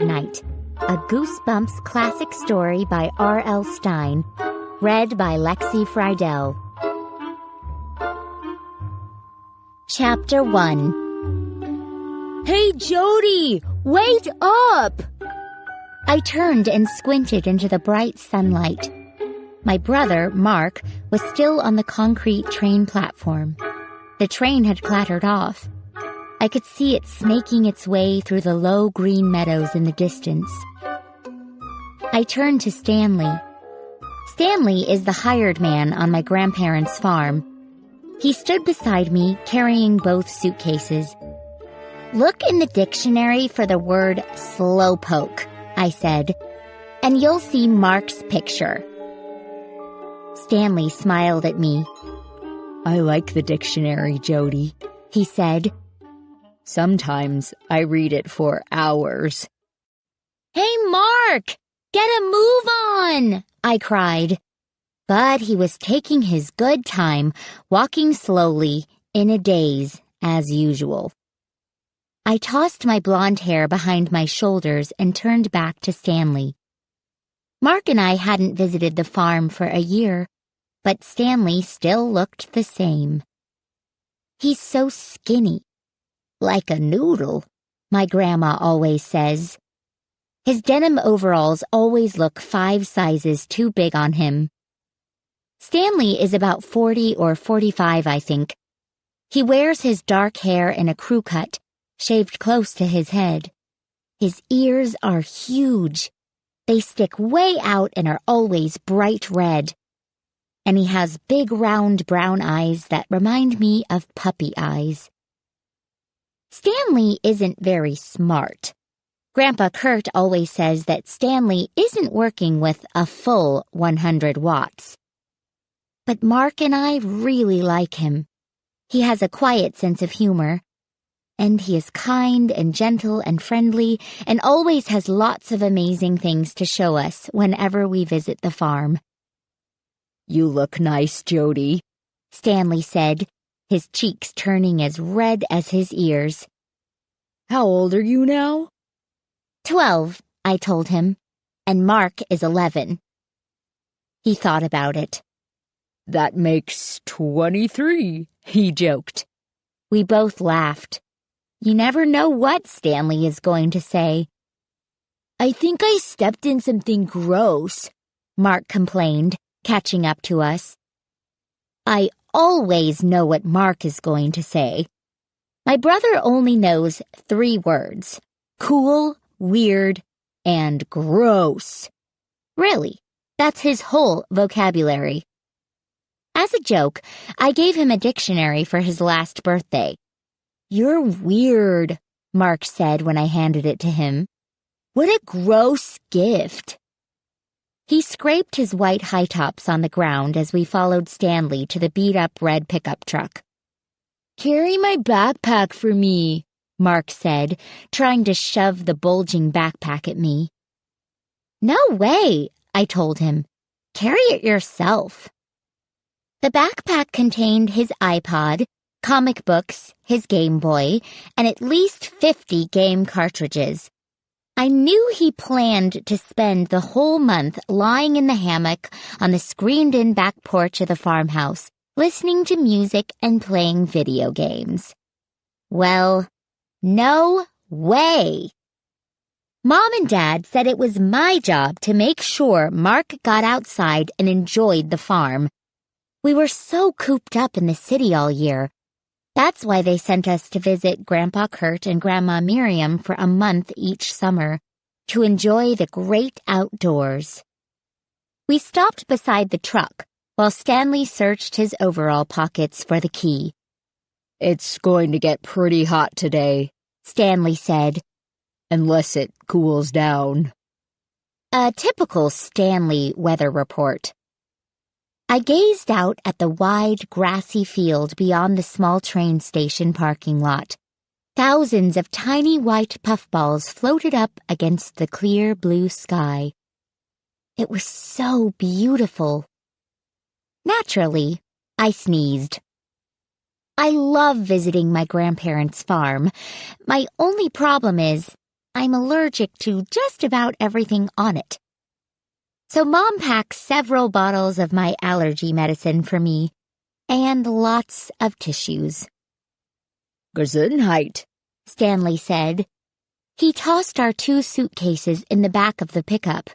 Night, a Goosebumps classic story by R.L.Stine, read by Lexi Friedel. Chapter 1. "Hey, Jody! Wait up!" I turned and squinted into the bright sunlight. My brother, Mark, was still on the concrete train platform. The train had clattered off. I could see it snaking its way through the low green meadows in the distance. I turned to Stanley. Stanley is the hired man on my grandparents' farm. He stood beside me, carrying both suitcases. "Look in the dictionary for the word slowpoke," I said, "and you'll see Mark's picture." Stanley smiled at me. "I like the dictionary, Jody," he said. "Sometimes I read it for hours." "Hey, Mark! Get a move on!" I cried. But he was taking his good time, walking slowly, in a daze, as usual. I tossed my blonde hair behind my shoulders and turned back to Stanley. Mark and I hadn't visited the farm for a year, but Stanley still looked the same. He's so skinny. "Like a noodle," my grandma always says. His denim overalls always look 5 sizes too big on him. Stanley is about 40 or 45, I think. He wears his dark hair in a crew cut, shaved close to his head. His ears are huge. They stick way out and are always bright red. And he has big round brown eyes that remind me of puppy eyes. Stanley isn't very smart. Grandpa Kurt always says that Stanley isn't working with a full 100 watts. But Mark and I really like him. He has a quiet sense of humor. And he is kind and gentle and friendly and always has lots of amazing things to show us whenever we visit the farm. "You look nice, Jody," Stanley said, his cheeks turning as red as his ears. "How old are you now?" 12, I told him, and Mark is 11. He thought about it. "That makes 23, he joked. We both laughed. You never know what Stanley is going to say. "I think I stepped in something gross," Mark complained, catching up to us. I always know what Mark is going to say. My brother only knows 3 words: cool, weird, and gross. Really, that's his whole vocabulary. As a joke, I gave him a dictionary for his last birthday. "You're weird," Mark said when I handed it to him. "What a gross gift." He scraped his white high tops on the ground as we followed Stanley to the beat-up red pickup truck. "Carry my backpack for me," Mark said, trying to shove the bulging backpack at me. "No way," I told him. "Carry it yourself." The backpack contained his iPod, comic books, his Game Boy, and at least 50 game cartridges. I knew he planned to spend the whole month lying in the hammock on the screened-in back porch of the farmhouse, listening to music and playing video games. Well, no way. Mom and Dad said it was my job to make sure Mark got outside and enjoyed the farm. We were so cooped up in the city all year. That's why they sent us to visit Grandpa Kurt and Grandma Miriam for a month each summer, to enjoy the great outdoors. We stopped beside the truck while Stanley searched his overall pockets for the key. "It's going to get pretty hot today," Stanley said, "unless it cools down." A typical Stanley weather report. I gazed out at the wide, grassy field beyond the small train station parking lot. Thousands of tiny white puffballs floated up against the clear blue sky. It was so beautiful. Naturally, I sneezed. I love visiting my grandparents' farm. My only problem is, I'm allergic to just about everything on it. So Mom packed several bottles of my allergy medicine for me, and lots of tissues. Gesundheit, Stanley said. He tossed our 2 suitcases in the back of the pickup.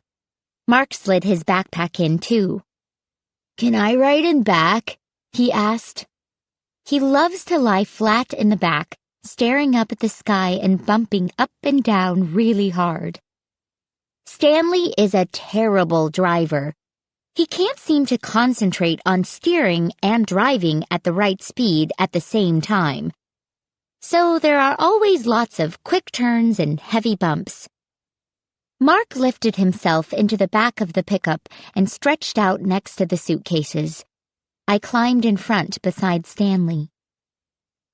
Mark slid his backpack in, too. Can I ride in back? He asked. He loves to lie flat in the back, staring up at the sky and bumping up and down really hard. Stanley is a terrible driver. He can't seem to concentrate on steering and driving at the right speed at the same time. So there are always lots of quick turns and heavy bumps. Mark lifted himself into the back of the pickup and stretched out next to the suitcases. I climbed in front beside Stanley.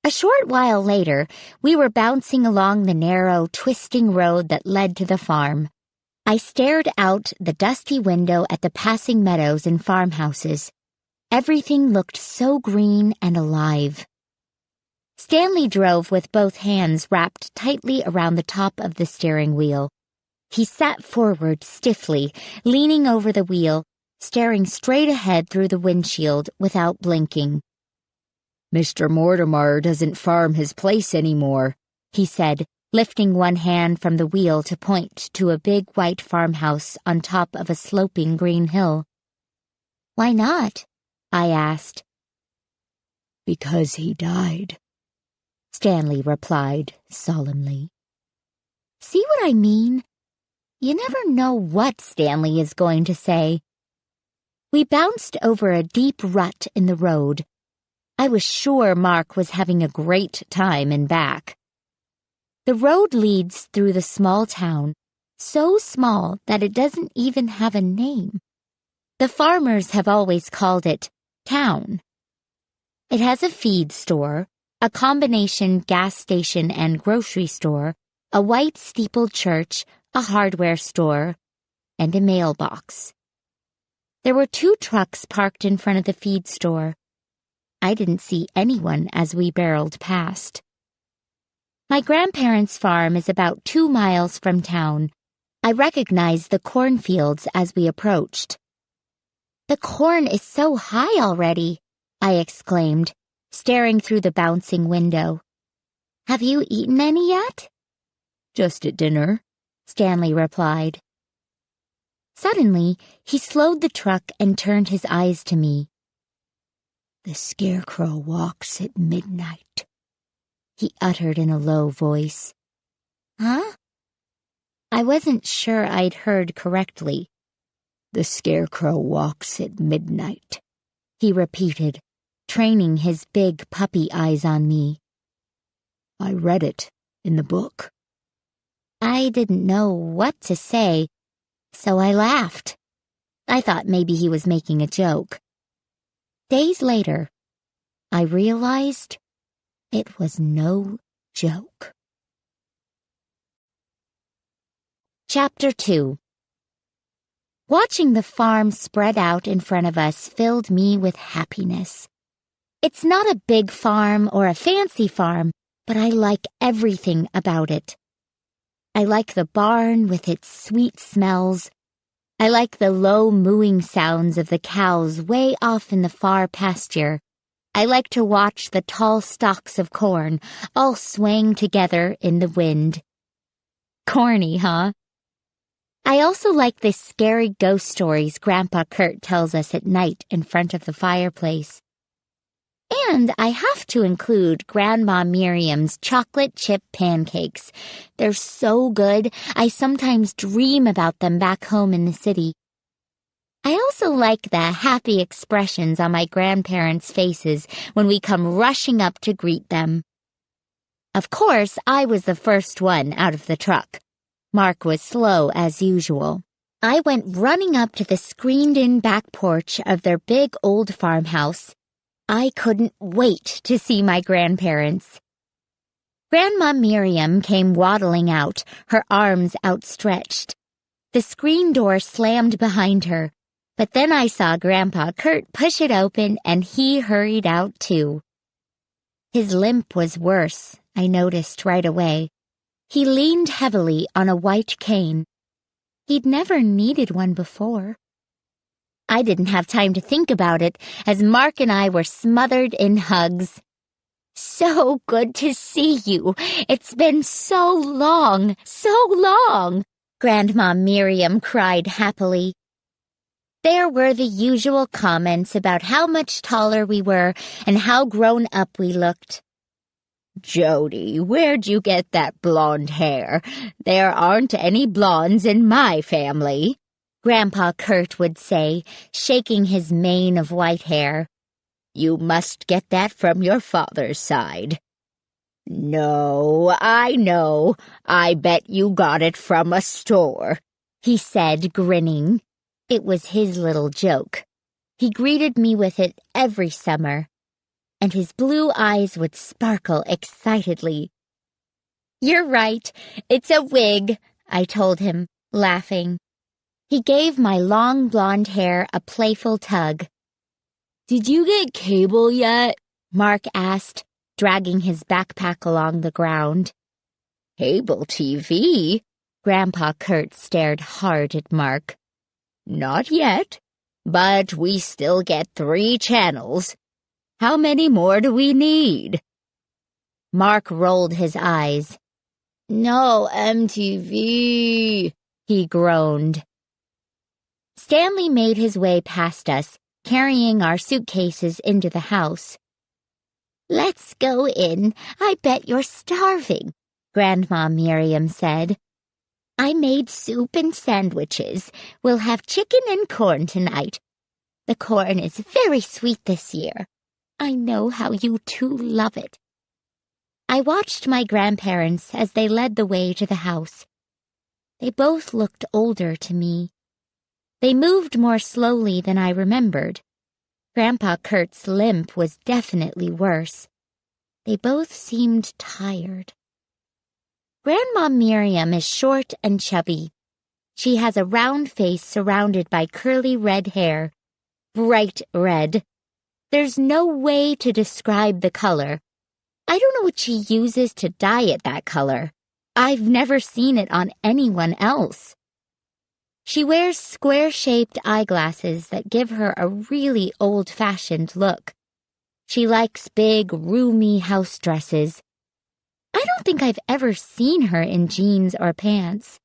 A short while later, we were bouncing along the narrow, twisting road that led to the farm. I stared out the dusty window at the passing meadows and farmhouses. Everything looked so green and alive. Stanley drove with both hands wrapped tightly around the top of the steering wheel. He sat forward stiffly, leaning over the wheel, staring straight ahead through the windshield without blinking. Mr. Mortimer doesn't farm his place anymore, he said, lifting one hand from the wheel to point to a big white farmhouse on top of a sloping green hill. Why not? I asked. Because he died, Stanley replied solemnly. See what I mean? You never know what Stanley is going to say. We bounced over a deep rut in the road. I was sure Mark was having a great time in back. The road leads through the small town, so small that it doesn't even have a name. The farmers have always called it town. It has a feed store, a combination gas station and grocery store, a white steepled church, a hardware store, and a mailbox. There were 2 trucks parked in front of the feed store. I didn't see anyone as we barreled past. My grandparents' farm is about 2 miles from town. I recognized the cornfields as we approached. The corn is so high already, I exclaimed, staring through the bouncing window. Have you eaten any yet? Just at dinner, Stanley replied. Suddenly, he slowed the truck and turned his eyes to me. The ScareCrow walks at midnight, he uttered in a low voice. Huh? I wasn't sure I'd heard correctly. The ScareCrow walks at midnight, he repeated, training his big puppy eyes on me. I read it in the book. I didn't know what to say, so I laughed. I thought maybe he was making a joke. Days later, I realized it was no joke. Chapter 2. Watching the farm spread out in front of us filled me with happiness. It's not a big farm or a fancy farm, but I like everything about it. I like the barn with its sweet smells. I like the low mooing sounds of the cows way off in the far pasture. I like to watch the tall stalks of corn all swaying together in the wind. Corny, huh? I also like the scary ghost stories Grandpa Kurt tells us at night in front of the fireplace. And I have to include Grandma Miriam's chocolate chip pancakes. They're so good, I sometimes dream about them back home in the city. I also like the happy expressions on my grandparents' faces when we come rushing up to greet them. Of course, I was the first one out of the truck. Mark was slow as usual. I went running up to the screened-in back porch of their big old farmhouse. I couldn't wait to see my grandparents. Grandma Miriam came waddling out, her arms outstretched. The screen door slammed behind her, but then I saw Grandpa Kurt push it open and he hurried out too. His limp was worse, I noticed right away. He leaned heavily on a white cane. He'd never needed one before. I didn't have time to think about it as Mark and I were smothered in hugs. "So good to see you. It's been so long, Grandma Miriam cried happily. There were the usual comments about how much taller we were and how grown up we looked. "Jody, where'd you get that blonde hair? There aren't any blondes in my family," Grandpa Kurt would say, shaking his mane of white hair. "You must get that from your father's side." "No, I know. I bet you got it from a store," he said, grinning. It was his little joke. He greeted me with it every summer, and his blue eyes would sparkle excitedly. "You're right. It's a wig," I told him, laughing. He gave my long blonde hair a playful tug. "Did you get cable yet?" Mark asked, dragging his backpack along the ground. "Cable TV?" Grandpa Kurt stared hard at Mark. "Not yet, but we still get 3 channels. How many more do we need?" Mark rolled his eyes. "No MTV," he groaned. Stanley made his way past us, carrying our suitcases into the house. "Let's go in. I bet you're starving," Grandma Miriam said. "I made soup and sandwiches. We'll have chicken and corn tonight. The corn is very sweet this year. I know how you two love it." I watched my grandparents as they led the way to the house. They both looked older to me. They moved more slowly than I remembered. Grandpa Kurt's limp was definitely worse. They both seemed tired. Grandma Miriam is short and chubby. She has a round face surrounded by curly red hair, bright red. There's no way to describe the color. I don't know what she uses to dye it that color. I've never seen it on anyone else. She wears square-shaped eyeglasses that give her a really old-fashioned look. She likes big, roomy house dresses. I don't think I've ever seen her in jeans or pants.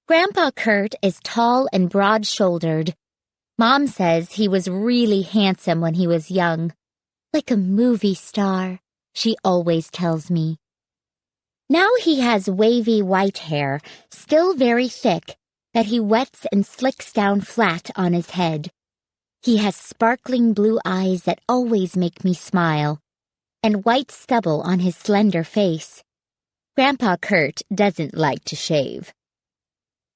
Grandpa Kurt is tall and broad-shouldered. Mom says he was really handsome when he was young. Like a movie star, she always tells me. Now he has wavy white hair, still very thick, that he wets and slicks down flat on his head. He has sparkling blue eyes that always make me smile, and white stubble on his slender face. Grandpa Kurt doesn't like to shave.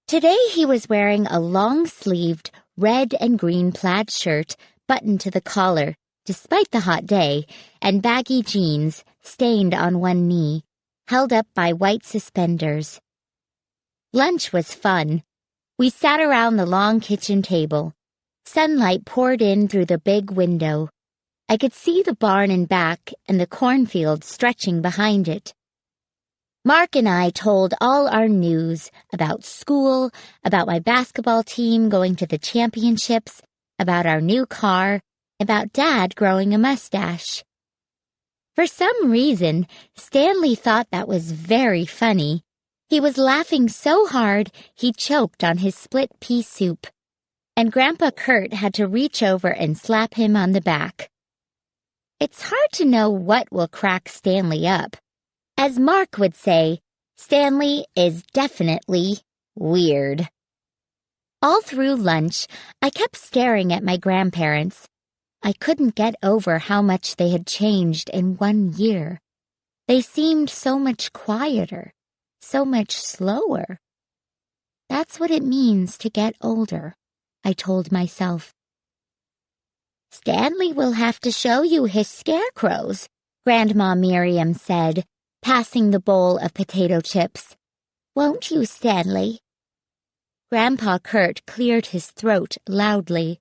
Today he was wearing a long-sleeved red and green plaid shirt buttoned to the collar, despite the hot day, and baggy jeans, stained on one knee, held up by white suspenders. Lunch was fun. We sat around the long kitchen table. Sunlight poured in through the big window. I could see the barn in back and the cornfield stretching behind it. Mark and I told all our news about school, about my basketball team going to the championships, about our new car, about Dad growing a mustache. For some reason, Stanley thought that was very funny. He was laughing so hard he choked on his split pea soup, and Grandpa Kurt had to reach over and slap him on the back. It's hard to know what will crack Stanley up. As Mark would say, Stanley is definitely weird. All through lunch, I kept staring at my grandparents. I couldn't get over how much they had changed in 1 year. They seemed so much quieter, so much slower. That's what it means to get older, I told myself. Stanley will have to show you his scarecrows, Grandma Miriam said, passing the bowl of potato chips. Won't you, Stanley? Grandpa Kurt cleared his throat loudly.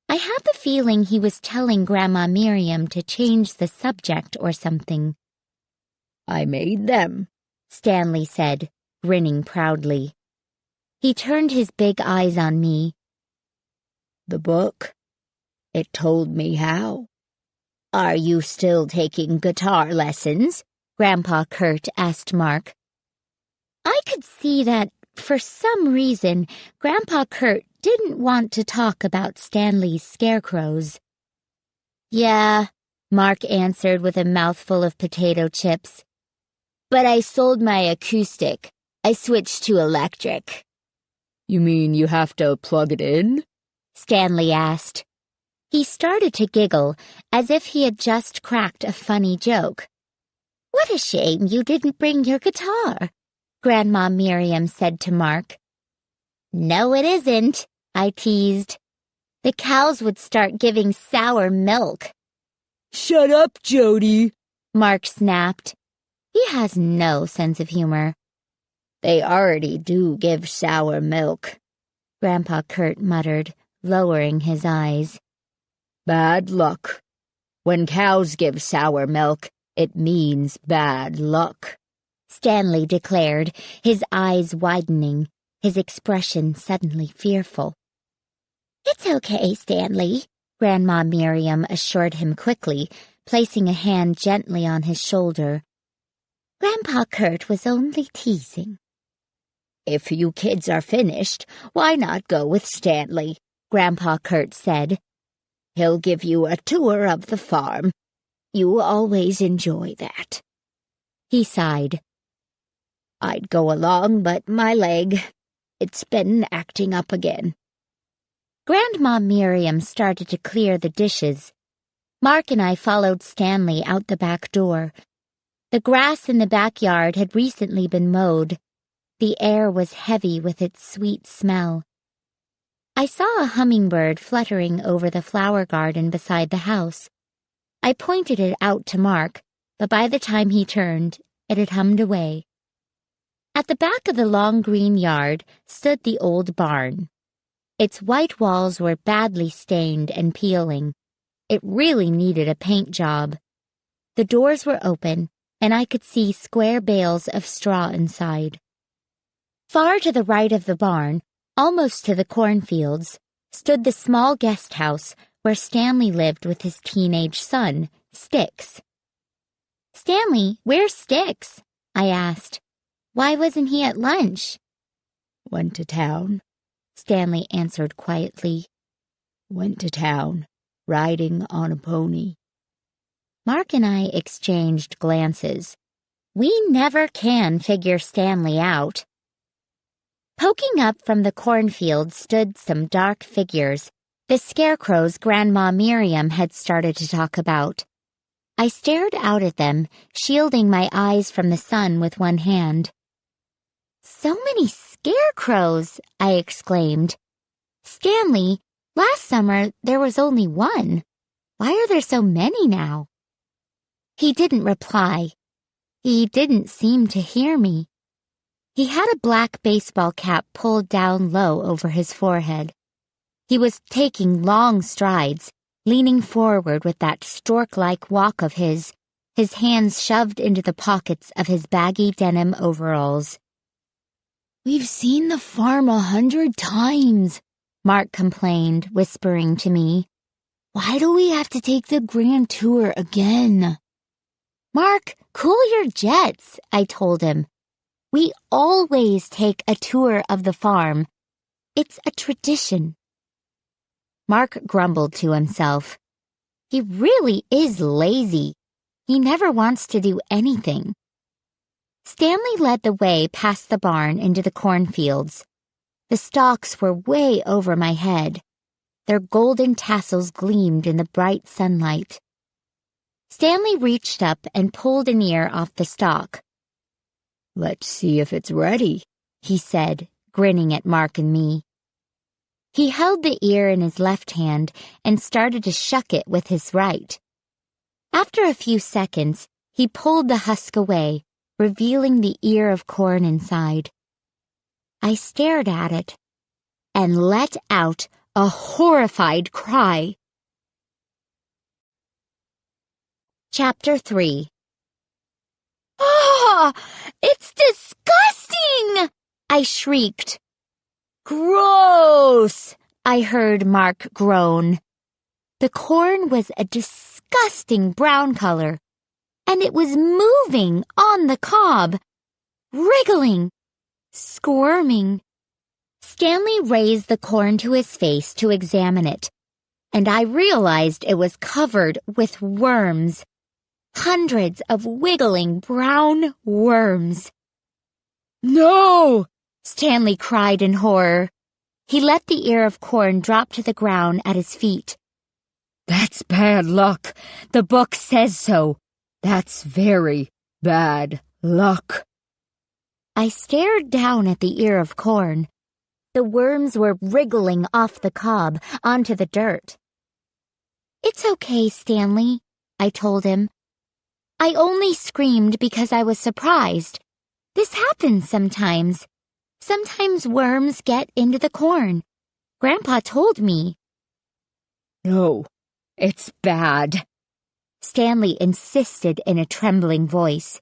I had the feeling he was telling Grandma Miriam to change the subject or something. I made them, Stanley said, grinning proudly. He turned his big eyes on me. The book? It told me how. Are you still taking guitar lessons? Grandpa Kurt asked Mark. I could see that, for some reason, Grandpa Kurt didn't want to talk about Stanley's scarecrows. Yeah, Mark answered with a mouthful of potato chips. But I sold my acoustic. I switched to electric. You mean you have to plug it in? Stanley asked. He started to giggle, as if he had just cracked a funny joke. What a shame you didn't bring your guitar, Grandma Miriam said to Mark. No, it isn't, I teased. The cows would start giving sour milk. Shut up, Jody, Mark snapped. He has no sense of humor. They already do give sour milk, Grandpa Kurt muttered, lowering his eyes. Bad luck. When cows give sour milk, it means bad luck, Stanley declared, his eyes widening, his expression suddenly fearful. It's okay, Stanley, Grandma Miriam assured him quickly, placing a hand gently on his shoulder. Grandpa Kurt was only teasing. If you kids are finished, why not go with Stanley? Grandpa Kurt said. He'll give you a tour of the farm. You always enjoy that. He sighed. I'd go along, but my leg, it's been acting up again. Grandma Miriam started to clear the dishes. Mark and I followed Stanley out the back door. The grass in the backyard had recently been mowed. The air was heavy with its sweet smell. I saw a hummingbird fluttering over the flower garden beside the house. I pointed it out to Mark, but by the time he turned, it had hummed away. At the back of the long green yard stood the old barn. Its white walls were badly stained and peeling. It really needed a paint job. The doors were open, and I could see square bales of straw inside. Far to the right of the barn, almost to the cornfields, stood the small guest house where Stanley lived with his teenage son, Sticks. Stanley, where's Sticks? I asked. Why wasn't he at lunch? Went to town, Stanley answered quietly. Went to town, riding on a pony. Mark and I exchanged glances. We never can figure Stanley out. Poking up from the cornfield stood some dark figures, the scarecrows Grandma Miriam had started to talk about. I stared out at them, shielding my eyes from the sun with one hand. So many scarecrows, I exclaimed. Stanley, last summer there was only one. Why are there so many now? He didn't reply. He didn't seem to hear me. He had a black baseball cap pulled down low over his forehead. He was taking long strides, leaning forward with that stork-like walk of his hands shoved into the pockets of his baggy denim overalls. We've seen the farm 100 times, Mark complained, whispering to me. Why do we have to take the grand tour again? Mark, cool your jets, I told him. We always take a tour of the farm. It's a tradition. Mark grumbled to himself. He really is lazy. He never wants to do anything. Stanley led the way past the barn into the cornfields. The stalks were way over my head. Their golden tassels gleamed in the bright sunlight. Stanley reached up and pulled an ear off the stalk. Let's see if it's ready, he said, grinning at Mark and me. He held the ear in his left hand and started to shuck it with his right. After a few seconds, he pulled the husk away, revealing the ear of corn inside. I stared at it and let out a horrified cry. Chapter 3. Ah, it's disgusting! I shrieked. Gross! I heard Mark groan. The corn was a disgusting brown color, and it was moving on the cob, wriggling, squirming. Stanley raised the corn to his face to examine it, and I realized it was covered with worms. Hundreds of wiggling brown worms. No! Stanley cried in horror. He let the ear of corn drop to the ground at his feet. That's bad luck. The book says so. That's very bad luck. I stared down at the ear of corn. The worms were wriggling off the cob onto the dirt. It's okay, Stanley, I told him. I only screamed because I was surprised. This happens sometimes. Sometimes worms get into the corn. Grandpa told me. No, it's bad, Stanley insisted in a trembling voice.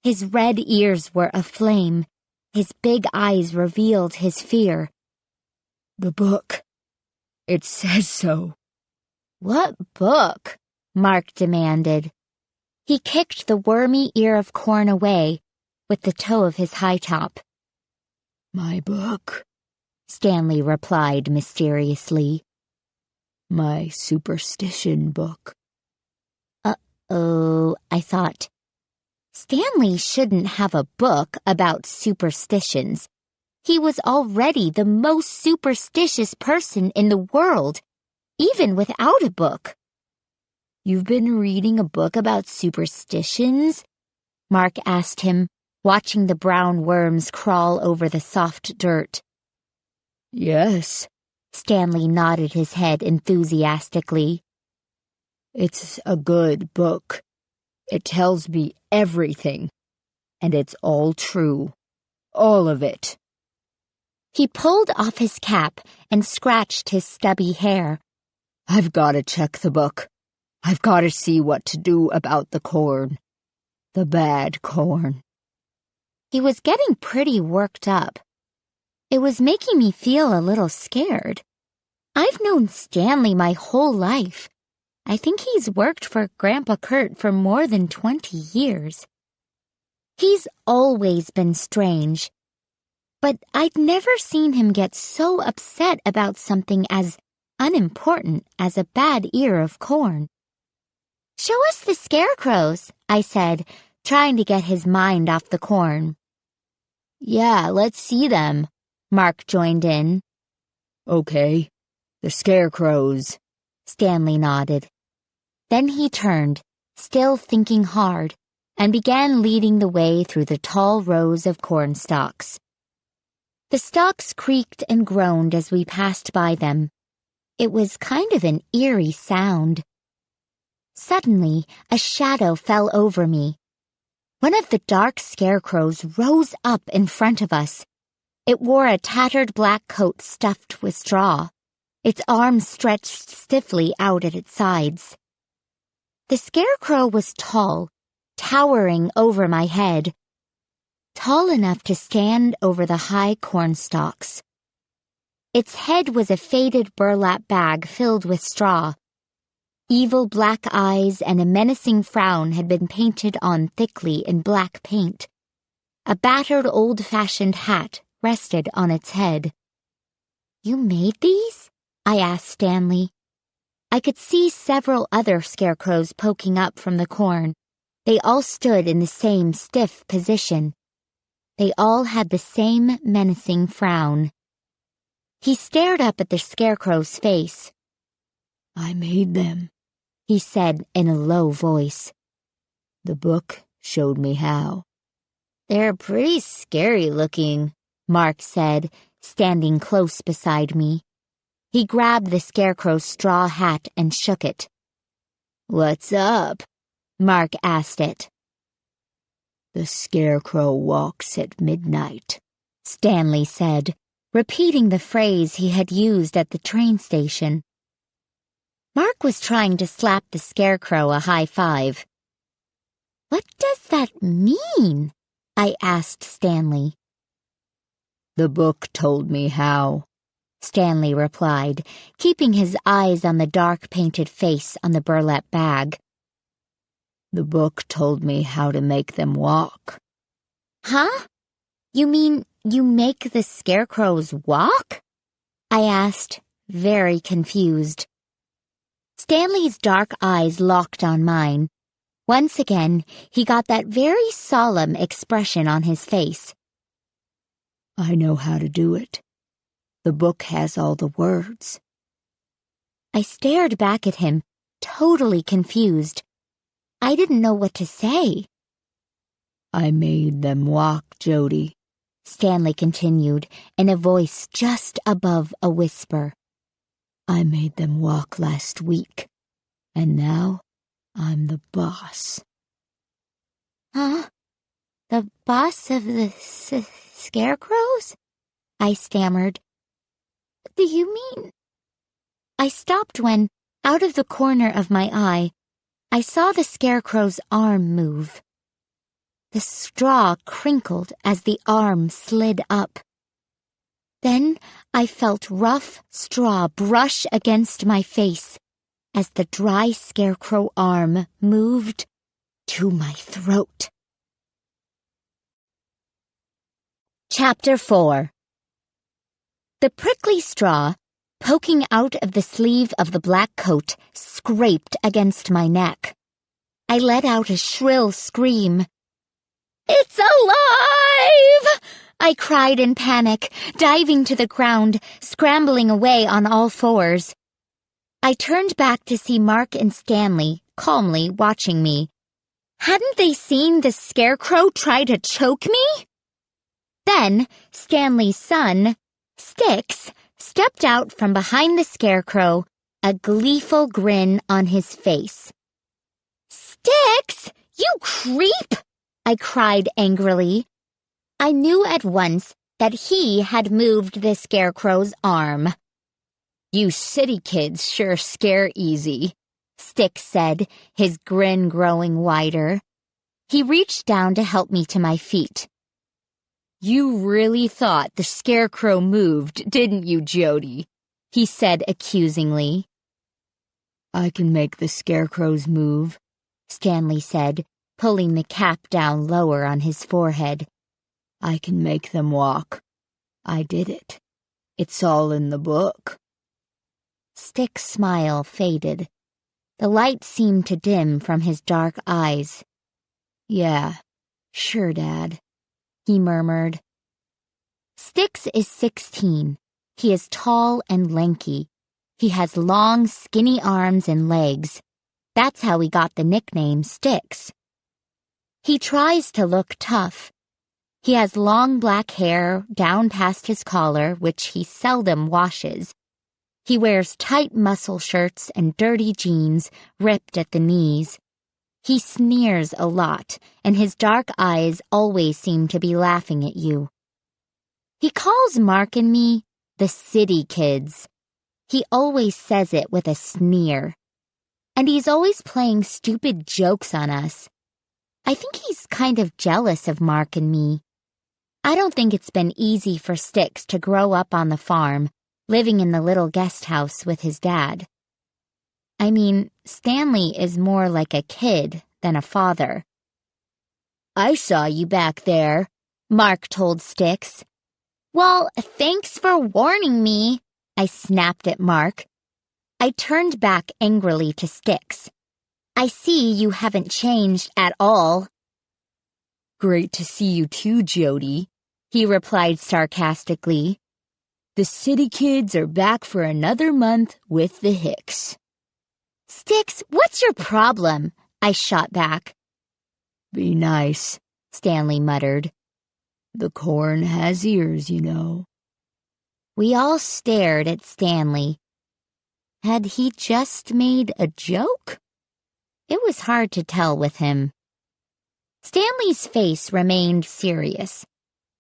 His red ears were aflame. His big eyes revealed his fear. The book. It says so. What book? Mark demanded. He kicked the wormy ear of corn away with the toe of his high top. My book, Stanley replied mysteriously. My superstition book. Uh-oh, I thought. Stanley shouldn't have a book about superstitions. He was already the most superstitious person in the world, even without a book. You've been reading a book about superstitions? Mark asked him, watching the brown worms crawl over the soft dirt. Yes, Stanley nodded his head enthusiastically. It's a good book. It tells me everything, and it's all true. All of it. He pulled off his cap and scratched his stubby hair. I've got to check the book. I've got to see what to do about the corn. The bad corn. He was getting pretty worked up. It was making me feel a little scared. I've known Stanley my whole life. I think he's worked for Grandpa Kurt for more than 20 years. He's always been strange, but I'd never seen him get so upset about something as unimportant as a bad ear of corn. Show us the scarecrows, I said, trying to get his mind off the corn. Yeah, let's see them, Mark joined in. Okay, the scarecrows, Stanley nodded. Then he turned, still thinking hard, and began leading the way through the tall rows of corn stalks. The stalks creaked and groaned as we passed by them. It was kind of an eerie sound. Suddenly, a shadow fell over me. One of the dark scarecrows rose up in front of us. It wore a tattered black coat stuffed with straw. Its arms stretched stiffly out at its sides. The scarecrow was tall, towering over my head. Tall enough to stand over the high corn stalks. Its head was a faded burlap bag filled with straw. Evil black eyes and a menacing frown had been painted on thickly in black paint. A battered old-fashioned hat rested on its head. You made these? I asked Stanley. I could see several other scarecrows poking up from the corn. They all stood in the same stiff position. They all had the same menacing frown. He stared up at the scarecrow's face. I made them, he said in a low voice. The book showed me how. They're pretty scary looking, Mark said, standing close beside me. He grabbed the scarecrow's straw hat and shook it. What's up? Mark asked it. The scarecrow walks at midnight, Stanley said, repeating the phrase he had used at the train station. Mark was trying to slap the scarecrow a high five. What does that mean? I asked Stanley. The book told me how, Stanley replied, keeping his eyes on the dark painted face on the burlap bag. The book told me how to make them walk. Huh? You mean you make the scarecrows walk? I asked, very confused. Stanley's dark eyes locked on mine. Once again, he got that very solemn expression on his face. I know how to do it. The book has all the words. I stared back at him, totally confused. I didn't know what to say. I made them walk, Jody, Stanley continued in a voice just above a whisper. I made them walk last week, and now I'm the boss. Huh? The boss of the scarecrows? I stammered. What do you mean? I stopped when, out of the corner of my eye, I saw the scarecrow's arm move. The straw crinkled as the arm slid up. Then I felt rough straw brush against my face as the dry scarecrow arm moved to my throat. Chapter 4. The prickly straw, poking out of the sleeve of the black coat, scraped against my neck. I let out a shrill scream. "It's alive!" I cried in panic, diving to the ground, scrambling away on all fours. I turned back to see Mark and Stanley calmly watching me. Hadn't they seen the scarecrow try to choke me? Then Stanley's son, Sticks, stepped out from behind the scarecrow, a gleeful grin on his face. "Sticks, you creep!" I cried angrily. I knew at once that he had moved the scarecrow's arm. You city kids sure scare easy, Sticks said, his grin growing wider. He reached down to help me to my feet. You really thought the scarecrow moved, didn't you, Jody? He said accusingly. I can make the scarecrows move, Stanley said, pulling the cap down lower on his forehead. I can make them walk. I did it. It's all in the book. Stick's smile faded. The light seemed to dim from his dark eyes. Yeah, sure, Dad, he murmured. Sticks is 16. He is tall and lanky. He has long, skinny arms and legs. That's how he got the nickname Sticks. He tries to look tough. He has long black hair down past his collar, which he seldom washes. He wears tight muscle shirts and dirty jeans ripped at the knees. He sneers a lot, and his dark eyes always seem to be laughing at you. He calls Mark and me the city kids. He always says it with a sneer. And he's always playing stupid jokes on us. I think he's kind of jealous of Mark and me. I don't think it's been easy for Sticks to grow up on the farm, living in the little guest house with his dad. I mean, Stanley is more like a kid than a father. I saw you back there, Mark told Sticks. Well, thanks for warning me, I snapped at Mark. I turned back angrily to Sticks. I see you haven't changed at all. Great to see you too, Jody, he replied sarcastically. The city kids are back for another month with the Hicks. Sticks, what's your problem? I shot back. Be nice, Stanley muttered. The corn has ears, you know. We all stared at Stanley. Had he just made a joke? It was hard to tell with him. Stanley's face remained serious.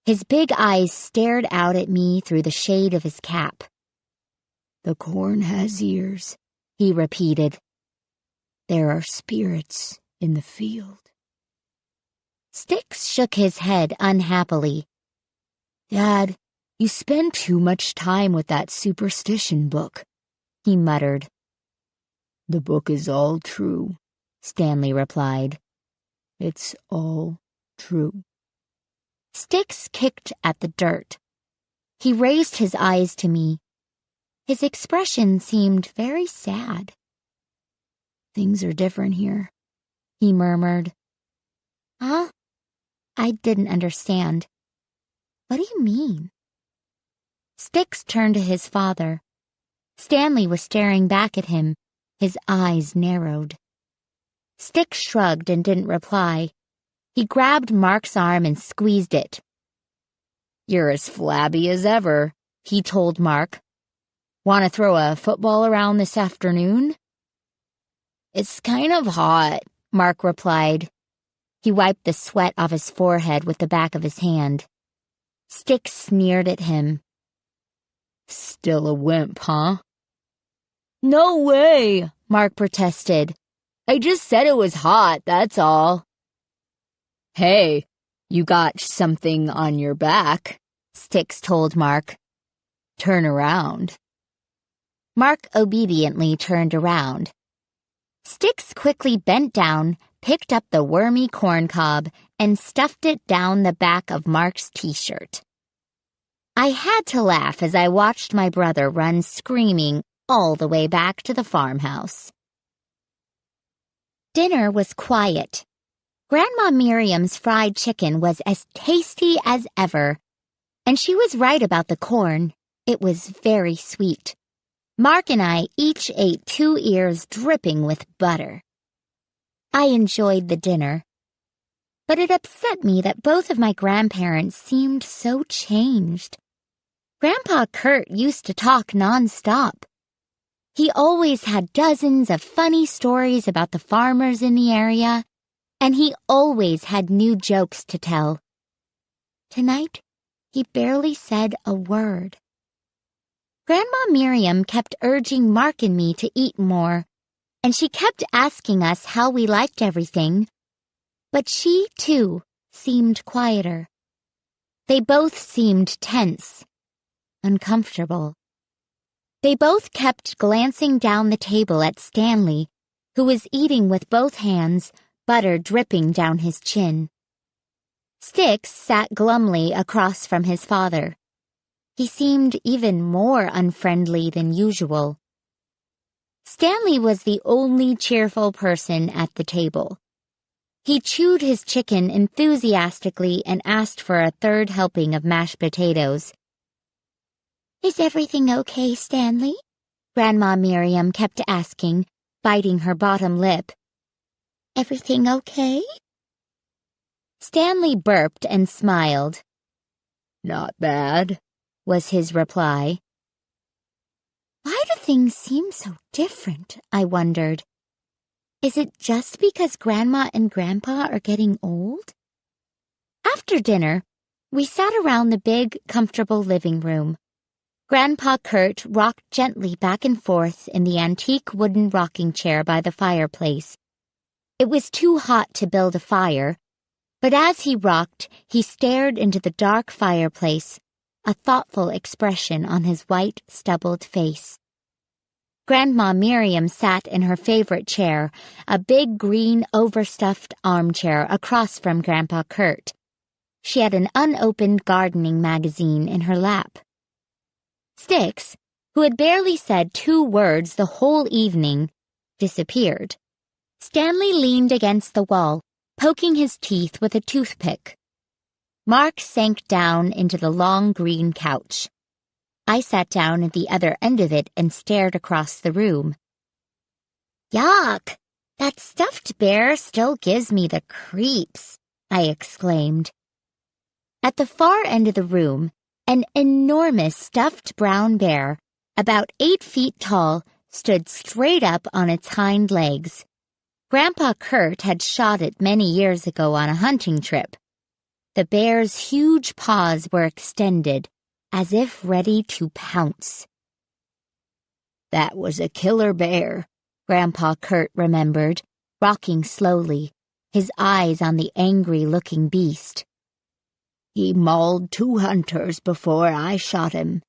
His big eyes stared out at me through the shade of his cap. The corn has ears, he repeated. There are spirits in the field. Sticks shook his head unhappily. "Dad, you spend too much time with that superstition book," he muttered. "The book is all true," Stanley replied. "It's all true." Sticks kicked at the dirt. He raised his eyes to me. His expression seemed very sad. "Things are different here," he murmured. "Huh?" I didn't understand. "What do you mean?" Sticks turned to his father. Stanley was staring back at him, his eyes narrowed. Sticks shrugged and didn't reply. He grabbed Mark's arm and squeezed it. "You're as flabby as ever," he told Mark. "Want to throw a football around this afternoon?" "It's kind of hot," Mark replied. He wiped the sweat off his forehead with the back of his hand. Sticks sneered at him. "Still a wimp, huh?" "No way," Mark protested. "I just said it was hot, that's all." "Hey, you got something on your back," Sticks told Mark. "Turn around." Mark obediently turned around. Sticks quickly bent down, picked up the wormy corn cob, and stuffed it down the back of Mark's t-shirt. I had to laugh as I watched my brother run screaming all the way back to the farmhouse. Dinner was quiet. Grandma Miriam's fried chicken was as tasty as ever, and she was right about the corn. It was very sweet. Mark and I each ate 2 ears dripping with butter. I enjoyed the dinner, but it upset me that both of my grandparents seemed so changed. Grandpa Kurt used to talk nonstop. He always had dozens of funny stories about the farmers in the area, and he always had new jokes to tell. Tonight, he barely said a word. Grandma Miriam kept urging Mark and me to eat more, and she kept asking us how we liked everything, but she, too, seemed quieter. They both seemed tense, uncomfortable. They both kept glancing down the table at Stanley, who was eating with both hands, butter dripping down his chin. Sticks sat glumly across from his father. He seemed even more unfriendly than usual. Stanley was the only cheerful person at the table. He chewed his chicken enthusiastically and asked for a 3rd helping of mashed potatoes. "Is everything okay, Stanley?" Grandma Miriam kept asking, biting her bottom lip. "Everything okay?" Stanley burped and smiled. "Not bad," was his reply. Why do things seem so different, I wondered. Is it just because Grandma and Grandpa are getting old? After dinner, we sat around the big, comfortable living room. Grandpa Kurt rocked gently back and forth in the antique wooden rocking chair by the fireplace. It was too hot to build a fire, but as he rocked, he stared into the dark fireplace, a thoughtful expression on his white, stubbled face. Grandma Miriam sat in her favorite chair, a big green overstuffed armchair across from Grandpa Kurt. She had an unopened gardening magazine in her lap. Sticks, who had barely said 2 words the whole evening, disappeared. Stanley leaned against the wall, poking his teeth with a toothpick. Mark sank down into the long green couch. I sat down at the other end of it and stared across the room. "Yuck! That stuffed bear still gives me the creeps," I exclaimed. At the far end of the room, an enormous stuffed brown bear, about 8 feet tall, stood straight up on its hind legs. Grandpa Kurt had shot it many years ago on a hunting trip. The bear's huge paws were extended, as if ready to pounce. "That was a killer bear," Grandpa Kurt remembered, rocking slowly, his eyes on the angry-looking beast. "He mauled 2 hunters before I shot him.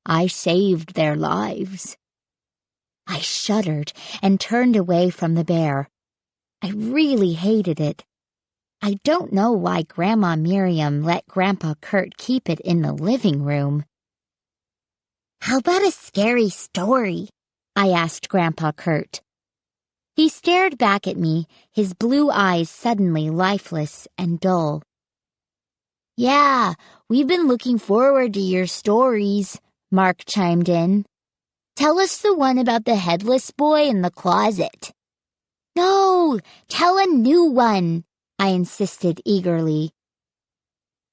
I saved their lives." I shuddered and turned away from the bear. I really hated it. I don't know why Grandma Miriam let Grandpa Kurt keep it in the living room. "How about a scary story?" I asked Grandpa Kurt. He stared back at me, his blue eyes suddenly lifeless and dull. "Yeah, we've been looking forward to your stories," Mark chimed in. "Tell us the one about the headless boy in the closet." "No, tell a new one," I insisted eagerly.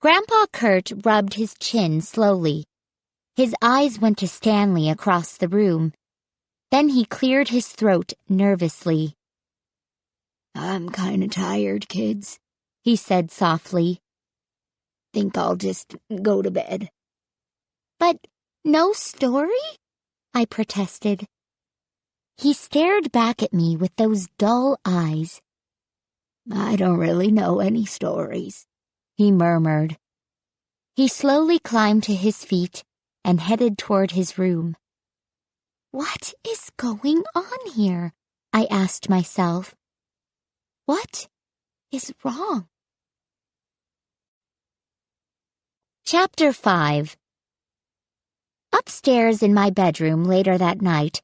Grandpa Kurt rubbed his chin slowly. His eyes went to Stanley across the room. Then he cleared his throat nervously. "I'm kinda tired, kids," he said softly. "Think I'll just go to bed." "But no story?" I protested. He stared back at me with those dull eyes. "I don't really know any stories," he murmured. He slowly climbed to his feet and headed toward his room. What is going on here? I asked myself. What is wrong? Chapter 5. Upstairs in my bedroom later that night,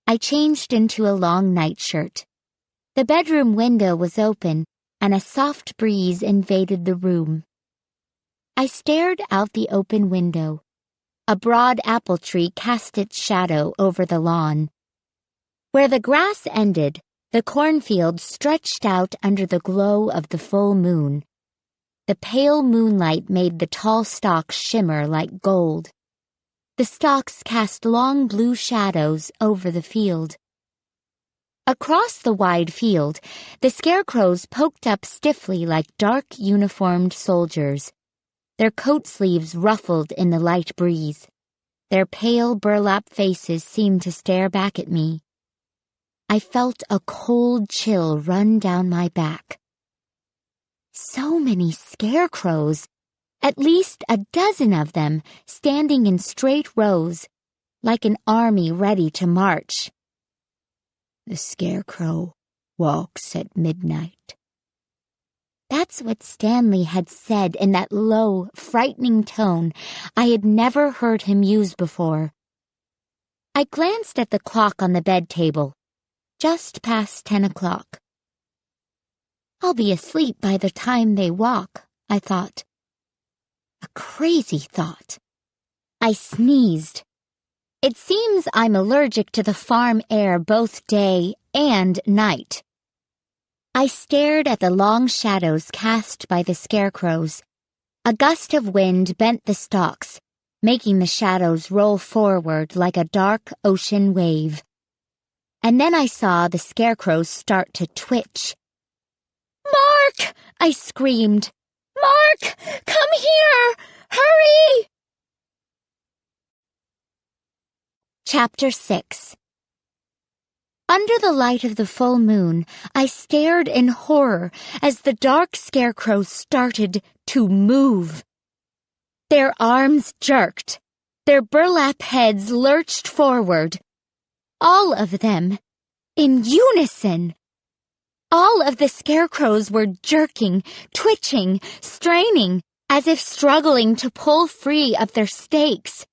I changed into a long nightshirt. The bedroom window was open, and a soft breeze invaded the room. I stared out the open window. A broad apple tree cast its shadow over the lawn. Where the grass ended, the cornfield stretched out under the glow of the full moon. The pale moonlight made the tall stalks shimmer like gold. The stalks cast long blue shadows over the field. Across the wide field, the scarecrows poked up stiffly like dark uniformed soldiers, their coat sleeves ruffled in the light breeze. Their pale burlap faces seemed to stare back at me. I felt a cold chill run down my back. So many scarecrows, at least a dozen of them, standing in straight rows, like an army ready to march. "The scarecrow walks at midnight." That's what Stanley had said in that low, frightening tone I had never heard him use before. I glanced at the clock on the bed table. Just past 10 o'clock. I'll be asleep by the time they walk, I thought. A crazy thought. I sneezed. It seems I'm allergic to the farm air both day and night. I stared at the long shadows cast by the scarecrows. A gust of wind bent the stalks, making the shadows roll forward like a dark ocean wave. And then I saw the scarecrows start to twitch. "Mark!" I screamed. "Mark! Come here! Hurry!" Chapter 6. Under the light of the full moon, I stared in horror as the dark scarecrows started to move. Their arms jerked. Their burlap heads lurched forward. All of them, in unison. All of the scarecrows were jerking, twitching, straining, as if struggling to pull free of their stakes.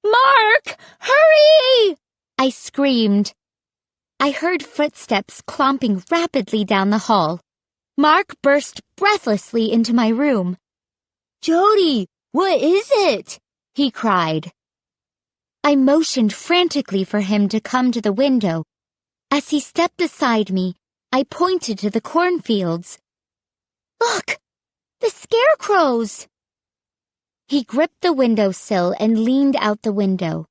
"Mark, hurry!" I screamed. I heard footsteps clomping rapidly down the hall. Mark burst breathlessly into my room. "Jody, what is it?" he cried. I motioned frantically for him to come to the window. As he stepped beside me, I pointed to the cornfields. "Look! The scarecrows!" He gripped the windowsill and leaned out the window.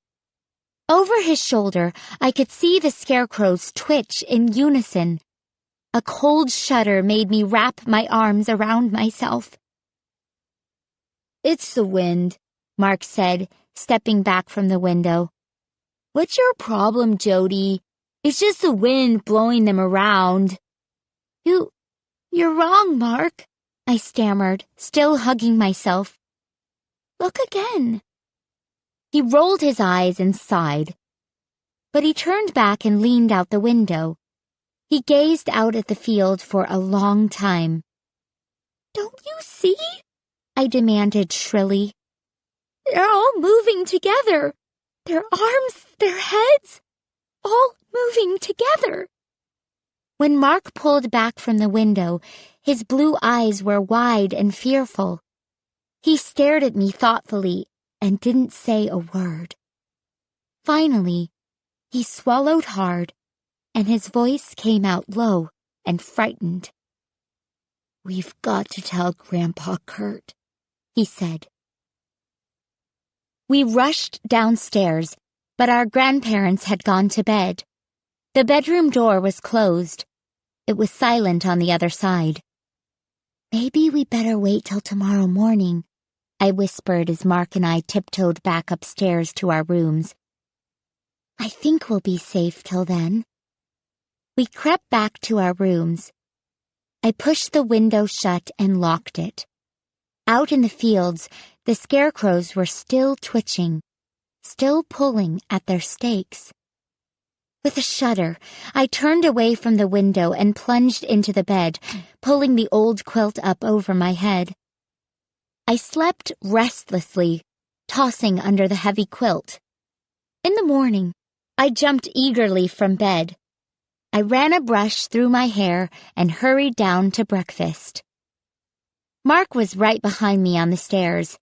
Over his shoulder, I could see the scarecrows twitch in unison. A cold shudder made me wrap my arms around myself. "It's the wind," Mark said, stepping back from the window. "What's your problem, Jody? It's just the wind blowing them around." You You're wrong, Mark, I stammered, still hugging myself. Look again. He rolled his eyes and sighed. But he turned back and leaned out the window. He gazed out at the field for a long time. Don't you see? I demanded shrilly. They're all moving together. Their arms, their heads, all moving together. When Mark pulled back from the window, his blue eyes were wide and fearful. He stared at me thoughtfully and didn't say a word. Finally, he swallowed hard, and his voice came out low and frightened. We've got to tell Grandpa Kurt, he said. We rushed downstairs, but our grandparents had gone to bed. The bedroom door was closed. It was silent on the other side. Maybe we better wait till tomorrow morning, I whispered as Mark and I tiptoed back upstairs to our rooms. I think we'll be safe till then. We crept back to our rooms. I pushed the window shut and locked it. Out in the fields, the scarecrows were still twitching, still pulling at their stakes. With a shudder, I turned away from the window and plunged into the bed, pulling the old quilt up over my head. I slept restlessly, tossing under the heavy quilt. In the morning, I jumped eagerly from bed. I ran a brush through my hair and hurried down to breakfast. Mark was right behind me on the stairs.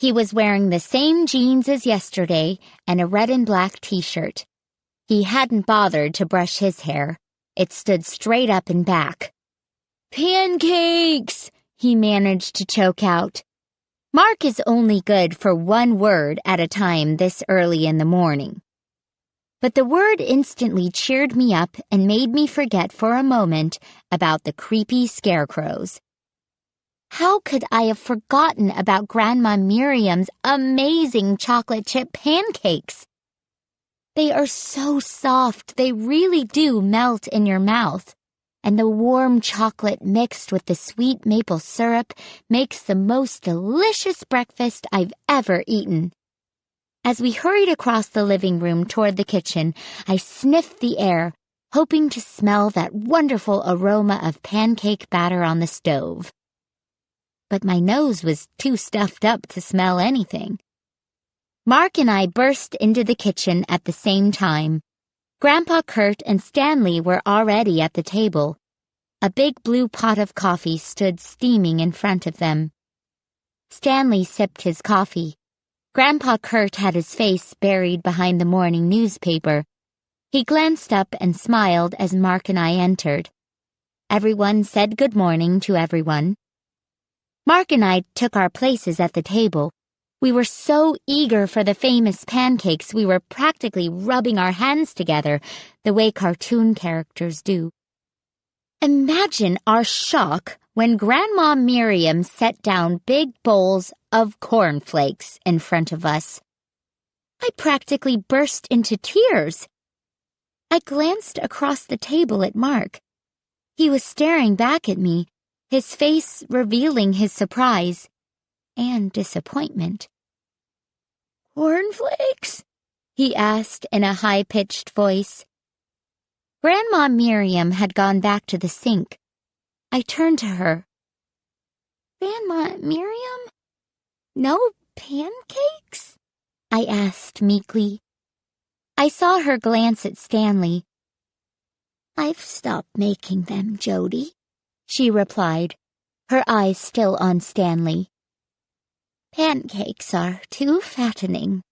He was wearing the same jeans as yesterday and a red and black t-shirt. He hadn't bothered to brush his hair. It stood straight up and back. Pancakes! He managed to choke out. Mark is only good for one word at a time this early in the morning. But the word instantly cheered me up and made me forget for a moment about the creepy scarecrows. How could I have forgotten about Grandma Miriam's amazing chocolate chip pancakes? They are so soft, they really do melt in your mouth, and the warm chocolate mixed with the sweet maple syrup makes the most delicious breakfast I've ever eaten. As we hurried across the living room toward the kitchen, I sniffed the air, hoping to smell that wonderful aroma of pancake batter on the stove. But my nose was too stuffed up to smell anything. Mark and I burst into the kitchen at the same time. Grandpa Kurt and Stanley were already at the table. A big blue pot of coffee stood steaming in front of them. Stanley sipped his coffee. Grandpa Kurt had his face buried behind the morning newspaper. He glanced up and smiled as Mark and I entered. Everyone said good morning to everyone. Mark and I took our places at the table. We were so eager for the famous pancakes we were practically rubbing our hands together the way cartoon characters do. Imagine our shock when Grandma Miriam set down big bowls of cornflakes in front of us. I practically burst into tears. I glanced across the table at Mark. He was staring back at me, his face revealing his surprise and disappointment. Cornflakes? He asked in a high-pitched voice. Grandma Miriam had gone back to the sink. I turned to her. Grandma Miriam? No pancakes? I asked meekly. I saw her glance at Stanley. I've stopped making them, Jody, she replied, her eyes still on Stanley. Pancakes are too fattening.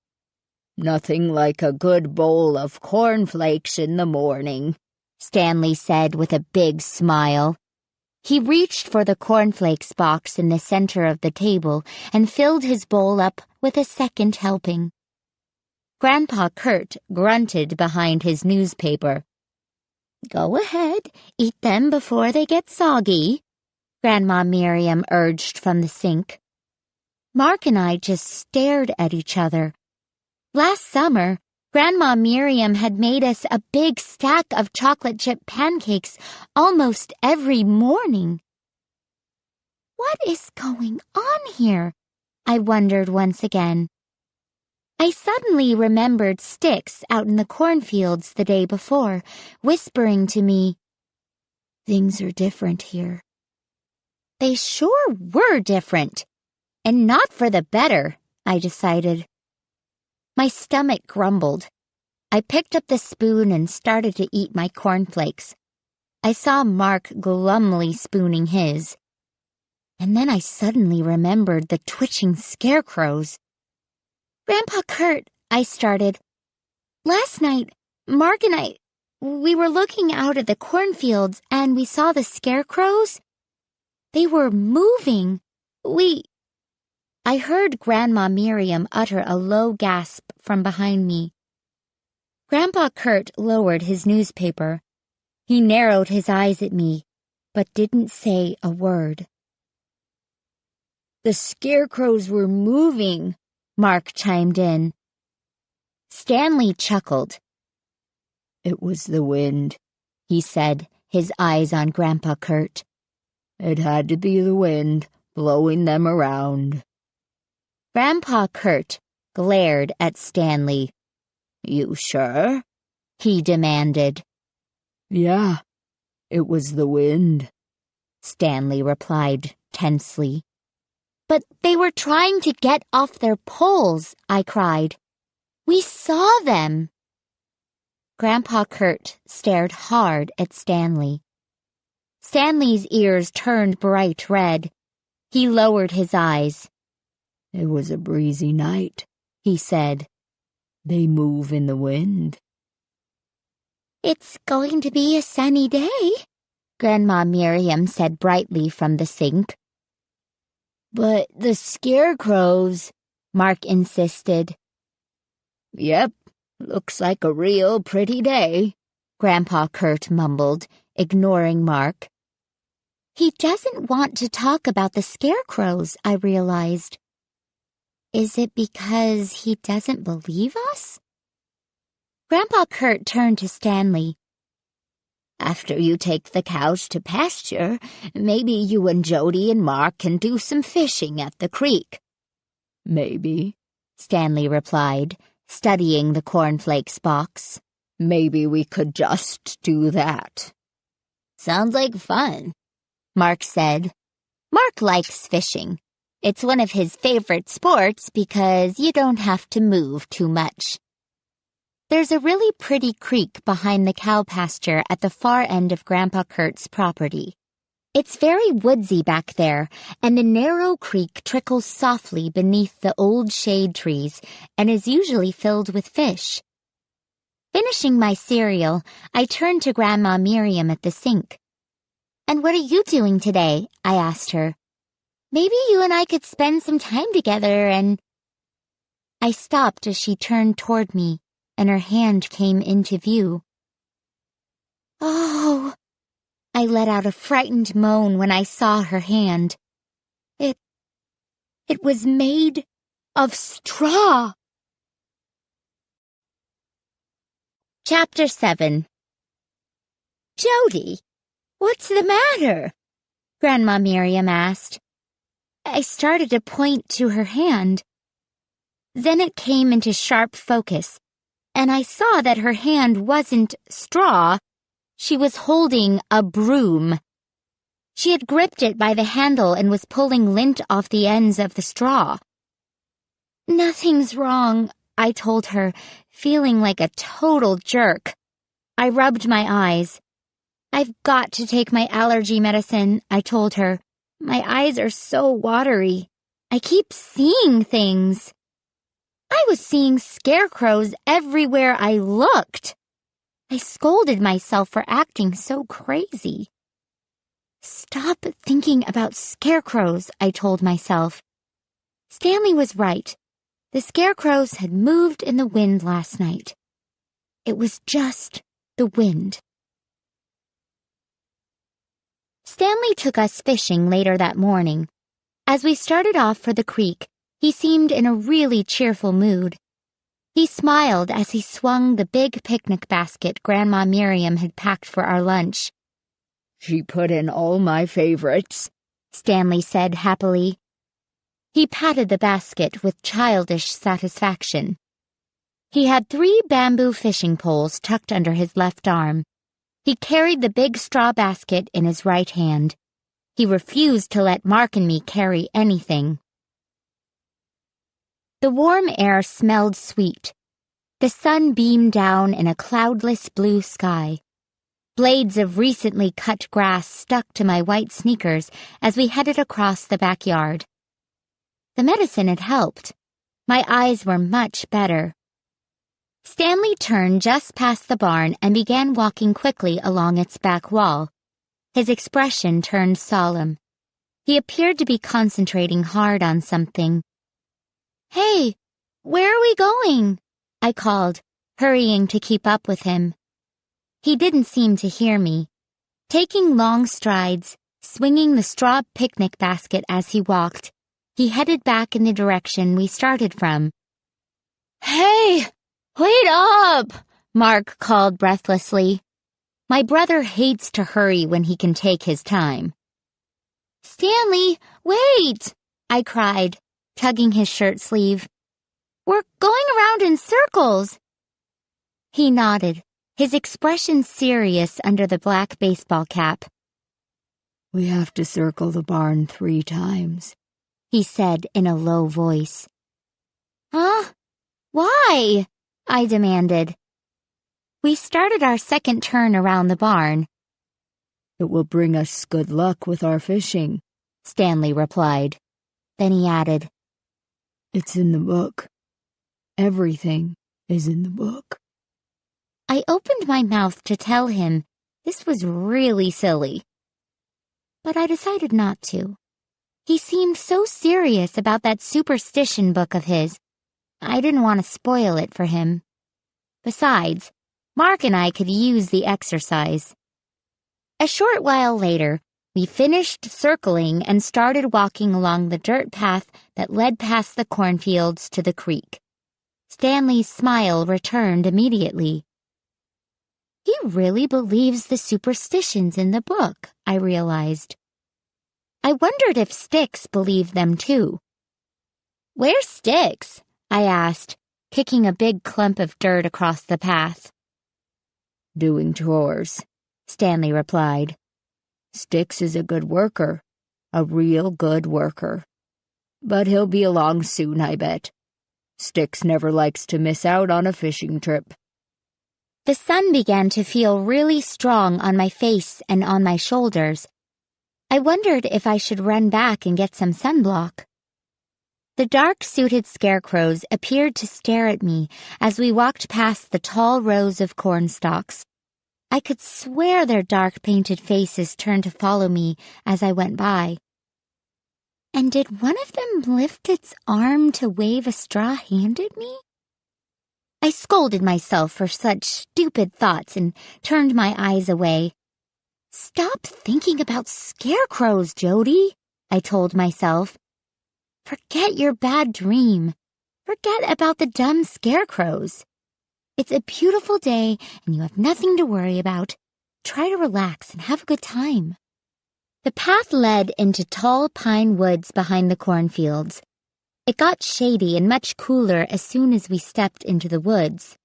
Nothing like a good bowl of cornflakes in the morning, Stanley said with a big smile. He reached for the cornflakes box in the center of the table and filled his bowl up with a second helping. Grandpa Kurt grunted behind his newspaper. Go ahead, eat them before they get soggy, Grandma Miriam urged from the sink. Mark and I just stared at each other. Last summer, Grandma Miriam had made us a big stack of chocolate chip pancakes almost every morning. What is going on here? I wondered once again. I suddenly remembered Sticks out in the cornfields the day before, whispering to me, "Things are different here." They sure were different, and not for the better, I decided. My stomach grumbled. I picked up the spoon and started to eat my cornflakes. I saw Mark glumly spooning his. And then I suddenly remembered the twitching scarecrows. "Grandpa Kurt," I started. "Last night, Mark and we were looking out at the cornfields and we saw the scarecrows. They were moving. I heard Grandma Miriam utter a low gasp from behind me. Grandpa Kurt lowered his newspaper. He narrowed his eyes at me, but didn't say a word. "The scarecrows were moving," Mark chimed in. Stanley chuckled. "It was the wind," he said, his eyes on Grandpa Kurt. "It had to be the wind, blowing them around." Grandpa Kurt glared at Stanley. "You sure?" he demanded. "Yeah, it was the wind," Stanley replied tensely. "But they were trying to get off their poles," I cried. "We saw them." Grandpa Kurt stared hard at Stanley. Stanley's ears turned bright red. He lowered his eyes. "It was a breezy night," he said. "They move in the wind." "It's going to be a sunny day," Grandma Miriam said brightly from the sink. "But the scarecrows," Mark insisted. "Yep, looks like a real pretty day," Grandpa Kurt mumbled, ignoring Mark. He doesn't want to talk about the scarecrows, I realized. Is it because he doesn't believe us? Grandpa Kurt turned to Stanley. "After you take the cows to pasture, maybe you and Jody and Mark can do some fishing at the creek." "Maybe," Stanley replied, studying the cornflakes box. "Maybe we could just do that." "Sounds like fun," Mark said. Mark likes fishing. It's one of his favorite sports because you don't have to move too much. There's a really pretty creek behind the cow pasture at the far end of Grandpa Kurt's property. It's very woodsy back there, and the narrow creek trickles softly beneath the old shade trees and is usually filled with fish. Finishing my cereal, I turned to Grandma Miriam at the sink. "And what are you doing today?" I asked her. "Maybe you and I could spend some time together and—" I stopped as she turned toward me, and her hand came into view. "Oh!" I let out a frightened moan when I saw her hand. It was made of straw. Chapter 7. "Jody, what's the matter?" Grandma Miriam asked. I started to point to her hand. Then it came into sharp focus, and I saw that her hand wasn't straw. She was holding a broom. She had gripped it by the handle and was pulling lint off the ends of the straw. "Nothing's wrong," I told her, feeling like a total jerk. I rubbed my eyes. "I've got to take my allergy medicine," I told her. "My eyes are so watery. I keep seeing things." I was seeing scarecrows everywhere I looked. I scolded myself for acting so crazy. "Stop thinking about scarecrows," I told myself. Stanley was right. The scarecrows had moved in the wind last night. It was just the wind. Stanley took us fishing later that morning. As we started off for the creek, he seemed in a really cheerful mood. He smiled as he swung the big picnic basket Grandma Miriam had packed for our lunch. "She put in all my favorites," Stanley said happily. He patted the basket with childish satisfaction. He had 3 bamboo fishing poles tucked under his left arm. He carried the big straw basket in his right hand. He refused to let Mark and me carry anything. The warm air smelled sweet. The sun beamed down in a cloudless blue sky. Blades of recently cut grass stuck to my white sneakers as we headed across the backyard. The medicine had helped. My eyes were much better. Stanley turned just past the barn and began walking quickly along its back wall. His expression turned solemn. He appeared to be concentrating hard on something. "Hey, where are we going?" I called, hurrying to keep up with him. He didn't seem to hear me. Taking long strides, swinging the straw picnic basket as he walked, he headed back in the direction we started from. "Hey, wait up!" Mark called breathlessly. My brother hates to hurry when he can take his time. "Stanley, wait!" I cried, tugging his shirt sleeve. "We're going around in circles." He nodded, his expression serious under the black baseball cap. "We have to circle the barn 3 times, he said in a low voice. "Huh? Why?" I demanded. We started our second turn around the barn. "It will bring us good luck with our fishing," Stanley replied. Then he added, "It's in the book. Everything is in the book." I opened my mouth to tell him this was really silly, but I decided not to. He seemed so serious about that superstition book of his. I didn't want to spoil it for him. Besides, Mark and I could use the exercise. A short while later, we finished circling and started walking along the dirt path that led past the cornfields to the creek. Stanley's smile returned immediately. He really believes the superstitions in the book, I realized. I wondered if Sticks believed them too. "Where's Sticks?" I asked, kicking a big clump of dirt across the path. "Doing chores," Stanley replied. "Sticks is a good worker, a real good worker. But he'll be along soon, I bet. Sticks never likes to miss out on a fishing trip." The sun began to feel really strong on my face and on my shoulders. I wondered if I should run back and get some sunblock. The dark-suited scarecrows appeared to stare at me as we walked past the tall rows of cornstalks. I could swear their dark-painted faces turned to follow me as I went by. And did one of them lift its arm to wave a straw hand at me? I scolded myself for such stupid thoughts and turned my eyes away. "Stop thinking about scarecrows, Jody," I told myself. "Forget your bad dream. Forget about the dumb scarecrows. It's a beautiful day and you have nothing to worry about. Try to relax and have a good time." The path led into tall pine woods behind the cornfields. It got shady and much cooler as soon as we stepped into the woods.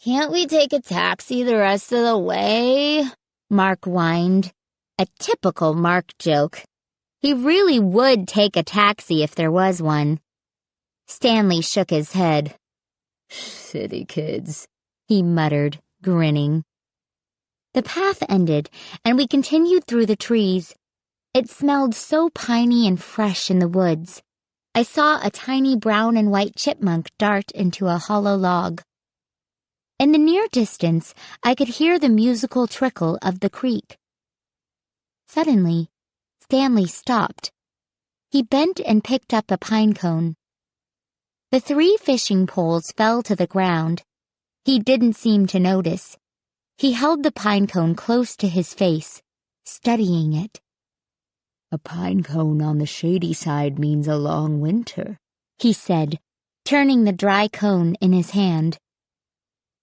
"Can't we take a taxi the rest of the way?" Mark whined. A typical Mark joke. He really would take a taxi if there was one. Stanley shook his head. "City kids," he muttered, grinning. The path ended, and we continued through the trees. It smelled so piney and fresh in the woods. I saw a tiny brown and white chipmunk dart into a hollow log. In the near distance, I could hear the musical trickle of the creek. Suddenly, Stanley stopped. He bent and picked up a pine cone. The 3 fishing poles fell to the ground. He didn't seem to notice. He held the pine cone close to his face, studying it. "A pine cone on the shady side means a long winter," he said, turning the dry cone in his hand.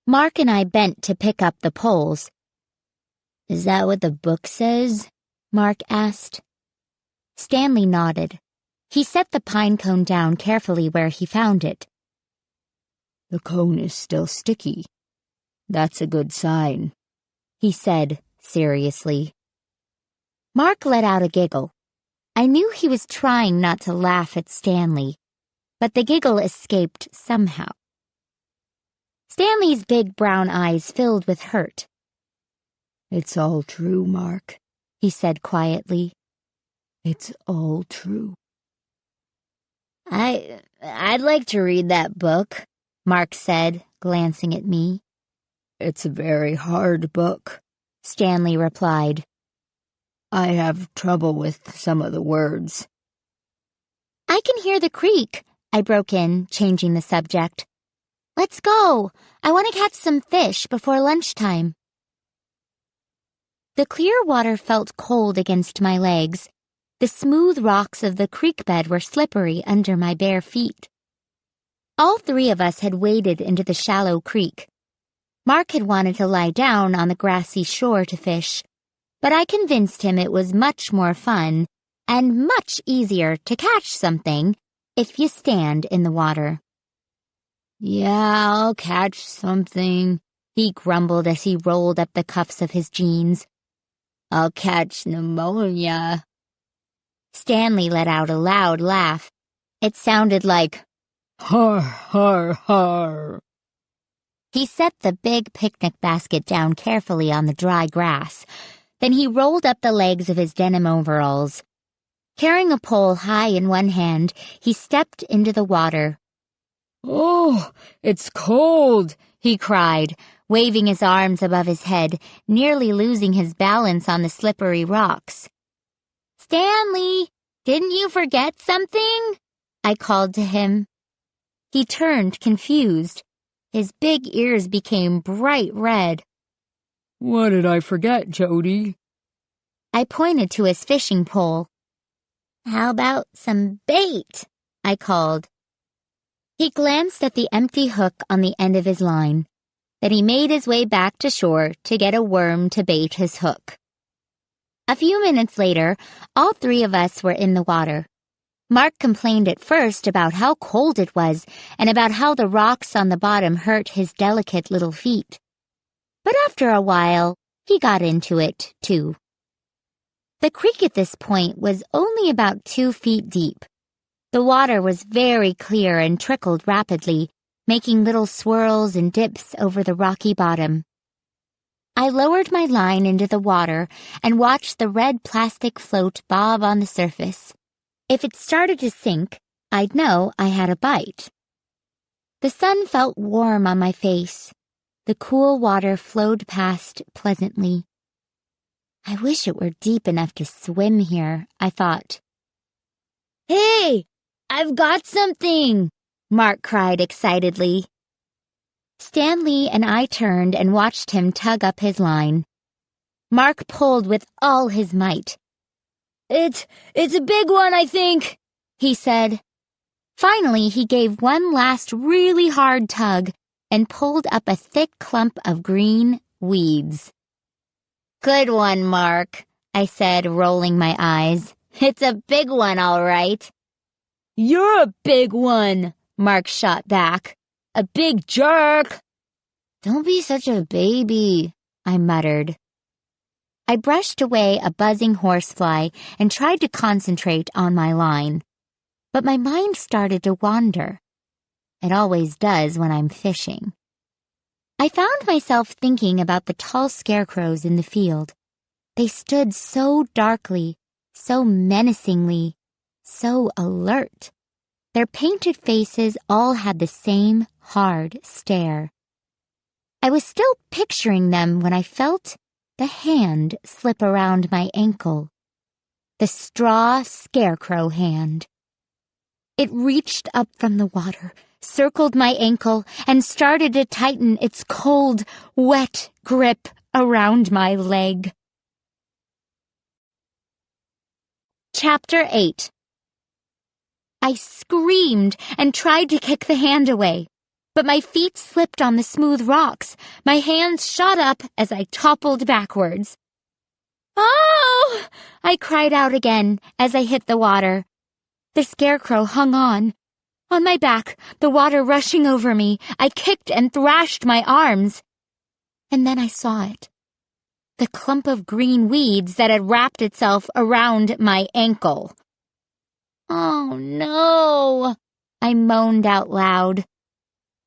Mark and I bent to pick up the poles. "Is that what the book says?" Mark asked. Stanley nodded. He set the pine cone down carefully where he found it. The cone is still sticky. That's a good sign, he said seriously. Mark let out a giggle. I knew he was trying not to laugh at Stanley, but the giggle escaped somehow. Stanley's big brown eyes filled with hurt. It's all true, Mark, he said quietly. It's all true. I'd like to read that book, Mark said, glancing at me. It's a very hard book, Stanley replied. I have trouble with some of the words. I can hear the creek, I broke in, changing the subject. Let's go. I want to catch some fish before lunchtime. The clear water felt cold against my legs. The smooth rocks of the creek bed were slippery under my bare feet. All three of us had waded into the shallow creek. Mark had wanted to lie down on the grassy shore to fish, but I convinced him it was much more fun and much easier to catch something if you stand in the water. Yeah, I'll catch something, he grumbled as he rolled up the cuffs of his jeans. I'll catch pneumonia. Stanley let out a loud laugh. It sounded like, har, har, har. He set the big picnic basket down carefully on the dry grass. Then he rolled up the legs of his denim overalls. Carrying a pole high in one hand, he stepped into the water. Oh, it's cold, he cried, waving his arms above his head, nearly losing his balance on the slippery rocks. Stanley, didn't you forget something? I called to him. He turned, confused. His big ears became bright red. What did I forget, Jody? I pointed to his fishing pole. How about some bait? I called. He glanced at the empty hook on the end of his line. Then he made his way back to shore to get a worm to bait his hook. A few minutes later, all three of us were in the water. Mark complained at first about how cold it was and about how the rocks on the bottom hurt his delicate little feet. But after a while, he got into it, too. The creek at this point was only about 2 feet deep. The water was very clear and trickled rapidly, making little swirls and dips over the rocky bottom. I lowered my line into the water and watched the red plastic float bob on the surface. If it started to sink, I'd know I had a bite. The sun felt warm on my face. The cool water flowed past pleasantly. I wish it were deep enough to swim here, I thought. Hey, I've got something, Mark cried excitedly. Stanley and I turned and watched him tug up his line. Mark pulled with all his might. It's a big one, I think, he said. Finally, he gave one last really hard tug and pulled up a thick clump of green weeds. Good one, Mark, I said, rolling my eyes. It's a big one, all right. You're a big one, Mark shot back. A big jerk. Don't be such a baby, I muttered. I brushed away a buzzing horsefly and tried to concentrate on my line. But my mind started to wander. It always does when I'm fishing. I found myself thinking about the tall scarecrows in the field. They stood so darkly, so menacingly, so alert. Their painted faces all had the same hard stare. I was still picturing them when I felt the hand slip around my ankle. The straw scarecrow hand. It reached up from the water, circled my ankle, and started to tighten its cold, wet grip around my leg. Chapter 8. I screamed and tried to kick the hand away, but my feet slipped on the smooth rocks. My hands shot up as I toppled backwards. Oh! I cried out again as I hit the water. The scarecrow hung on. On my back, the water rushing over me, I kicked and thrashed my arms. And then I saw it. The clump of green weeds that had wrapped itself around my ankle. Oh, no! I moaned out loud.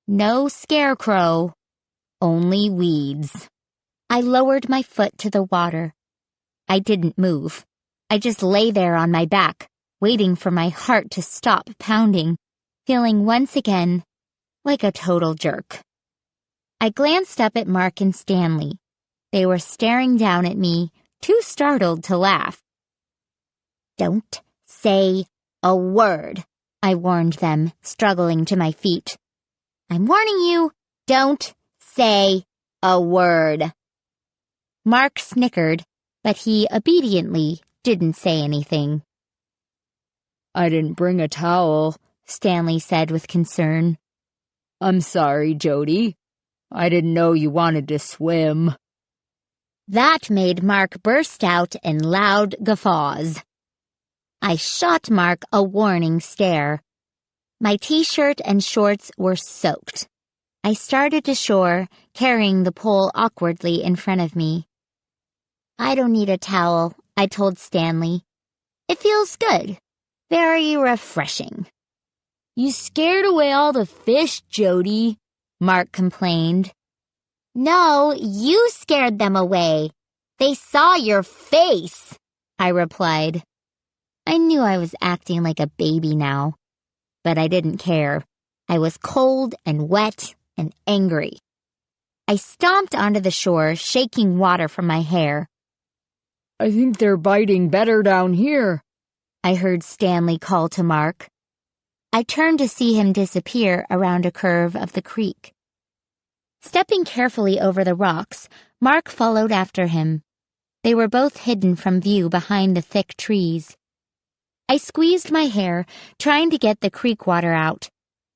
No scarecrow, only weeds. I lowered my foot to the water. I didn't move. I just lay there on my back, waiting for my heart to stop pounding, feeling once again like a total jerk. I glanced up at Mark and Stanley. They were staring down at me, too startled to laugh. Don't say a word, I warned them, struggling to my feet. I'm warning you, don't say a word. Mark snickered, but he obediently didn't say anything. I didn't bring a towel, Stanley said with concern. I'm sorry, Jody. I didn't know you wanted to swim. That made Mark burst out in loud guffaws. I shot Mark a warning stare. My t-shirt and shorts were soaked. I started to shore, carrying the pole awkwardly in front of me. I don't need a towel, I told Stanley. It feels good. Very refreshing. You scared away all the fish, Jody, Mark complained. No, you scared them away. They saw your face, I replied. I knew I was acting like a baby now, but I didn't care. I was cold and wet and angry. I stomped onto the shore, shaking water from my hair. I think they're biting better down here, I heard Stanley call to Mark. I turned to see him disappear around a curve of the creek. Stepping carefully over the rocks, Mark followed after him. They were both hidden from view behind the thick trees. I squeezed my hair, trying to get the creek water out.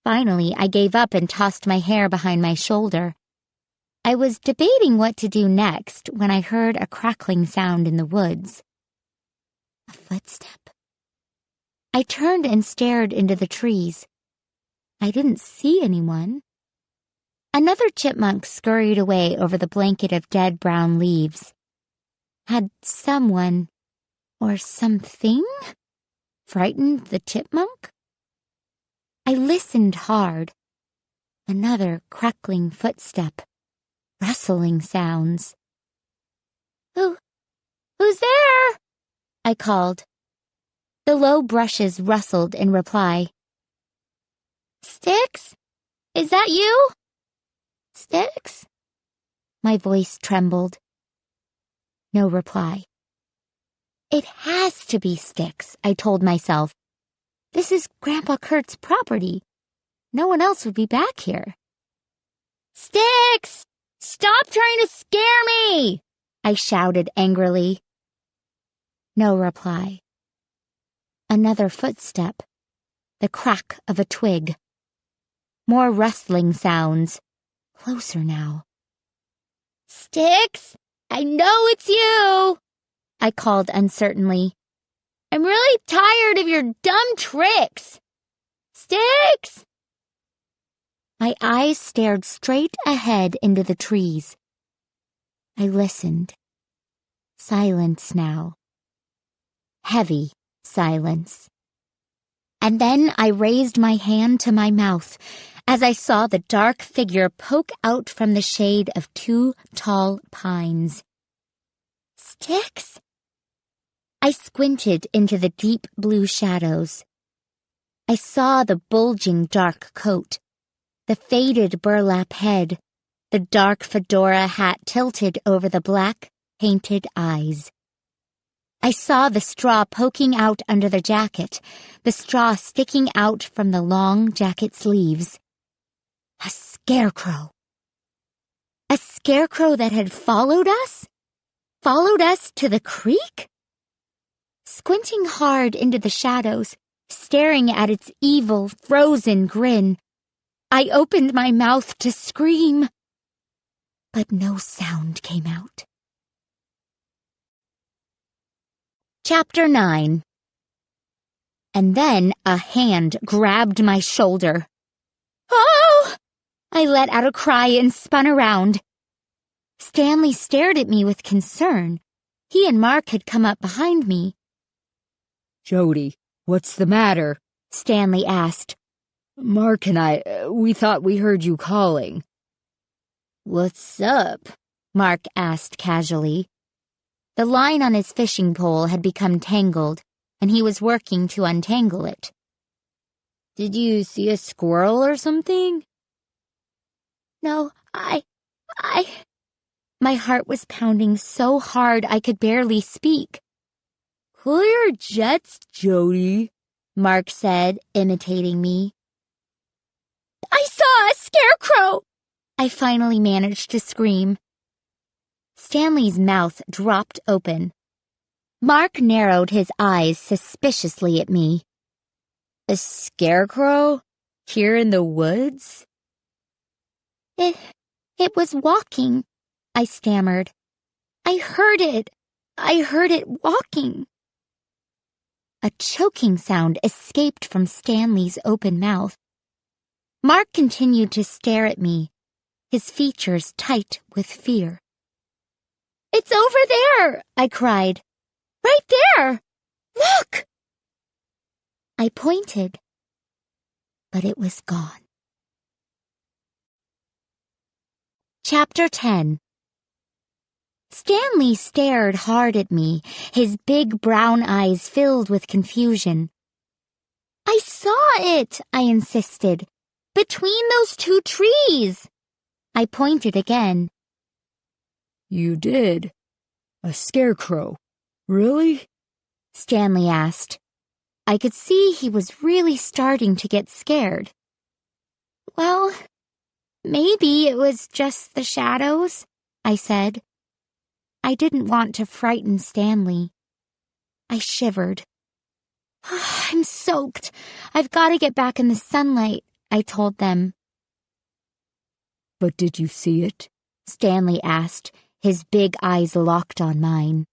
Finally, I gave up and tossed my hair behind my shoulder. I was debating what to do next when I heard a crackling sound in the woods. A footstep. I turned and stared into the trees. I didn't see anyone. Another chipmunk scurried away over the blanket of dead brown leaves. Had someone, or something, frightened the chipmunk? I listened hard. Another crackling footstep, rustling sounds. Who's there? I called. The low brushes rustled in reply. Sticks? Is that you? Sticks? My voice trembled. No reply. It has to be Sticks, I told myself. This is Grandpa Kurt's property. No one else would be back here. Sticks! Stop trying to scare me! I shouted angrily. No reply. Another footstep. The crack of a twig. More rustling sounds. Closer now. Sticks! I know it's you! I called uncertainly. I'm really tired of your dumb tricks. Sticks! My eyes stared straight ahead into the trees. I listened. Silence now. Heavy silence. And then I raised my hand to my mouth as I saw the dark figure poke out from the shade of two tall pines. Sticks? I squinted into the deep blue shadows. I saw the bulging dark coat, the faded burlap head, the dark fedora hat tilted over the black, painted eyes. I saw the straw poking out under the jacket, the straw sticking out from the long jacket sleeves. A scarecrow. A scarecrow that had followed us? Followed us to the creek? Squinting hard into the shadows, staring at its evil, frozen grin, I opened my mouth to scream, but no sound came out. Chapter 9. And then a hand grabbed my shoulder. "Oh!" I let out a cry and spun around. Stanley stared at me with concern. He and Mark had come up behind me. "Jody, what's the matter?" Stanley asked. "Mark and I, we thought we heard you calling." "What's up?" Mark asked casually. The line on his fishing pole had become tangled, and he was working to untangle it. "Did you see a squirrel or something?" "No, My heart was pounding so hard I could barely speak. "Cool your jets, Jody," Mark said, imitating me. "I saw a ScareCrow!" I finally managed to scream. Stanley's mouth dropped open. Mark narrowed his eyes suspiciously at me. "A scarecrow? Here in the woods?" It was walking," I stammered. I heard it walking." A choking sound escaped from Stanley's open mouth. Mark continued to stare at me, his features tight with fear. "It's over there!" I cried. "Right there! Look!" I pointed, but it was gone. Chapter 10. Stanley stared hard at me, his big brown eyes filled with confusion. "I saw it," I insisted. "Between those two trees." I pointed again. "You did? A scarecrow? Really?" Stanley asked. I could see he was really starting to get scared. "Well, maybe it was just the shadows," I said. I didn't want to frighten Stanley. I shivered. "I'm soaked. I've got to get back in the sunlight," I told them. "But did you see it?" Stanley asked, his big eyes locked on mine.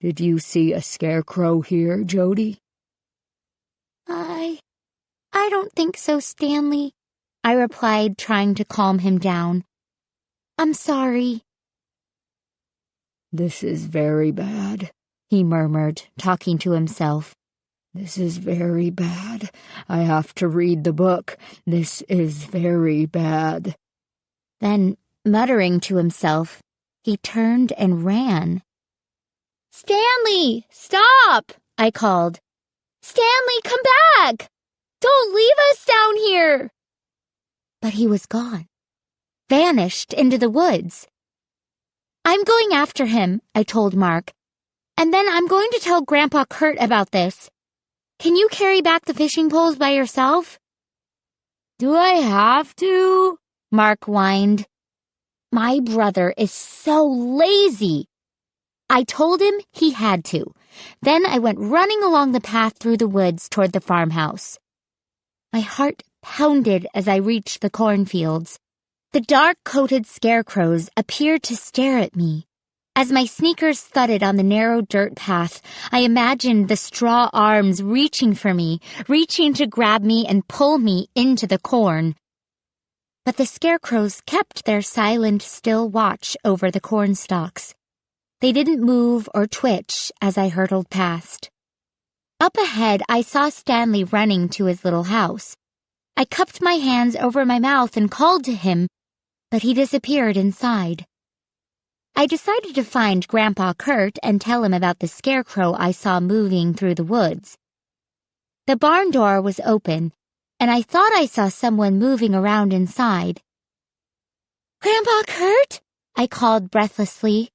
"Did you see a scarecrow here, Jody?" I don't think so, Stanley," I replied, trying to calm him down. "I'm sorry." "This is very bad," he murmured, talking to himself. "This is very bad. I have to read the book. This is very bad." Then, muttering to himself, he turned and ran. "Stanley, stop!" I called. "Stanley, come back! Don't leave us down here!" But he was gone, vanished into the woods. "I'm going after him," I told Mark. "And then I'm going to tell Grandpa Kurt about this. Can you carry back the fishing poles by yourself?" "Do I have to?" Mark whined. "My brother is so lazy." I told him he had to. Then I went running along the path through the woods toward the farmhouse. My heart pounded as I reached the cornfields. The dark-coated scarecrows appeared to stare at me. As my sneakers thudded on the narrow dirt path, I imagined the straw arms reaching for me, reaching to grab me and pull me into the corn. But the scarecrows kept their silent, still watch over the corn stalks. They didn't move or twitch as I hurtled past. Up ahead, I saw Stanley running to his little house. I cupped my hands over my mouth and called to him, but he disappeared inside. I decided to find Grandpa Kurt and tell him about the scarecrow I saw moving through the woods. The barn door was open, and I thought I saw someone moving around inside. "Grandpa Kurt?" I called breathlessly.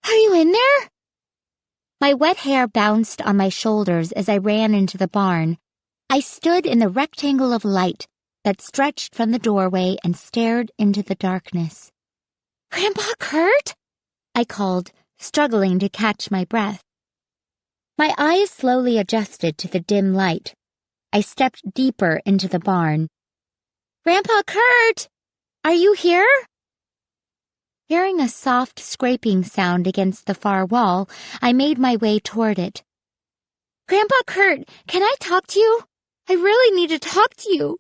"Are you in there?" My wet hair bounced on my shoulders as I ran into the barn. I stood in the rectangle of light that stretched from the doorway and stared into the darkness. "Grandpa Kurt?" I called, struggling to catch my breath. My eyes slowly adjusted to the dim light. I stepped deeper into the barn. "Grandpa Kurt! Are you here?" Hearing a soft scraping sound against the far wall, I made my way toward it. Grandpa Kurt, can I talk to you? I really need to talk to you.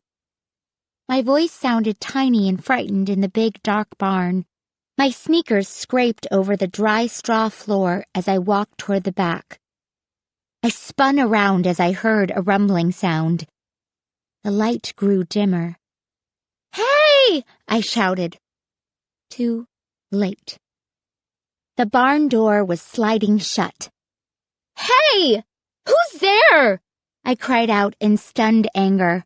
My voice sounded tiny and frightened in the big, dark barn. My sneakers scraped over the dry straw floor as I walked toward the back. I spun around as I heard a rumbling sound. The light grew dimmer. "Hey!" I shouted. Too late. The barn door was sliding shut. "Hey! Who's there?" I cried out in stunned anger.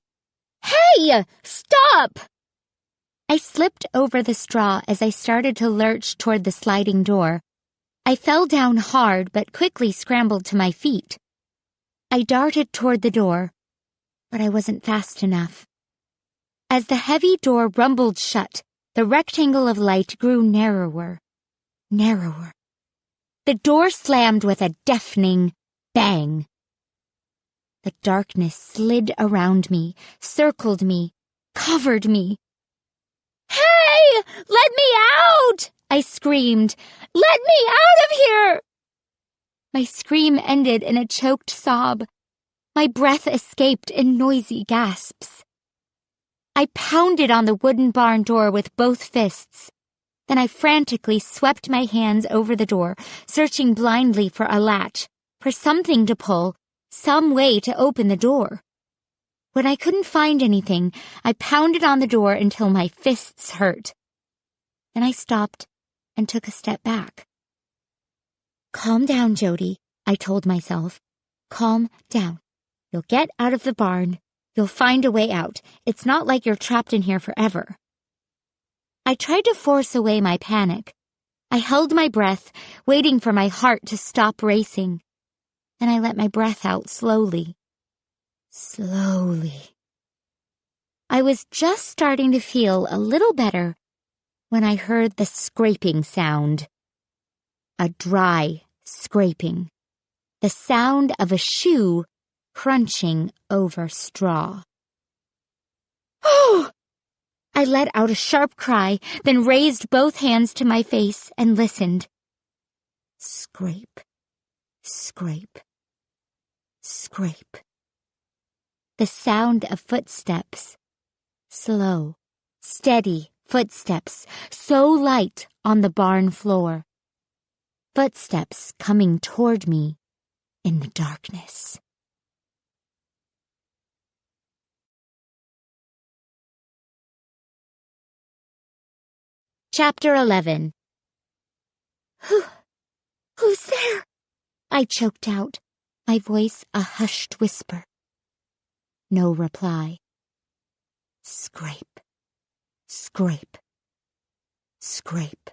"Hey! Stop!" I slipped over the straw as I started to lurch toward the sliding door. I fell down hard but quickly scrambled to my feet. I darted toward the door, but I wasn't fast enough. As the heavy door rumbled shut, the rectangle of light grew narrower, narrower. The door slammed with a deafening bang. The darkness slid around me, circled me, covered me. "Hey! Let me out!" I screamed. "Let me out of here!" My scream ended in a choked sob. My breath escaped in noisy gasps. I pounded on the wooden barn door with both fists. Then I frantically swept my hands over the door, searching blindly for a latch, for something to pull, some way to open the door. When I couldn't find anything, I pounded on the door until my fists hurt. Then I stopped and took a step back. "Calm down, Jody," I told myself. "Calm down. You'll get out of the barn. You'll find a way out. It's not like you're trapped in here forever." I tried to force away my panic. I held my breath, waiting for my heart to stop racing. Then I let my breath out slowly. Slowly. I was just starting to feel a little better when I heard the scraping sound. A dry scraping. The sound of a shoe crunching over straw. "Oh!" I let out a sharp cry, then raised both hands to my face and listened. Scrape, scrape, scrape. The sound of footsteps. Slow, steady footsteps, so light on the barn floor. Footsteps coming toward me in the darkness. Chapter 11. Who's there?" I choked out, my voice a hushed whisper. No reply. Scrape, scrape, scrape.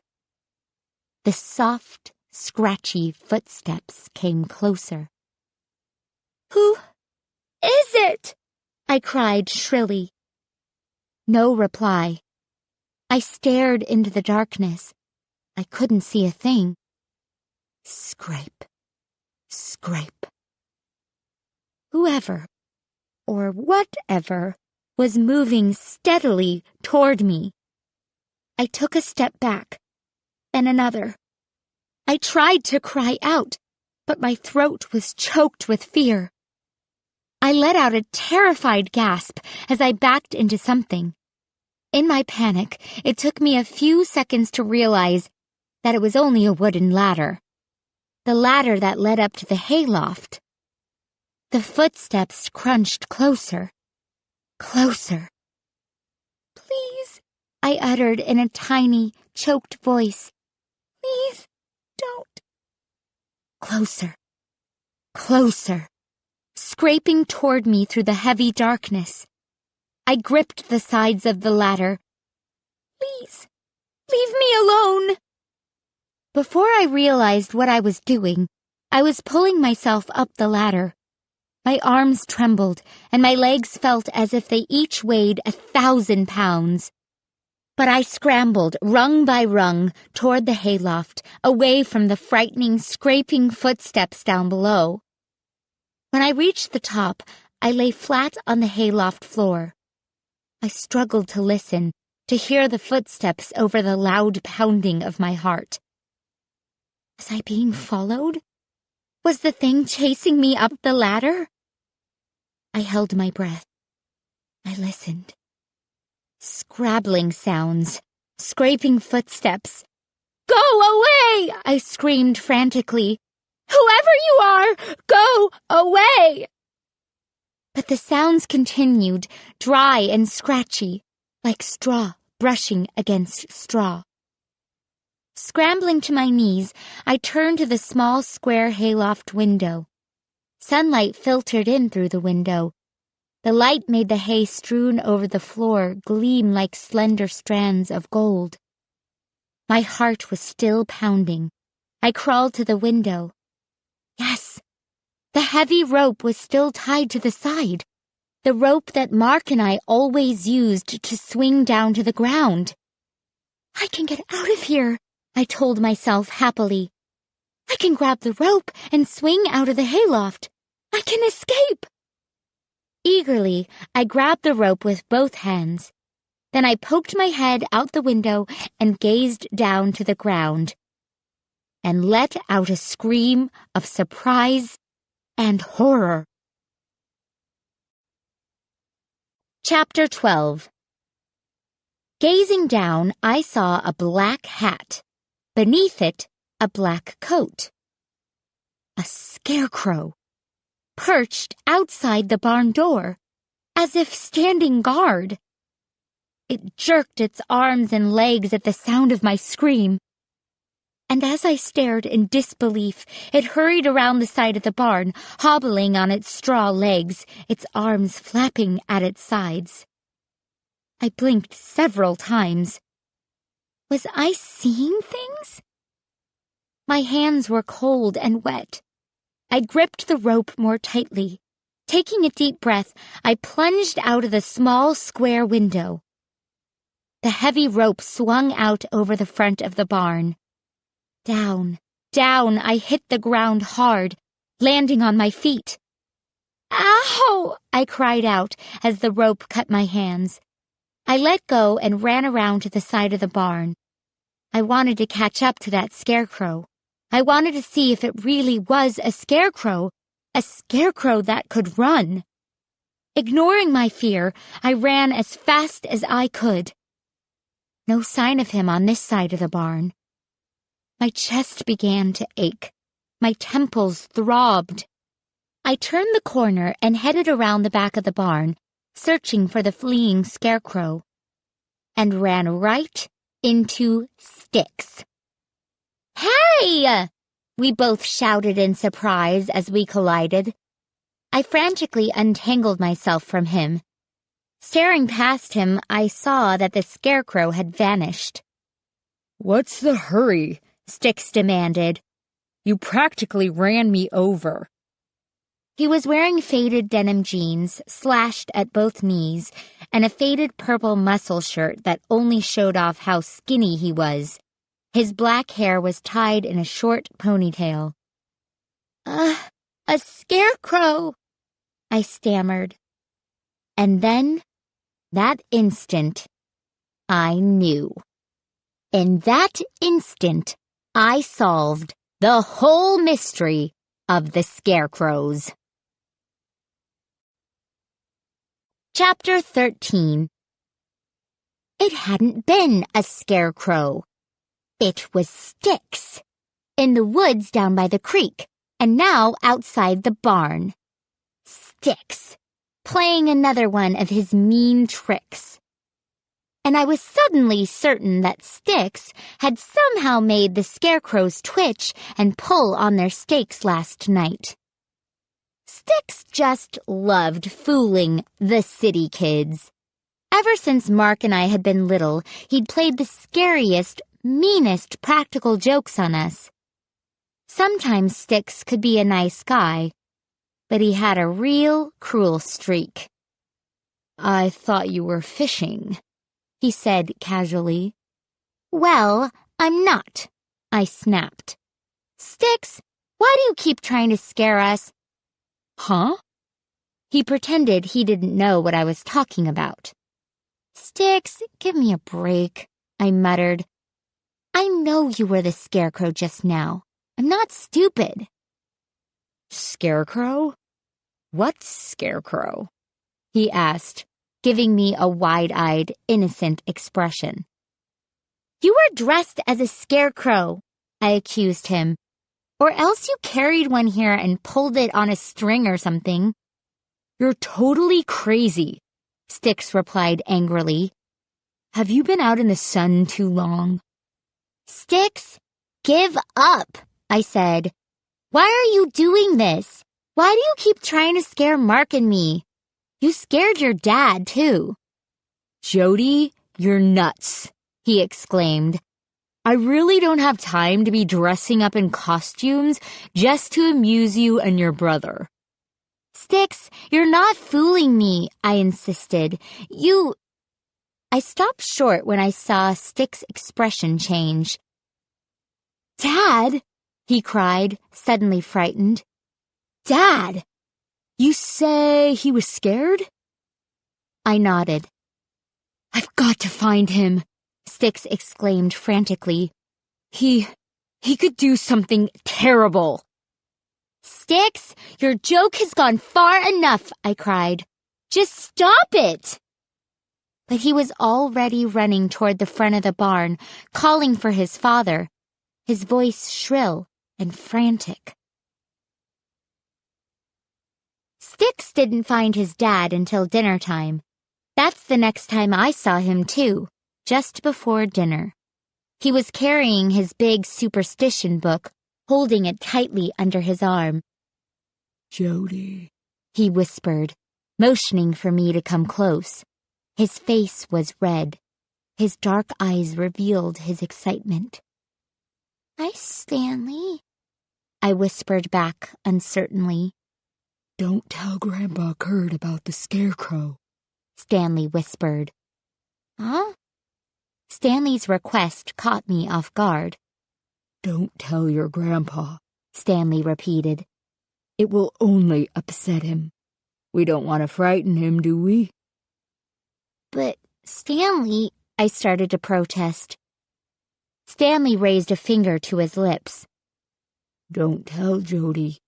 The soft, scratchy footsteps came closer. "Who is it?" I cried shrilly. No reply. I stared into the darkness. I couldn't see a thing. Scrape, scrape. Whoever, or whatever, was moving steadily toward me. I took a step back, then another. I tried to cry out, but my throat was choked with fear. I let out a terrified gasp as I backed into something. In my panic, it took me a few seconds to realize that it was only a wooden ladder. The ladder that led up to the hayloft. The footsteps crunched closer. Closer. "Please," I uttered in a tiny, choked voice. "Please, don't." Closer. Closer. Scraping toward me through the heavy darkness. I gripped the sides of the ladder. "Please, leave me alone." Before I realized what I was doing, I was pulling myself up the ladder. My arms trembled, and my legs felt as if they each weighed 1,000 pounds. But I scrambled, rung by rung, toward the hayloft, away from the frightening, scraping footsteps down below. When I reached the top, I lay flat on the hayloft floor. I struggled to listen, to hear the footsteps over the loud pounding of my heart. Was I being followed? Was the thing chasing me up the ladder? I held my breath. I listened. Scrabbling sounds, scraping footsteps. Go away! I screamed frantically. Whoever you are, go away! But the sounds continued, dry and scratchy, like straw brushing against straw. Scrambling to my knees, I turned to the small square hayloft window. Sunlight filtered in through the window. The light made the hay strewn over the floor gleam like slender strands of gold. My heart was still pounding. I crawled to the window. Yes, the heavy rope was still tied to the side. The rope that Mark and I always used to swing down to the ground. I can get out of here, I told myself happily. I can grab the rope and swing out of the hayloft. I can escape. Eagerly, I grabbed the rope with both hands. Then I poked my head out the window and gazed down to the ground, and let out a scream of surprise and horror. Chapter 12. Gazing down, I saw a black hat. Beneath it, a black coat. A scarecrow, perched outside the barn door, as if standing guard. It jerked its arms and legs at the sound of my scream. And as I stared in disbelief, it hurried around the side of the barn, hobbling on its straw legs, its arms flapping at its sides. I blinked several times. Was I seeing things? My hands were cold and wet. I gripped the rope more tightly. Taking a deep breath, I plunged out of the small square window. The heavy rope swung out over the front of the barn. Down, down, I hit the ground hard, landing on my feet. Ow! I cried out as the rope cut my hands. I let go and ran around to the side of the barn. I wanted to catch up to that scarecrow. I wanted to see if it really was a scarecrow that could run. Ignoring my fear, I ran as fast as I could. No sign of him on this side of the barn. My chest began to ache. My temples throbbed. I turned the corner and headed around the back of the barn, searching for the fleeing scarecrow, and ran right into Sticks. Hey! We both shouted in surprise as we collided. I frantically untangled myself from him. Staring past him, I saw that the scarecrow had vanished. What's the hurry? Sticks demanded. You practically ran me over. He was wearing faded denim jeans, slashed at both knees, and a faded purple muscle shirt that only showed off how skinny he was. His black hair was tied in a short ponytail. A scarecrow, I stammered. And then, that instant, I knew. In that instant, I solved the whole mystery of the scarecrows. Chapter 13. It hadn't been a scarecrow. It was Sticks, in the woods down by the creek, and now outside the barn. Sticks, playing another one of his mean tricks. And I was suddenly certain that Sticks had somehow made the scarecrows twitch and pull on their stakes last night. Sticks just loved fooling the city kids. Ever since Mark and I had been little, he'd played the scariest, meanest practical jokes on us. Sometimes Sticks could be a nice guy, but he had a real cruel streak. I thought you were fishing, he said casually. Well, I'm not, I snapped. Sticks, why do you keep trying to scare us? Huh? He pretended he didn't know what I was talking about. Sticks, give me a break, I muttered. I know you were the scarecrow just now. I'm not stupid. "Scarecrow? What's Scarecrow?" he asked, giving me a wide-eyed, innocent expression. "You were dressed as a scarecrow," I accused him. "Or else you carried one here and pulled it on a string or something." "You're totally crazy," Styx replied angrily. "Have you been out in the sun too long?" "Styx, give up," I said. "Why are you doing this? Why do you keep trying to scare Mark and me? You scared your dad, too." "Jody, you're nuts," he exclaimed. "I really don't have time to be dressing up in costumes just to amuse you and your brother." "Styx, you're not fooling me," I insisted. I stopped short when I saw Styx's expression change. "Dad," he cried, suddenly frightened. "Dad!" "You say he was scared?" I nodded. "I've got to find him," Styx exclaimed frantically. He could do something terrible." "Styx, your joke has gone far enough," I cried. "Just stop it!" But he was already running toward the front of the barn, calling for his father, his voice shrill and frantic. Styx didn't find his dad until dinner time. That's the next time I saw him, too, just before dinner. He was carrying his big superstition book, holding it tightly under his arm. "Jody," he whispered, motioning for me to come close. His face was red. His dark eyes revealed his excitement. "Hi, Stanley," I whispered back uncertainly. "Don't tell Grandpa Kurt about the scarecrow," Stanley whispered. "Huh?" Stanley's request caught me off guard. "Don't tell your grandpa," Stanley repeated. "It will only upset him. We don't want to frighten him, do we?" "But, Stanley," I started to protest. Stanley raised a finger to his lips. "Don't tell Jody.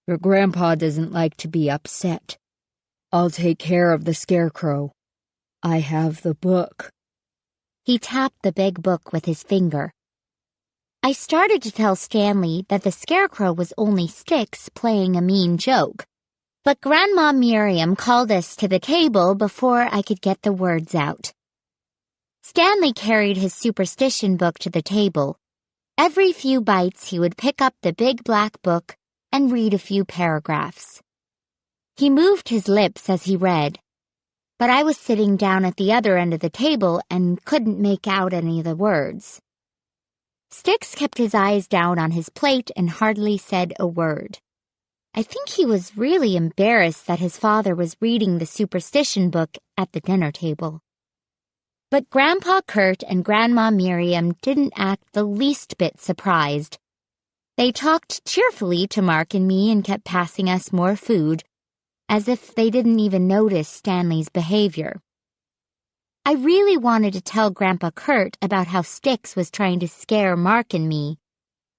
Your grandpa doesn't like to be upset. I'll take care of the scarecrow. I have the book." He tapped the big book with his finger. I started to tell Stanley that the scarecrow was only Styx playing a mean joke, but Grandma Miriam called us to the table before I could get the words out. Stanley carried his superstition book to the table. Every few bites he would pick up the big black book and read a few paragraphs. He moved his lips as he read, but I was sitting down at the other end of the table and couldn't make out any of the words. Styx kept his eyes down on his plate and hardly said a word. I think he was really embarrassed that his father was reading the superstition book at the dinner table. But Grandpa Kurt and Grandma Miriam didn't act the least bit surprised. They talked cheerfully to Mark and me and kept passing us more food, as if they didn't even notice Stanley's behavior. I really wanted to tell Grandpa Kurt about how Styx was trying to scare Mark and me,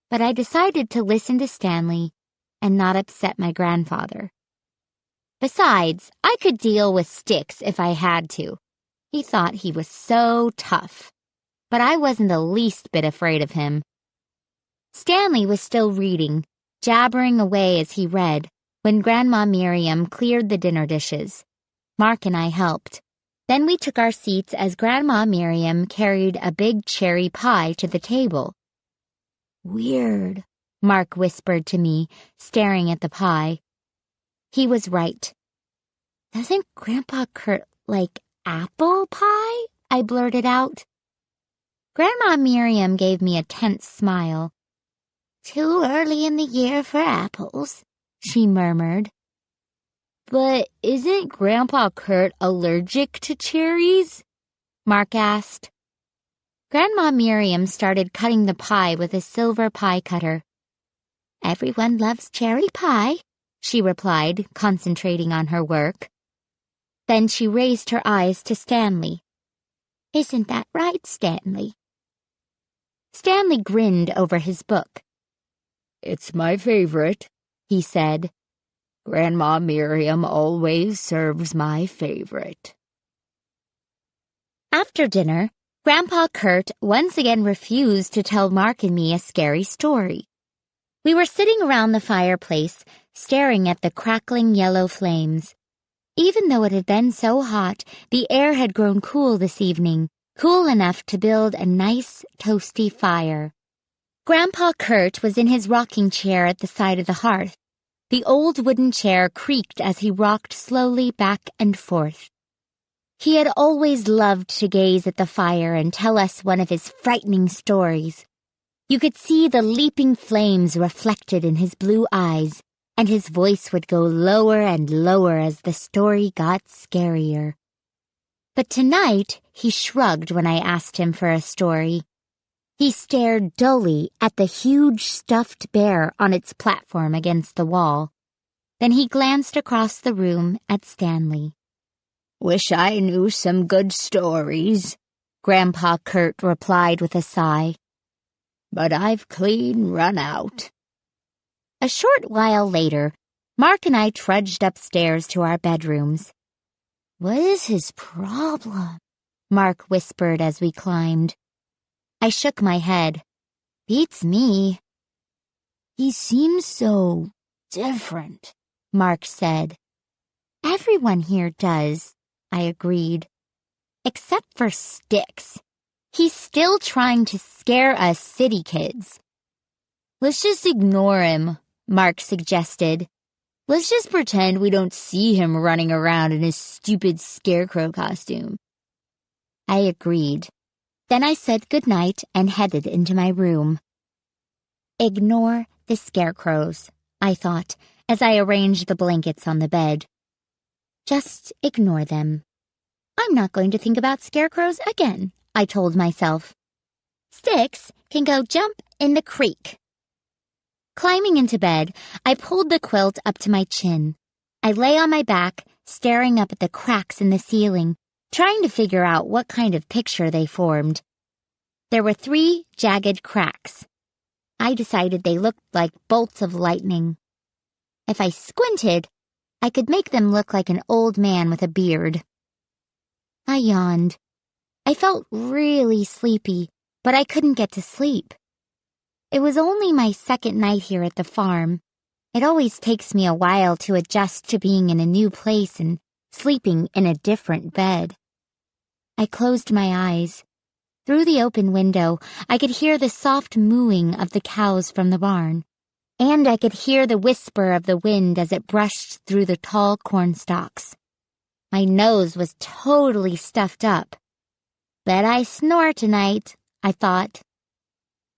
but I decided to listen to Stanley and not upset my grandfather. Besides, I could deal with Styx if I had to. He thought he was so tough, but I wasn't the least bit afraid of him. Stanley was still reading, jabbering away as he read, when Grandma Miriam cleared the dinner dishes. Mark and I helped. Then we took our seats as Grandma Miriam carried a big cherry pie to the table. "Weird," Mark whispered to me, staring at the pie. He was right. "Doesn't Grandpa Kurt like apple pie?" I blurted out. Grandma Miriam gave me a tense smile. "Too early in the year for apples," she murmured. "But isn't Grandpa Kurt allergic to cherries?" Mark asked. Grandma Miriam started cutting the pie with a silver pie cutter. "Everyone loves cherry pie," she replied, concentrating on her work. Then she raised her eyes to Stanley. "Isn't that right, Stanley?" Stanley grinned over his book. "It's my favorite," he said. Grandma Miriam always serves my favorite. After dinner, Grandpa Kurt once again refused to tell Mark and me a scary story. We were sitting around the fireplace, staring at the crackling yellow flames. Even though it had been so hot, the air had grown cool this evening, cool enough to build a nice, toasty fire. Grandpa Kurt was in his rocking chair at the side of the hearth. The old wooden chair creaked as he rocked slowly back and forth. He had always loved to gaze at the fire and tell us one of his frightening stories. You could see the leaping flames reflected in his blue eyes, and his voice would go lower and lower as the story got scarier. But tonight, he shrugged when I asked him for a story. He stared dully at the huge stuffed bear on its platform against the wall. Then he glanced across the room at Stanley. Wish I knew some good stories, Grandpa Kurt replied with a sigh. But I've clean run out. A short while later, Mark and I trudged upstairs to our bedrooms. What is his problem? Mark whispered as we climbed. I shook my head. Beats me. He seems so different, Mark said. Everyone here does, I agreed. Except for Sticks. He's still trying to scare us city kids. Let's just ignore him, Mark suggested. Let's just pretend we don't see him running around in his stupid ScareCrow costume. I agreed. Then I said goodnight and headed into my room. Ignore the scarecrows, I thought, as I arranged the blankets on the bed. Just ignore them. I'm not going to think about scarecrows again, I told myself. Sticks can go jump in the creek. Climbing into bed, I pulled the quilt up to my chin. I lay on my back, staring up at the cracks in the ceiling, trying to figure out what kind of picture they formed. There were 3 jagged cracks. I decided they looked like bolts of lightning. If I squinted, I could make them look like an old man with a beard. I yawned. I felt really sleepy, but I couldn't get to sleep. It was only my second night here at the farm. It always takes me a while to adjust to being in a new place and sleeping in a different bed. I closed my eyes. Through the open window, I could hear the soft mooing of the cows from the barn, and I could hear the whisper of the wind as it brushed through the tall corn stalks. My nose was totally stuffed up. Bet I snore tonight, I thought.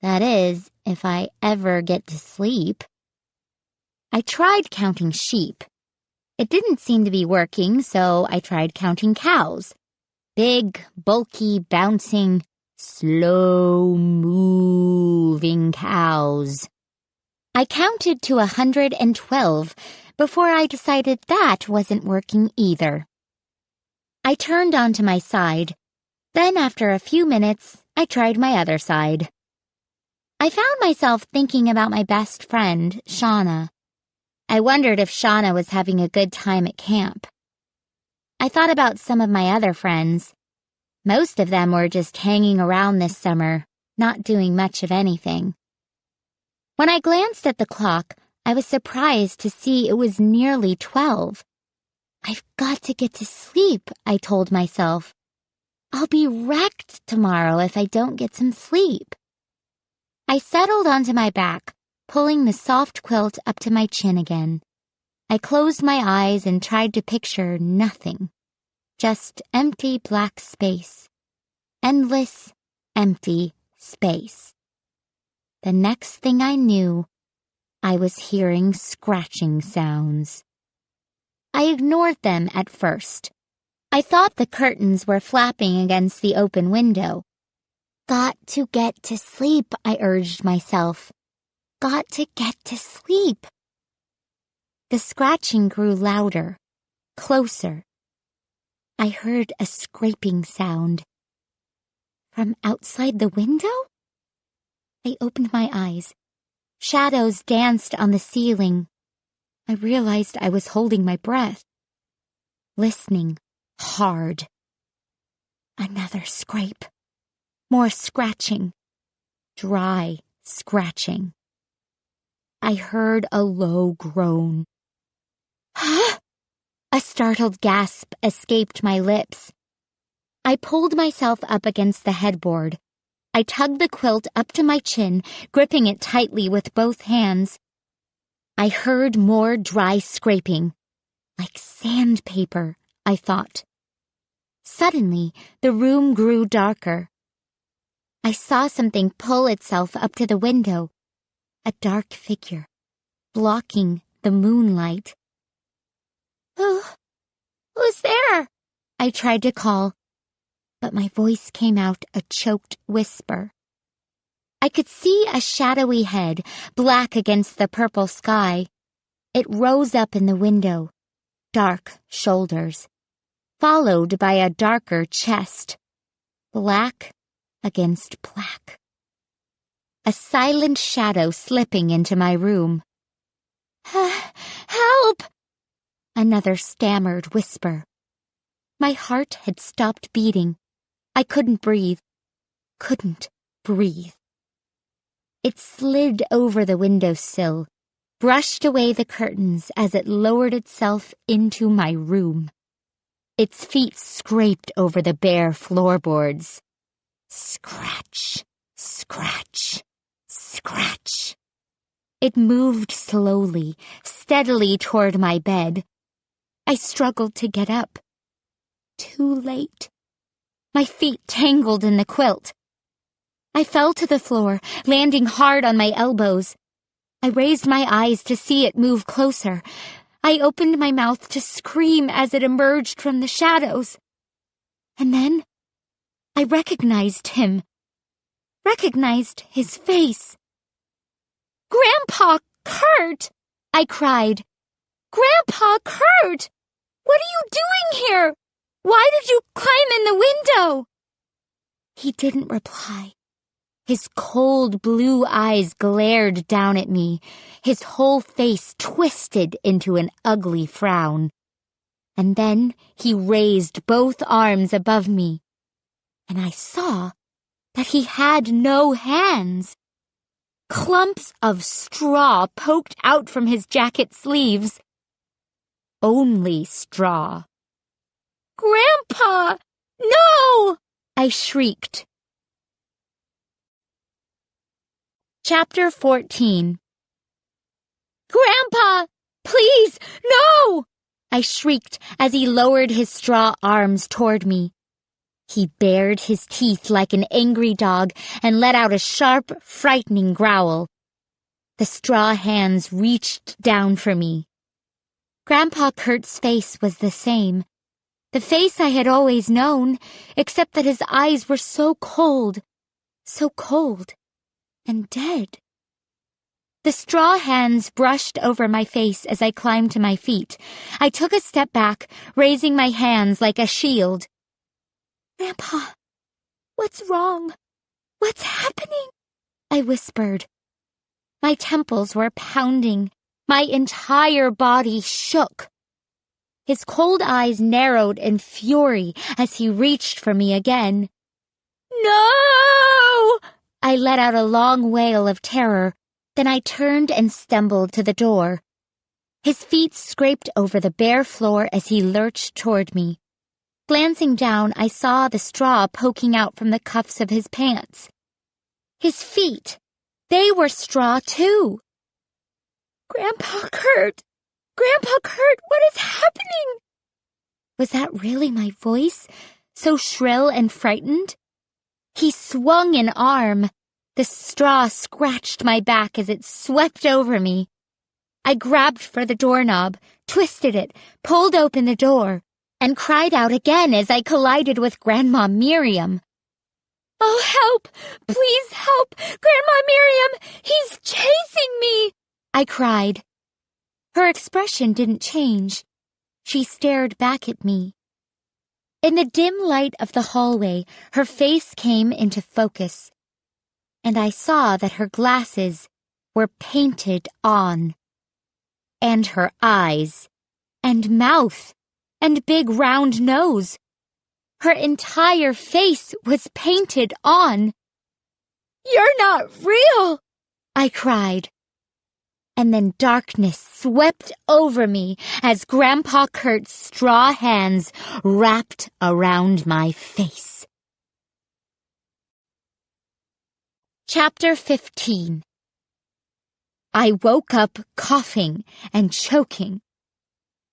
That is, if I ever get to sleep. I tried counting sheep. It didn't seem to be working, so I tried counting cows. Big, bulky, bouncing, slow-moving cows. I counted to 112 before I decided that wasn't working either. I turned onto my side. Then after a few minutes, I tried my other side. I found myself thinking about my best friend, Shauna. I wondered if Shauna was having a good time at camp. I thought about some of my other friends. Most of them were just hanging around this summer, not doing much of anything. When I glanced at the clock, I was surprised to see it was nearly 12. I've got to get to sleep, I told myself. I'll be wrecked tomorrow if I don't get some sleep. I settled onto my back, pulling the soft quilt up to my chin again. I closed my eyes and tried to picture nothing. Just empty black space. Endless, empty space. The next thing I knew, I was hearing scratching sounds. I ignored them at first. I thought the curtains were flapping against the open window. Got to get to sleep, I urged myself. Got to get to sleep. The scratching grew louder, closer. I heard a scraping sound. From outside the window? I opened my eyes. Shadows danced on the ceiling. I realized I was holding my breath, listening hard. Another scrape. More scratching. Dry scratching. I heard a low groan. Huh? A startled gasp escaped my lips. I pulled myself up against the headboard. I tugged the quilt up to my chin, gripping it tightly with both hands. I heard more dry scraping. Like sandpaper, I thought. Suddenly, the room grew darker. I saw something pull itself up to the window. A dark figure, blocking the moonlight. Who's there? I tried to call, but my voice came out a choked whisper. I could see a shadowy head, black against the purple sky. It rose up in the window, dark shoulders, followed by a darker chest, black against black. A silent shadow slipping into my room. Help! Another stammered whisper. My heart had stopped beating. I couldn't breathe. Couldn't breathe. It slid over the windowsill, brushed away the curtains as it lowered itself into my room. Its feet scraped over the bare floorboards. Scratch, scratch, scratch. It moved slowly, steadily toward my bed. I struggled to get up. Too late. My feet tangled in the quilt. I fell to the floor, landing hard on my elbows. I raised my eyes to see it move closer. I opened my mouth to scream as it emerged from the shadows. And then I recognized him. Recognized his face. Grandpa Kurt! I cried. Grandpa Kurt! What are you doing here? Why did you climb in the window? He didn't reply. His cold blue eyes glared down at me, his whole face twisted into an ugly frown. And then he raised both arms above me, and I saw that he had no hands. Clumps of straw poked out from his jacket sleeves. Only straw. Grandpa! No! I shrieked. Chapter 14. Grandpa! Please, no! I shrieked as he lowered his straw arms toward me. He bared his teeth like an angry dog and let out a sharp, frightening growl. The straw hands reached down for me. Grandpa Kurt's face was the same. The face I had always known, except that his eyes were so cold and dead. The straw hands brushed over my face as I climbed to my feet. I took a step back, raising my hands like a shield. Grandpa, what's wrong? What's happening? I whispered. My temples were pounding. My entire body shook. His cold eyes narrowed in fury as he reached for me again. No! I let out a long wail of terror. Then I turned and stumbled to the door. His feet scraped over the bare floor as he lurched toward me. Glancing down, I saw the straw poking out from the cuffs of his pants. His feet, they were straw too. Grandpa Kurt! Grandpa Kurt, what is happening? Was that really my voice, so shrill and frightened? He swung an arm. The straw scratched my back as it swept over me. I grabbed for the doorknob, twisted it, pulled open the door, and cried out again as I collided with Grandma Miriam. Oh, help! Please help! Grandma Miriam! He's chasing me! I cried. Her expression didn't change. She stared back at me. In the dim light of the hallway, her face came into focus, and I saw that her glasses were painted on. And her eyes, and mouth, and big round nose. Her entire face was painted on. "You're not real!" I cried. And then darkness swept over me as Grandpa Kurt's straw hands wrapped around my face. Chapter 15. I woke up coughing and choking,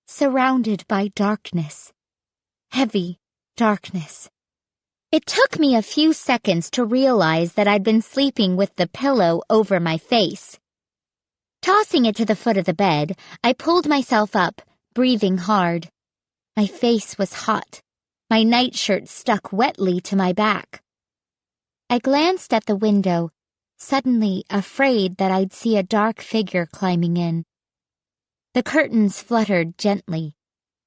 surrounded by darkness, heavy darkness. It took me a few seconds to realize that I'd been sleeping with the pillow over my face. Tossing it to the foot of the bed, I pulled myself up, breathing hard. My face was hot. My nightshirt stuck wetly to my back. I glanced at the window, suddenly afraid that I'd see a dark figure climbing in. The curtains fluttered gently.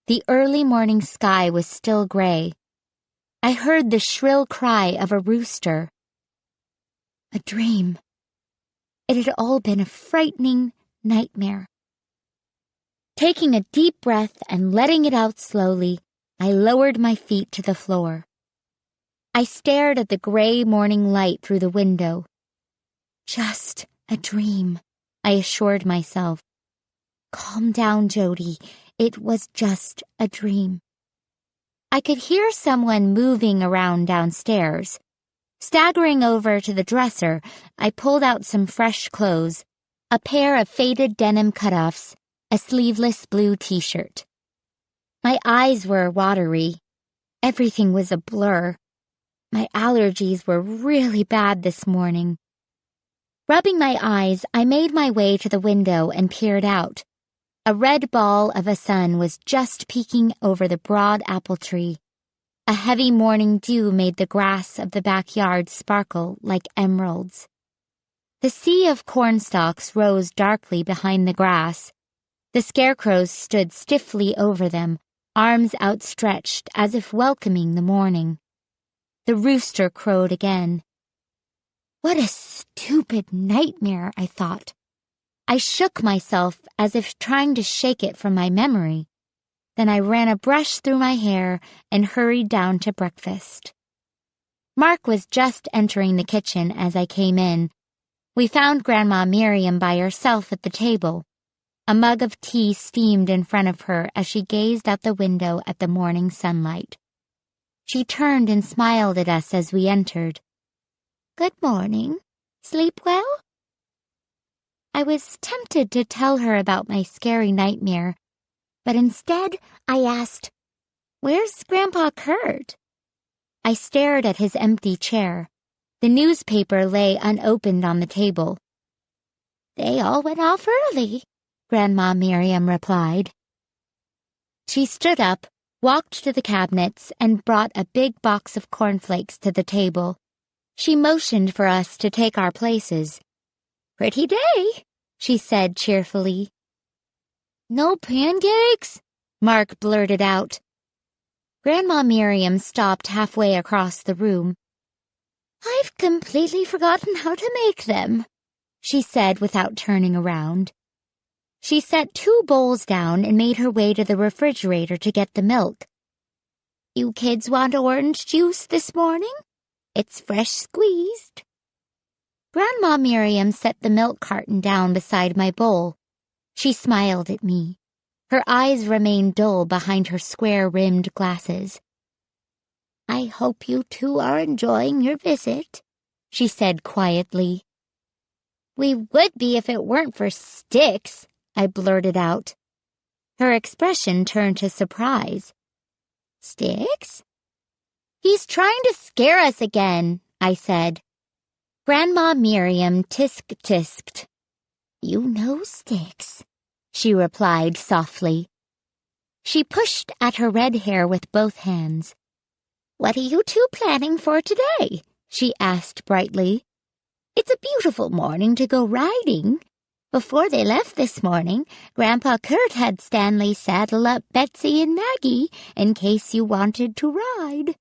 The early morning sky was still gray. I heard the shrill cry of a rooster. A dream. It had all been a frightening nightmare. Taking a deep breath and letting it out slowly, I lowered my feet to the floor. I stared at the gray morning light through the window. Just a dream, I assured myself. Calm down, Jody. It was just a dream. I could hear someone moving around downstairs. Staggering over to the dresser, I pulled out some fresh clothes, a pair of faded denim cutoffs, a sleeveless blue t-shirt. My eyes were watery. Everything was a blur. My allergies were really bad this morning. Rubbing my eyes, I made my way to the window and peered out. A red ball of a sun was just peeking over the broad apple tree. A heavy morning dew made the grass of the backyard sparkle like emeralds. The sea of cornstalks rose darkly behind the grass. The scarecrows stood stiffly over them, arms outstretched as if welcoming the morning. The rooster crowed again. What a stupid nightmare, I thought. I shook myself as if trying to shake it from my memory. Then I ran a brush through my hair and hurried down to breakfast. Mark was just entering the kitchen as I came in. We found Grandma Miriam by herself at the table. A mug of tea steamed in front of her as she gazed out the window at the morning sunlight. She turned and smiled at us as we entered. "Good morning. Sleep well?" I was tempted to tell her about my scary nightmare, but instead I asked, "Where's Grandpa Kurt?" I stared at his empty chair. The newspaper lay unopened on the table. "They all went off early," Grandma Miriam replied. She stood up, walked to the cabinets, and brought a big box of cornflakes to the table. She motioned for us to take our places. "Pretty day," she said cheerfully. "No pancakes?" Mark blurted out. Grandma Miriam stopped halfway across the room. "I've completely forgotten how to make them," she said without turning around. She set 2 bowls down and made her way to the refrigerator to get the milk. "You kids want orange juice this morning? It's fresh squeezed." Grandma Miriam set the milk carton down beside my bowl. She smiled at me. Her eyes remained dull behind her square-rimmed glasses. "I hope you two are enjoying your visit," she said quietly. "We would be if it weren't for Sticks," I blurted out. Her expression turned to surprise. "Sticks?" "He's trying to scare us again," I said. Grandma Miriam tisk-tisked. "You know Sticks," she replied softly. She pushed at her red hair with both hands. "What are you two planning for today?" she asked brightly. "It's a beautiful morning to go riding. Before they left this morning, Grandpa Kurt had Stanley saddle up Betsy and Maggie in case you wanted to ride."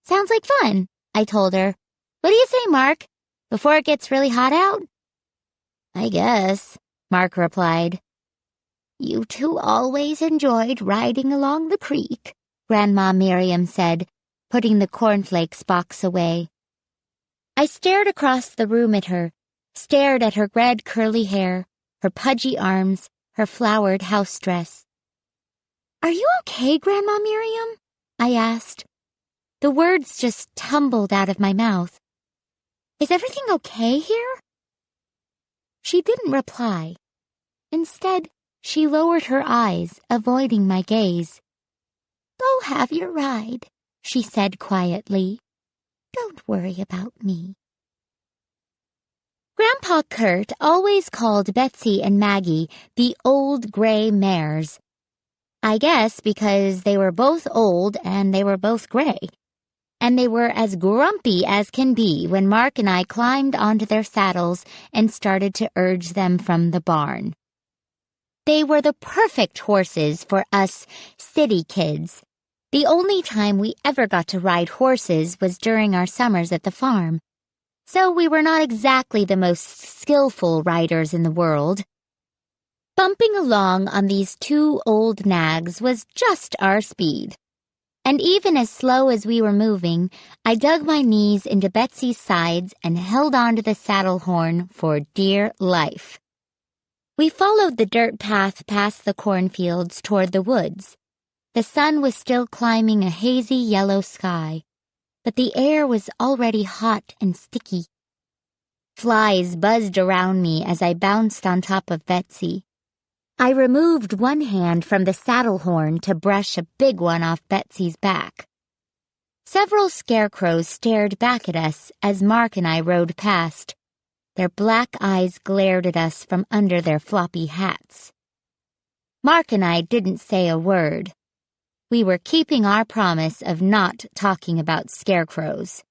"Sounds like fun," I told her. "What do you say, Mark? Before it gets really hot out?" "I guess," Mark replied. You two always enjoyed riding along the creek, Grandma Miriam said, putting the cornflakes box away. I stared across the room at her, stared at her red curly hair, her pudgy arms, her flowered house dress. Are you okay, Grandma Miriam? I asked. The words just tumbled out of my mouth. Is everything okay here? She didn't reply. Instead, she lowered her eyes, avoiding my gaze. Go have your ride, she said quietly. Don't worry about me. Grandpa Kurt always called Betsy and Maggie the old gray mares. I guess because they were both old and they were both gray. And they were as grumpy as can be when Mark and I climbed onto their saddles and started to urge them from the barn. They were the perfect horses for us city kids. The only time we ever got to ride horses was during our summers at the farm. So we were not exactly the most skillful riders in the world. Bumping along on these two old nags was just our speed. And even as slow as we were moving, I dug my knees into Betsy's sides and held onto the saddle horn for dear life. We followed the dirt path past the cornfields toward the woods. The sun was still climbing a hazy yellow sky, but the air was already hot and sticky. Flies buzzed around me as I bounced on top of Betsy. I removed one hand from the saddle horn to brush a big one off Betsy's back. Several scarecrows stared back at us as Mark and I rode past. Their black eyes glared at us from under their floppy hats. Mark and I didn't say a word. We were keeping our promise of not talking about scarecrows.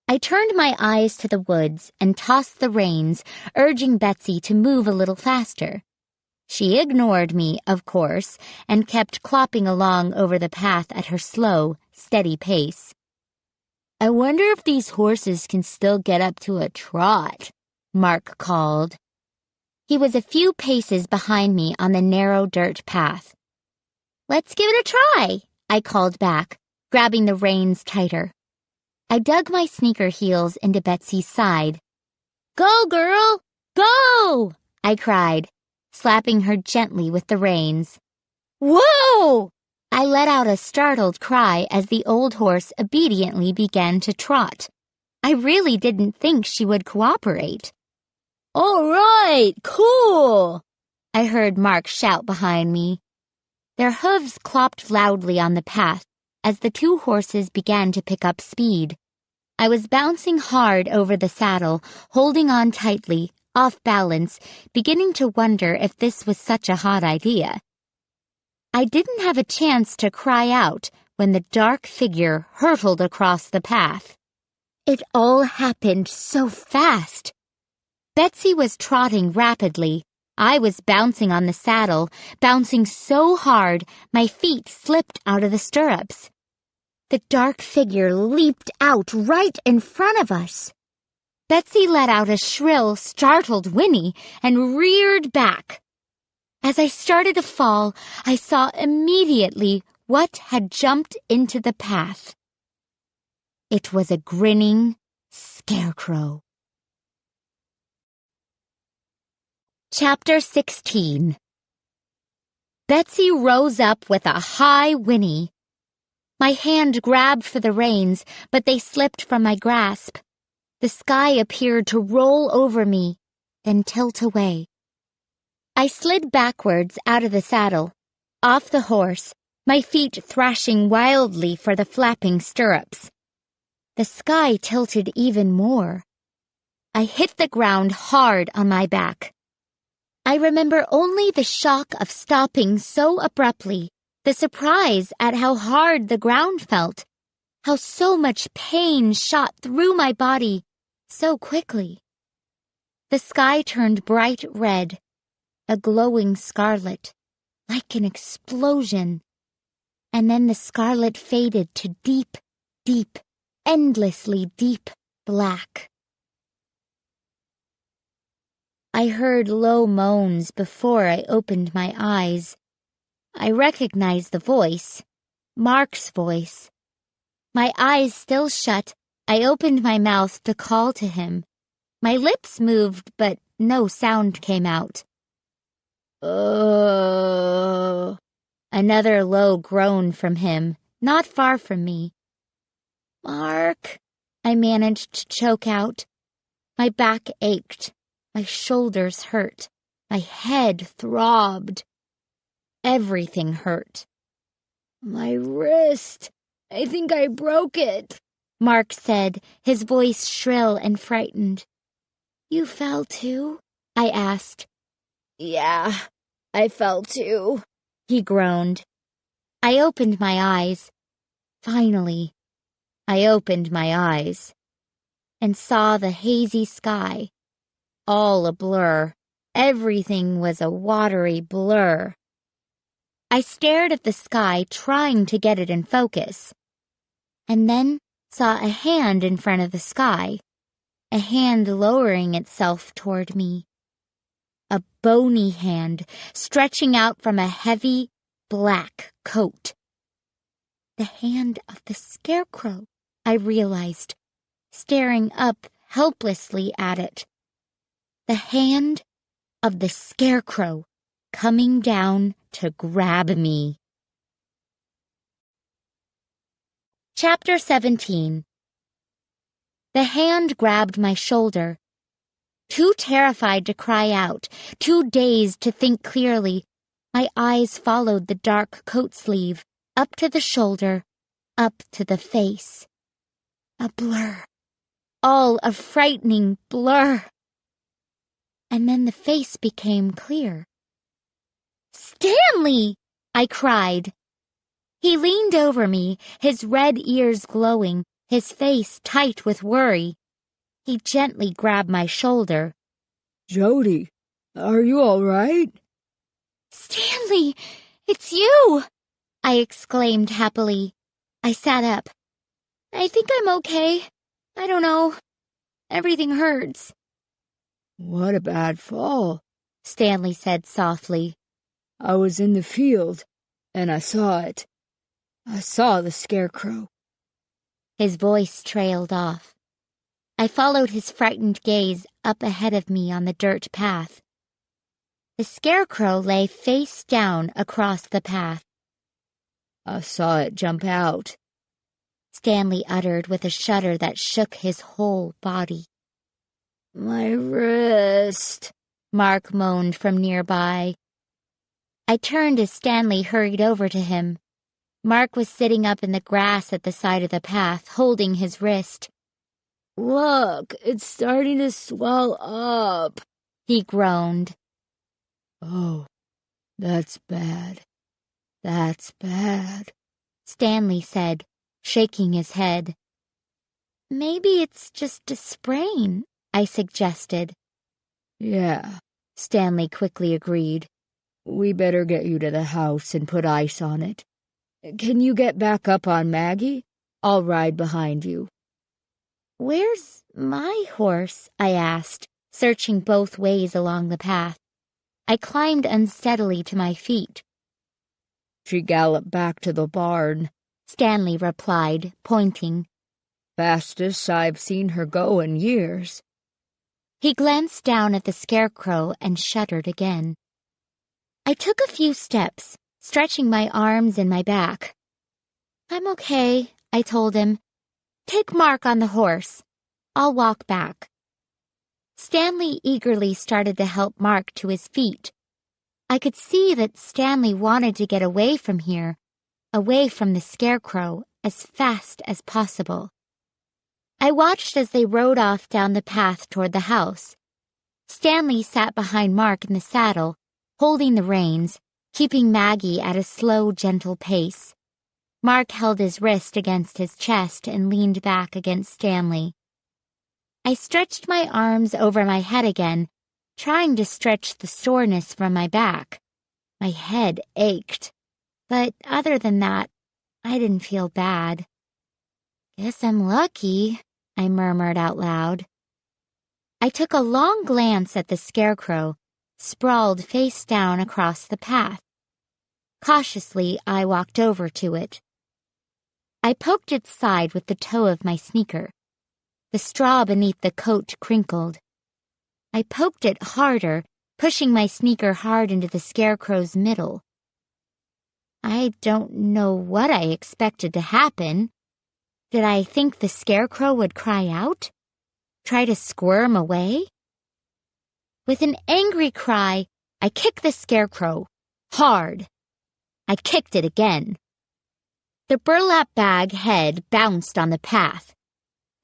I turned my eyes to the woods and tossed the reins, urging Betsy to move a little faster. She ignored me, of course, and kept clopping along over the path at her slow, steady pace. I wonder if these horses can still get up to a trot, Mark called. He was a few paces behind me on the narrow dirt path. Let's give it a try, I called back, grabbing the reins tighter. I dug my sneaker heels into Betsy's side. Go, girl! Go! I cried, slapping her gently with the reins. Whoa! I let out a startled cry as the old horse obediently began to trot. I really didn't think she would cooperate. All right, cool! I heard Mark shout behind me. Their hooves clopped loudly on the path as the two horses began to pick up speed. I was bouncing hard over the saddle, holding on tightly, off balance, beginning to wonder if this was such a hot idea. I didn't have a chance to cry out when the dark figure hurtled across the path. It all happened so fast. Betsy was trotting rapidly. I was bouncing on the saddle, bouncing so hard my feet slipped out of the stirrups. The dark figure leaped out right in front of us. Betsy let out a shrill, startled whinny and reared back. As I started to fall, I saw immediately what had jumped into the path. It was a grinning ScareCrow. Chapter 16. Betsy rose up with a high whinny. My hand grabbed for the reins, but they slipped from my grasp. The sky appeared to roll over me, then tilt away. I slid backwards out of the saddle, off the horse, my feet thrashing wildly for the flapping stirrups. The sky tilted even more. I hit the ground hard on my back. I remember only the shock of stopping so abruptly, the surprise at how hard the ground felt, how so much pain shot through my body so quickly. The sky turned bright red, a glowing scarlet, like an explosion. And then the scarlet faded to deep, deep, endlessly deep black. I heard low moans before I opened my eyes. I recognized the voice, Mark's voice. My eyes still shut, I opened my mouth to call to him. My lips moved, but no sound came out. Another low groan from him, not far from me. Mark, I managed to choke out. My back ached. My shoulders hurt. My head throbbed. Everything hurt. My wrist. I think I broke it, Mark said, his voice shrill and frightened. You fell too? I asked. Yeah, I fell too, he groaned. I opened my eyes. Finally, I opened my eyes and saw the hazy sky, all a blur. Everything was a watery blur. I stared at the sky, trying to get it in focus, and then saw a hand in front of the sky, a hand lowering itself toward me. A bony hand stretching out from a heavy, black coat. The hand of the ScareCrow, I realized, staring up helplessly at it. The hand of the ScareCrow coming down to grab me. Chapter 17. The hand grabbed my shoulder. Too terrified to cry out, too dazed to think clearly, my eyes followed the dark coat sleeve, up to the shoulder, up to the face. A blur. All a frightening blur. And then the face became clear. Stanley! I cried. He leaned over me, his red ears glowing, his face tight with worry. He gently grabbed my shoulder. Jody, are you all right? Stanley, it's you! I exclaimed happily. I sat up. I think I'm okay. I don't know. Everything hurts. What a bad fall, Stanley said softly. I was in the field, and I saw it. I saw the ScareCrow. His voice trailed off. I followed his frightened gaze up ahead of me on the dirt path. The ScareCrow lay face down across the path. I saw it jump out, Stanley uttered with a shudder that shook his whole body. My wrist, Mark moaned from nearby. I turned as Stanley hurried over to him. Mark was sitting up in the grass at the side of the path, holding his wrist. Look, it's starting to swell up, he groaned. Oh, that's bad. That's bad, Stanley said, shaking his head. Maybe it's just a sprain, I suggested. Yeah, Stanley quickly agreed. We better get you to the house and put ice on it. Can you get back up on Maggie? I'll ride behind you. Where's my horse? I asked, searching both ways along the path. I climbed unsteadily to my feet. She galloped back to the barn, Stanley replied, pointing. Fastest I've seen her go in years. He glanced down at the ScareCrow and shuddered again. I took a few steps, stretching my arms and my back. I'm okay, I told him. Take Mark on the horse. I'll walk back. Stanley eagerly started to help Mark to his feet. I could see that Stanley wanted to get away from here, away from the ScareCrow, as fast as possible. I watched as they rode off down the path toward the house. Stanley sat behind Mark in the saddle, holding the reins, keeping Maggie at a slow, gentle pace. Mark held his wrist against his chest and leaned back against Stanley. I stretched my arms over my head again, trying to stretch the soreness from my back. My head ached, but other than that, I didn't feel bad. Guess I'm lucky, I murmured out loud. I took a long glance at the ScareCrow, sprawled face down across the path. Cautiously, I walked over to it. I poked its side with the toe of my sneaker. The straw beneath the coat crinkled. I poked it harder, pushing my sneaker hard into the ScareCrow's middle. I don't know what I expected to happen. Did I think the ScareCrow would cry out? Try to squirm away? With an angry cry, I kicked the ScareCrow, hard. I kicked it again. The burlap bag head bounced on the path.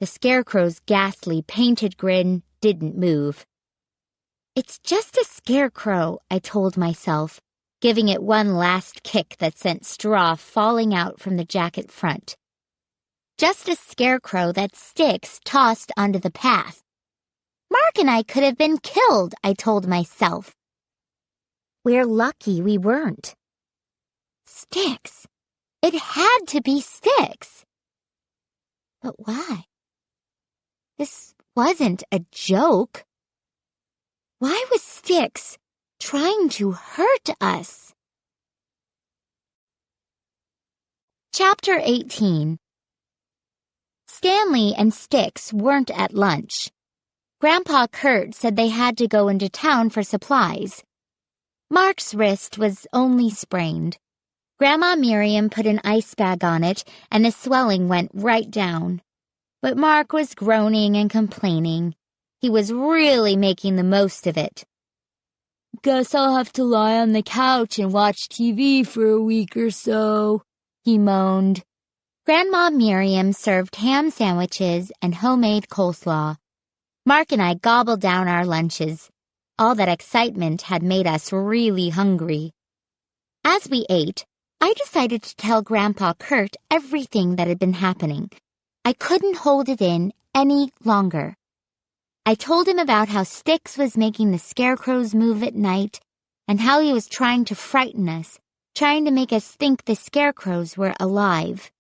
The ScareCrow's ghastly painted grin didn't move. It's just a ScareCrow, I told myself, giving it one last kick that sent straw falling out from the jacket front. Just a ScareCrow that Styx tossed onto the path. Mark and I could have been killed, I told myself. We're lucky we weren't. Styx. It had to be Styx. But why? This wasn't a joke. Why was Styx trying to hurt us? Chapter 18. Stanley and Styx weren't at lunch. Grandpa Kurt said they had to go into town for supplies. Mark's wrist was only sprained. Grandma Miriam put an ice bag on it, and the swelling went right down. But Mark was groaning and complaining. He was really making the most of it. Guess I'll have to lie on the couch and watch TV for a week or so, he moaned. Grandma Miriam served ham sandwiches and homemade coleslaw. Mark and I gobbled down our lunches. All that excitement had made us really hungry. As we ate, I decided to tell Grandpa Kurt everything that had been happening. I couldn't hold it in any longer. I told him about how Styx was making the ScareCrows move at night and how he was trying to frighten us, trying to make us think the ScareCrows were alive.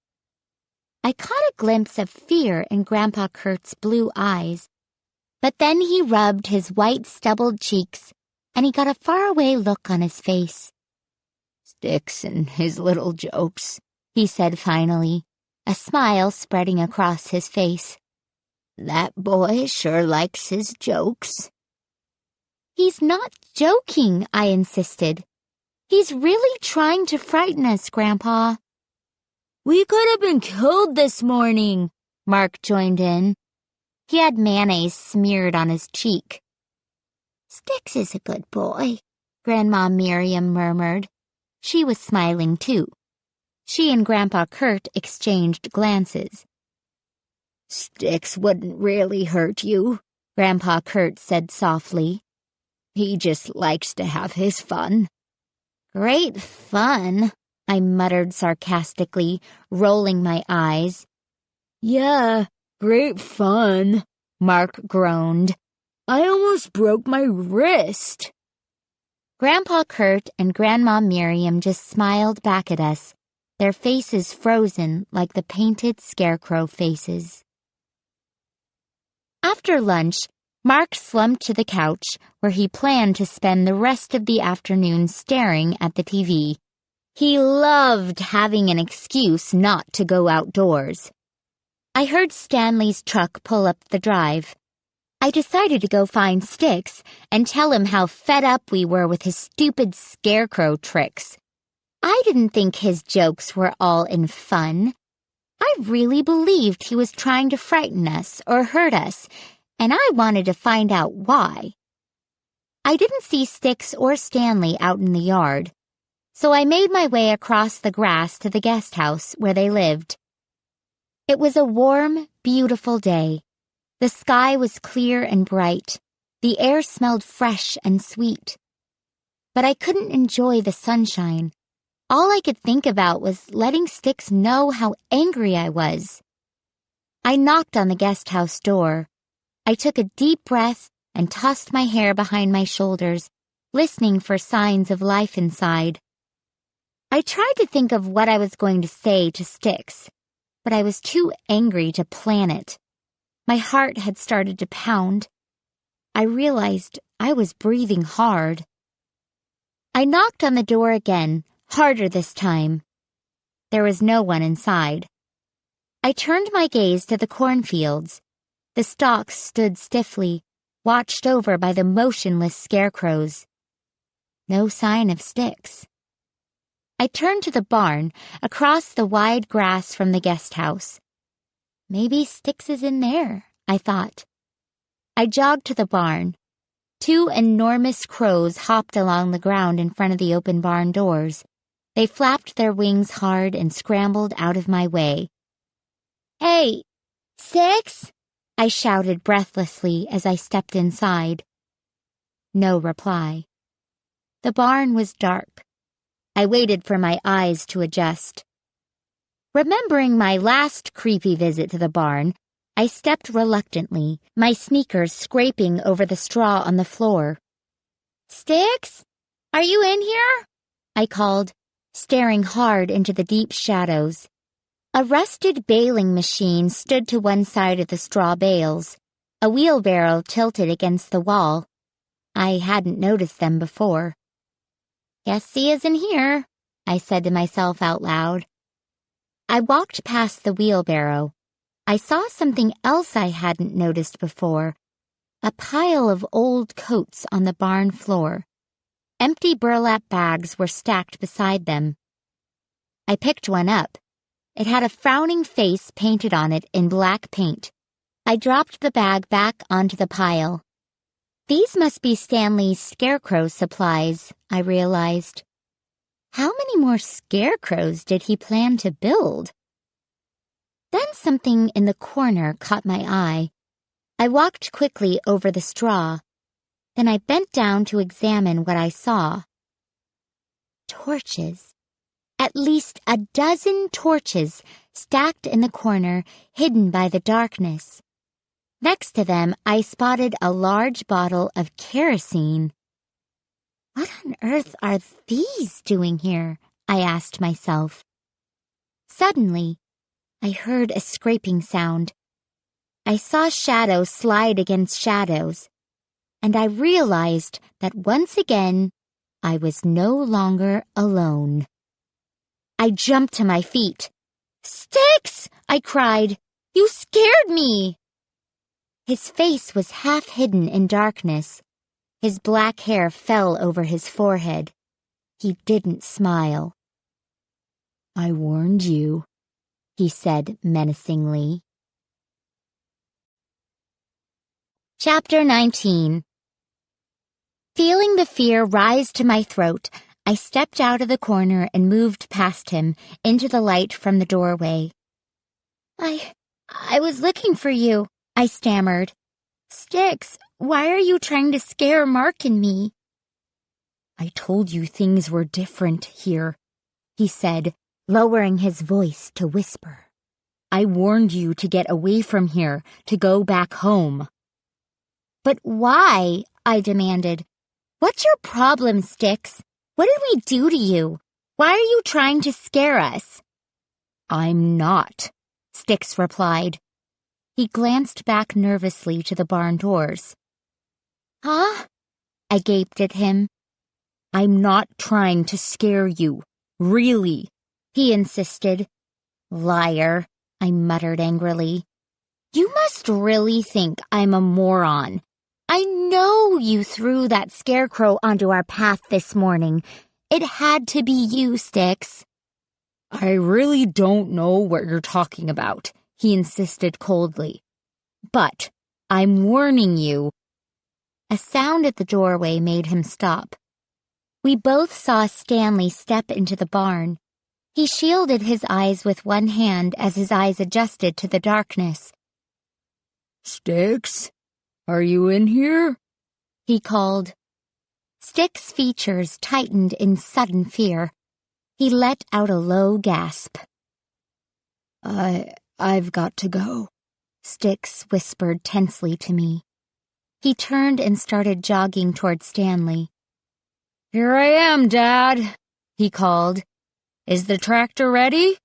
I caught a glimpse of fear in Grandpa Kurt's blue eyes, but then he rubbed his white stubbled cheeks and he got a faraway look on his face. Styx and his little jokes, he said finally, a smile spreading across his face. That boy sure likes his jokes. He's not joking, I insisted. He's really trying to frighten us, Grandpa. We could have been killed this morning, Mark joined in. He had mayonnaise smeared on his cheek. Styx is a good boy, Grandma Miriam murmured. She was smiling too. She and Grandpa Kurt exchanged glances. Styx wouldn't really hurt you, Grandpa Kurt said softly. He just likes to have his fun. Great fun, I muttered sarcastically, rolling my eyes. Yeah, great fun, Mark groaned. I almost broke my wrist. Grandpa Kurt and Grandma Miriam just smiled back at us, their faces frozen like the painted ScareCrow faces. After lunch, Mark slumped to the couch where he planned to spend the rest of the afternoon staring at the TV. He loved having an excuse not to go outdoors. I heard Stanley's truck pull up the drive. I decided to go find Styx and tell him how fed up we were with his stupid ScareCrow tricks. I didn't think his jokes were all in fun. I really believed he was trying to frighten us or hurt us, and I wanted to find out why. I didn't see Styx or Stanley out in the yard, so I made my way across the grass to the guest house where they lived. It was a warm, beautiful day. The sky was clear and bright. The air smelled fresh and sweet. But I couldn't enjoy the sunshine. All I could think about was letting Styx know how angry I was. I knocked on the guest house door. I took a deep breath and tossed my hair behind my shoulders, listening for signs of life inside. I tried to think of what I was going to say to Styx, but I was too angry to plan it. My heart had started to pound. I realized I was breathing hard. I knocked on the door again, harder this time. There was no one inside. I turned my gaze to the cornfields. The stalks stood stiffly, watched over by the motionless scarecrows. No sign of Sticks. I turned to the barn, across the wide grass from the guest house. Maybe Sticks is in there, I thought. I jogged to the barn. 2 enormous crows hopped along the ground in front of the open barn doors. They flapped their wings hard and scrambled out of my way. "Hey, Sticks?" I shouted breathlessly as I stepped inside. No reply. The barn was dark. I waited for my eyes to adjust. Remembering my last creepy visit to the barn, I stepped reluctantly, my sneakers scraping over the straw on the floor. "Sticks? Are you in here?" I called, staring hard into the deep shadows. A rusted baling machine stood to one side of the straw bales, a wheelbarrow tilted against the wall. I hadn't noticed them before. "Guess he isn't here," I said to myself out loud. I walked past the wheelbarrow. I saw something else I hadn't noticed before, a pile of old coats on the barn floor. Empty burlap bags were stacked beside them. I picked one up. It had a frowning face painted on it in black paint. I dropped the bag back onto the pile. These must be Stanley's ScareCrow supplies, I realized. How many more scarecrows did he plan to build? Then something in the corner caught my eye. I walked quickly over the straw. Then I bent down to examine what I saw. Torches. At least a dozen torches stacked in the corner, hidden by the darkness. Next to them, I spotted a large bottle of kerosene. What on earth are these doing here? I asked myself. Suddenly, I heard a scraping sound. I saw shadows slide against shadows, and I realized that once again, I was no longer alone. I jumped to my feet. "Sticks!" I cried. "You scared me!" His face was half hidden in darkness. His black hair fell over his forehead. He didn't smile. "I warned you," he said menacingly. Chapter 19. Feeling the fear rise to my throat, I stepped out of the corner and moved past him, into the light from the doorway. I was looking for you," I stammered. "Sticks, why are you trying to scare Mark and me?" "I told you things were different here," he said, lowering his voice to whisper. "I warned you to get away from here, to go back home." "But why?" I demanded. "What's your problem, Sticks? What did we do to you? Why are you trying to scare us?" "I'm not," Sticks replied. He glanced back nervously to the barn doors. "Huh?" I gaped at him. "I'm not trying to scare you. Really," he insisted. "Liar," I muttered angrily. "You must really think I'm a moron. I know you threw that scarecrow onto our path this morning. It had to be you, Sticks." "I really don't know what you're talking about," he insisted coldly. "But I'm warning you." A sound at the doorway made him stop. We both saw Stanley step into the barn. He shielded his eyes with one hand as his eyes adjusted to the darkness. "Sticks, are you in here?" he called. Sticks' features tightened in sudden fear. He let out a low gasp. I've got to go," Sticks whispered tensely to me. He turned and started jogging toward Stanley. "Here I am, Dad," he called. "Is the tractor ready?"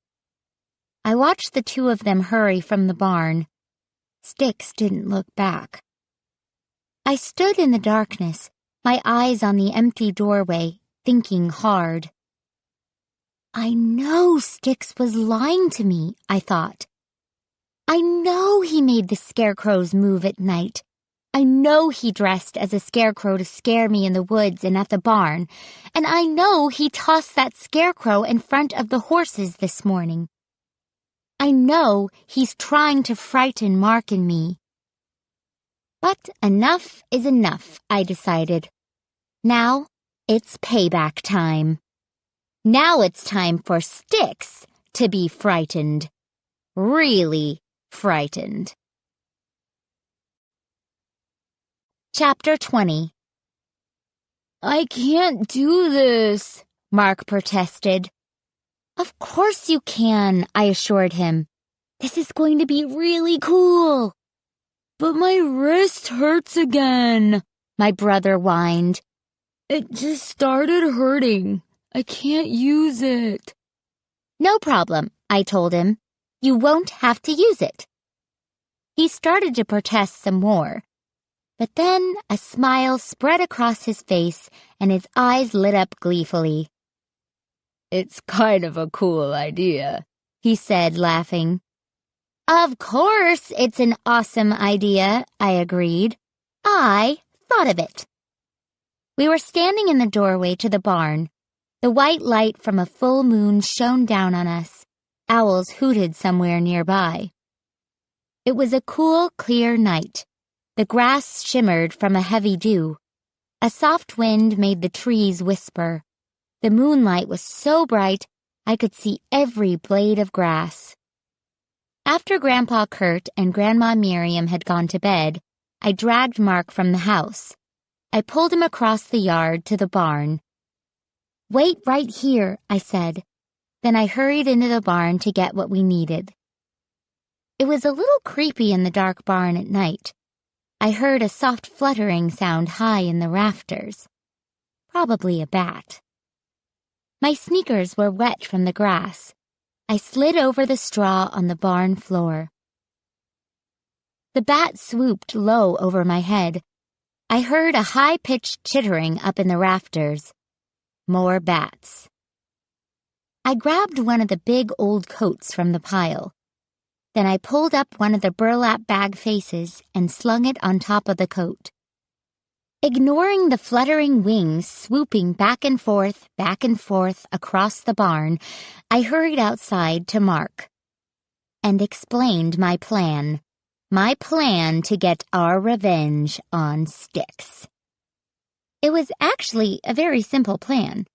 I watched the two of them hurry from the barn. Sticks didn't look back. I stood in the darkness, my eyes on the empty doorway, thinking hard. I know Styx was lying to me, I thought. I know he made the scarecrows move at night. I know he dressed as a scarecrow to scare me in the woods and at the barn, and I know he tossed that scarecrow in front of the horses this morning. I know he's trying to frighten Mark and me. But enough is enough, I decided. Now it's payback time. Now it's time for Styx to be frightened. Really frightened. Chapter 20. I can't do this, Mark protested. Of course you can, I assured him. This is going to be really cool. But my wrist hurts again, my brother whined. It just started hurting. I can't use it. No problem, I told him. You won't have to use it. He started to protest some more. But then a smile spread across his face and his eyes lit up gleefully. It's kind of a cool idea, he said, laughing. Of course it's an awesome idea, I agreed. I thought of it. We were standing in the doorway to the barn. The white light from a full moon shone down on us. Owls hooted somewhere nearby. It was a cool, clear night. The grass shimmered from a heavy dew. A soft wind made the trees whisper. The moonlight was so bright I could see every blade of grass. After Grandpa Kurt and Grandma Miriam had gone to bed, I dragged Mark from the house. I pulled him across the yard to the barn. Wait right here, I said. Then I hurried into the barn to get what we needed. It was a little creepy in the dark barn at night. I heard a soft fluttering sound high in the rafters. Probably a bat. My sneakers were wet from the grass. I slid over the straw on the barn floor. The bat swooped low over my head. I heard a high-pitched chittering up in the rafters. More bats. I grabbed one of the big old coats from the pile. Then I pulled up one of the burlap bag faces and slung it on top of the coat. Ignoring the fluttering wings swooping back and forth across the barn, I hurried outside to Mark and explained my plan to get our revenge on Styx. It was actually a very simple plan.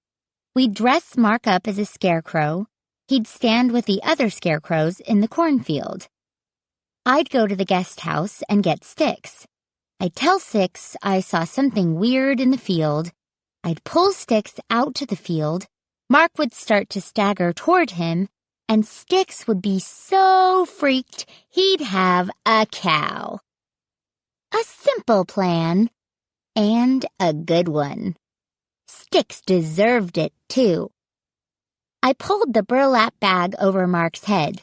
We'd dress Mark up as a scarecrow. He'd stand with the other scarecrows in the cornfield. I'd go to the guest house and get Styx. I'd tell Styx I saw something weird in the field. I'd pull Styx out to the field. Mark would start to stagger toward him, and Styx would be so freaked he'd have a cow. A simple plan, and a good one. Styx deserved it, too. I pulled the burlap bag over Mark's head.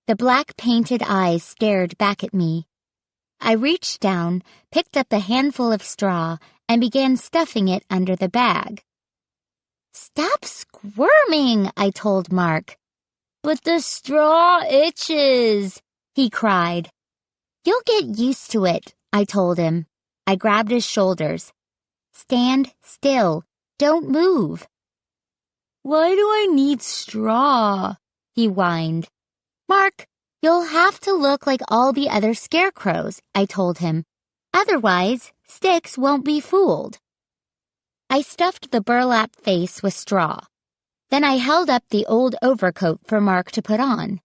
The black painted eyes stared back at me. I reached down, picked up a handful of straw, and began stuffing it under the bag. Stop squirming, I told Mark. But the straw itches, he cried. You'll get used to it, I told him. I grabbed his shoulders. Stand still. Don't move. Why do I need straw? He whined. Mark, you'll have to look like all the other scarecrows, I told him. Otherwise, Styx won't be fooled. I stuffed the burlap face with straw. Then I held up the old overcoat for Mark to put on.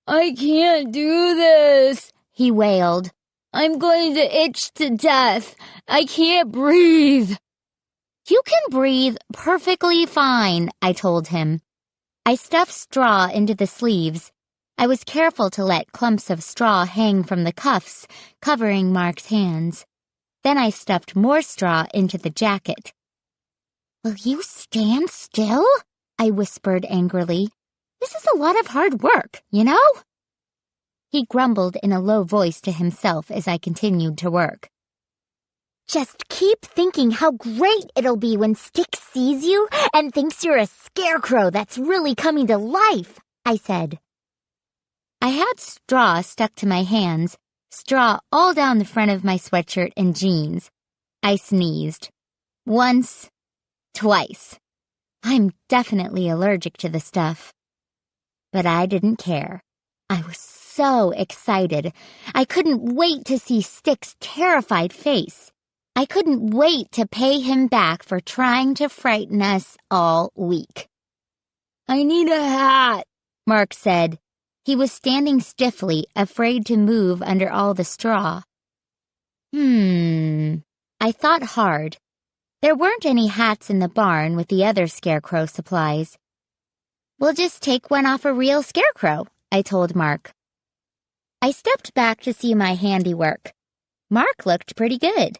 I can't do this, he wailed. I'm going to itch to death. I can't breathe. You can breathe perfectly fine, I told him. I stuffed straw into the sleeves. I was careful to let clumps of straw hang from the cuffs, covering Mark's hands. Then I stuffed more straw into the jacket. Will you stand still? I whispered angrily. This is a lot of hard work, you know? He grumbled in a low voice to himself as I continued to work. Just keep thinking how great it'll be when Styx sees you and thinks you're a scarecrow that's really coming to life, I said. I had straw stuck to my hands, straw all down the front of my sweatshirt and jeans. I sneezed. Once, twice. I'm definitely allergic to the stuff. But I didn't care. I was so excited. I couldn't wait to see Styx's terrified face. I couldn't wait to pay him back for trying to frighten us all week. I need a hat, Mark said. He was standing stiffly, afraid to move under all the straw. I thought hard. There weren't any hats in the barn with the other scarecrow supplies. We'll just take one off a real scarecrow, I told Mark. I stepped back to see my handiwork. Mark looked pretty good,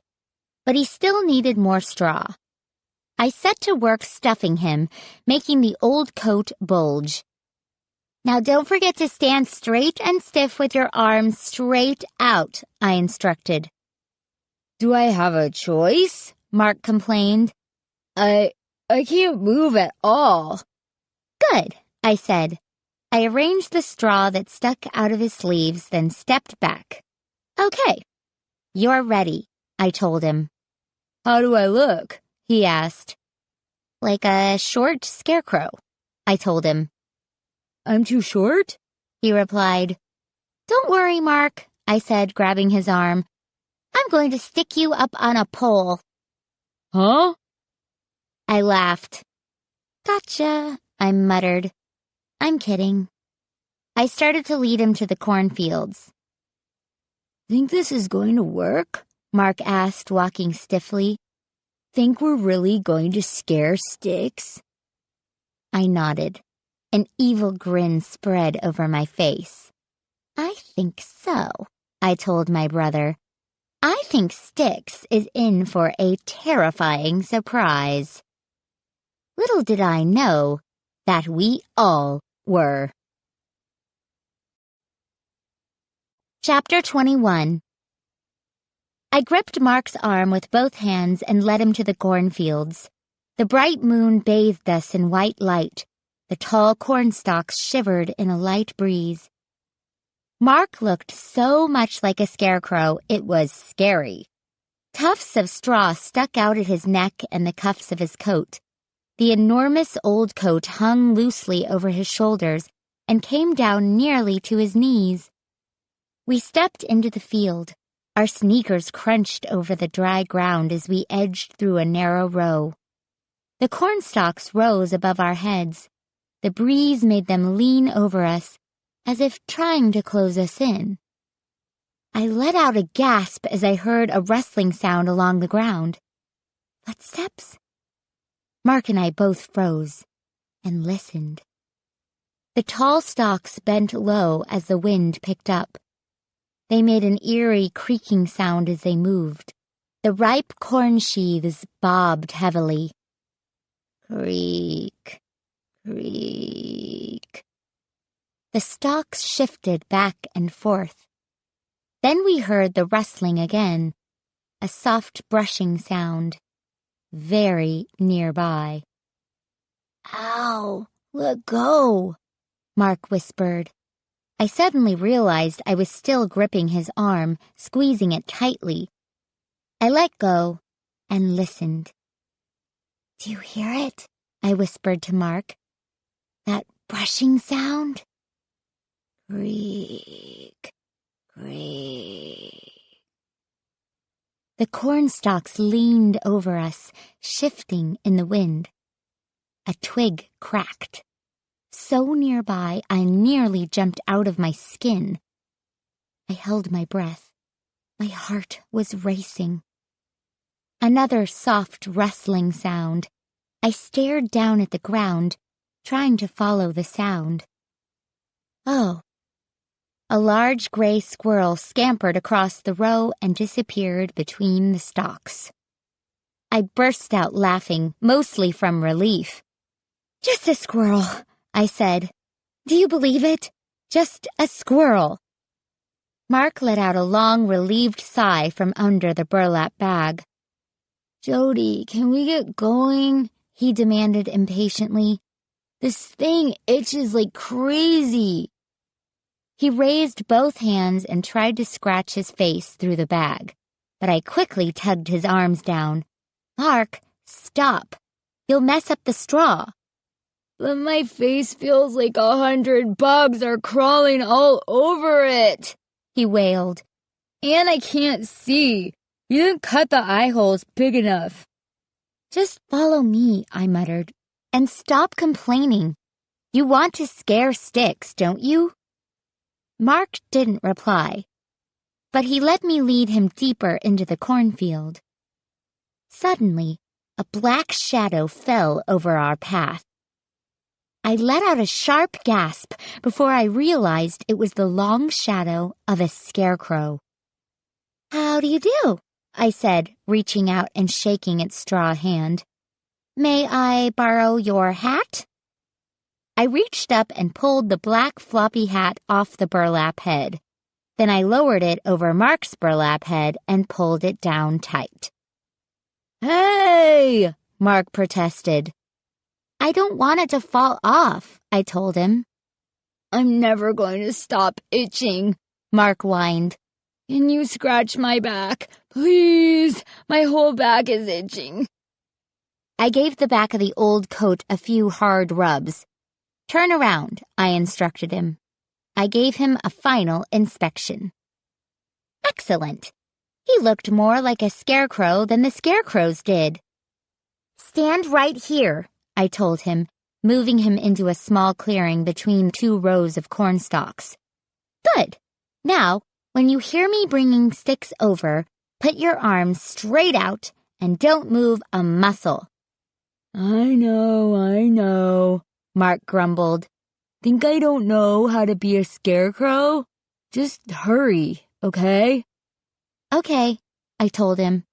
but he still needed more straw. I set to work stuffing him, making the old coat bulge. Now don't forget to stand straight and stiff with your arms straight out, I instructed. Do I have a choice? Mark complained. I can't move at all. Good, I said. I arranged the straw that stuck out of his sleeves, then stepped back. Okay, you're ready, I told him. How do I look? He asked. Like a short scarecrow, I told him. I'm too short? He replied. Don't worry, Mark, I said, grabbing his arm. I'm going to stick you up on a pole. Huh? I laughed. Gotcha, I muttered. I'm kidding. I started to lead him to the cornfields. Think this is going to work? Mark asked, walking stiffly. Think we're really going to scare Styx? I nodded. An evil grin spread over my face. I think so, I told my brother. I think Styx is in for a terrifying surprise. Little did I know that we all were. Chapter 21. I gripped Mark's arm with both hands and led him to the cornfields. The bright moon bathed us in white light. The tall cornstalks shivered in a light breeze. Mark looked so much like a scarecrow, it was scary. Tufts of straw stuck out at his neck and the cuffs of his coat. The enormous old coat hung loosely over his shoulders and came down nearly to his knees. We stepped into the field. Our sneakers crunched over the dry ground as we edged through a narrow row. The cornstalks rose above our heads. The breeze made them lean over us, as if trying to close us in. I let out a gasp as I heard a rustling sound along the ground. Footsteps? Mark and I both froze and listened. The tall stalks bent low as the wind picked up. They made an eerie creaking sound as they moved. The ripe corn sheaths bobbed heavily. Creak, creak. The stalks shifted back and forth. Then we heard the rustling again, a soft brushing sound, very nearby. Ow, let go, Mark whispered. I suddenly realized I was still gripping his arm, squeezing it tightly. I let go and listened. Do you hear it? I whispered to Mark. That brushing sound? Creak, creak. The cornstalks leaned over us, shifting in the wind. A twig cracked. So nearby, I nearly jumped out of my skin. I held my breath. My heart was racing. Another soft rustling sound. I stared down at the ground, trying to follow the sound. Oh. A large gray squirrel scampered across the row and disappeared between the stalks. I burst out laughing, mostly from relief. Just a squirrel, I said. Do you believe it? Just a squirrel. Mark let out a long, relieved sigh from under the burlap bag. Jody, can we get going? He demanded impatiently. This thing itches like crazy. He raised both hands and tried to scratch his face through the bag, but I quickly tugged his arms down. Mark, stop. You'll mess up the straw. But my face feels like 100 bugs are crawling all over it, he wailed. And I can't see. You didn't cut the eye holes big enough. Just follow me, I muttered, and stop complaining. You want to scare Sticks, don't you? Mark didn't reply, but he let me lead him deeper into the cornfield. Suddenly, a black shadow fell over our path. I let out a sharp gasp before I realized it was the long shadow of a ScareCrow. How do you do? I said, reaching out and shaking its straw hand. May I borrow your hat? I reached up and pulled the black floppy hat off the burlap head. Then I lowered it over Mark's burlap head and pulled it down tight. Hey! Mark protested. I don't want it to fall off, I told him. I'm never going to stop itching, Mark whined. Can you scratch my back? Please, my whole back is itching. I gave the back of the old coat a few hard rubs. Turn around, I instructed him. I gave him a final inspection. Excellent. He looked more like a ScareCrow than the ScareCrows did. Stand right here, I told him, moving him into a small clearing between 2 rows of corn stalks. Good. Now, when you hear me bringing Sticks over, put your arms straight out and don't move a muscle. I know, Mark grumbled. Think I don't know how to be a ScareCrow? Just hurry, okay? Okay, I told him.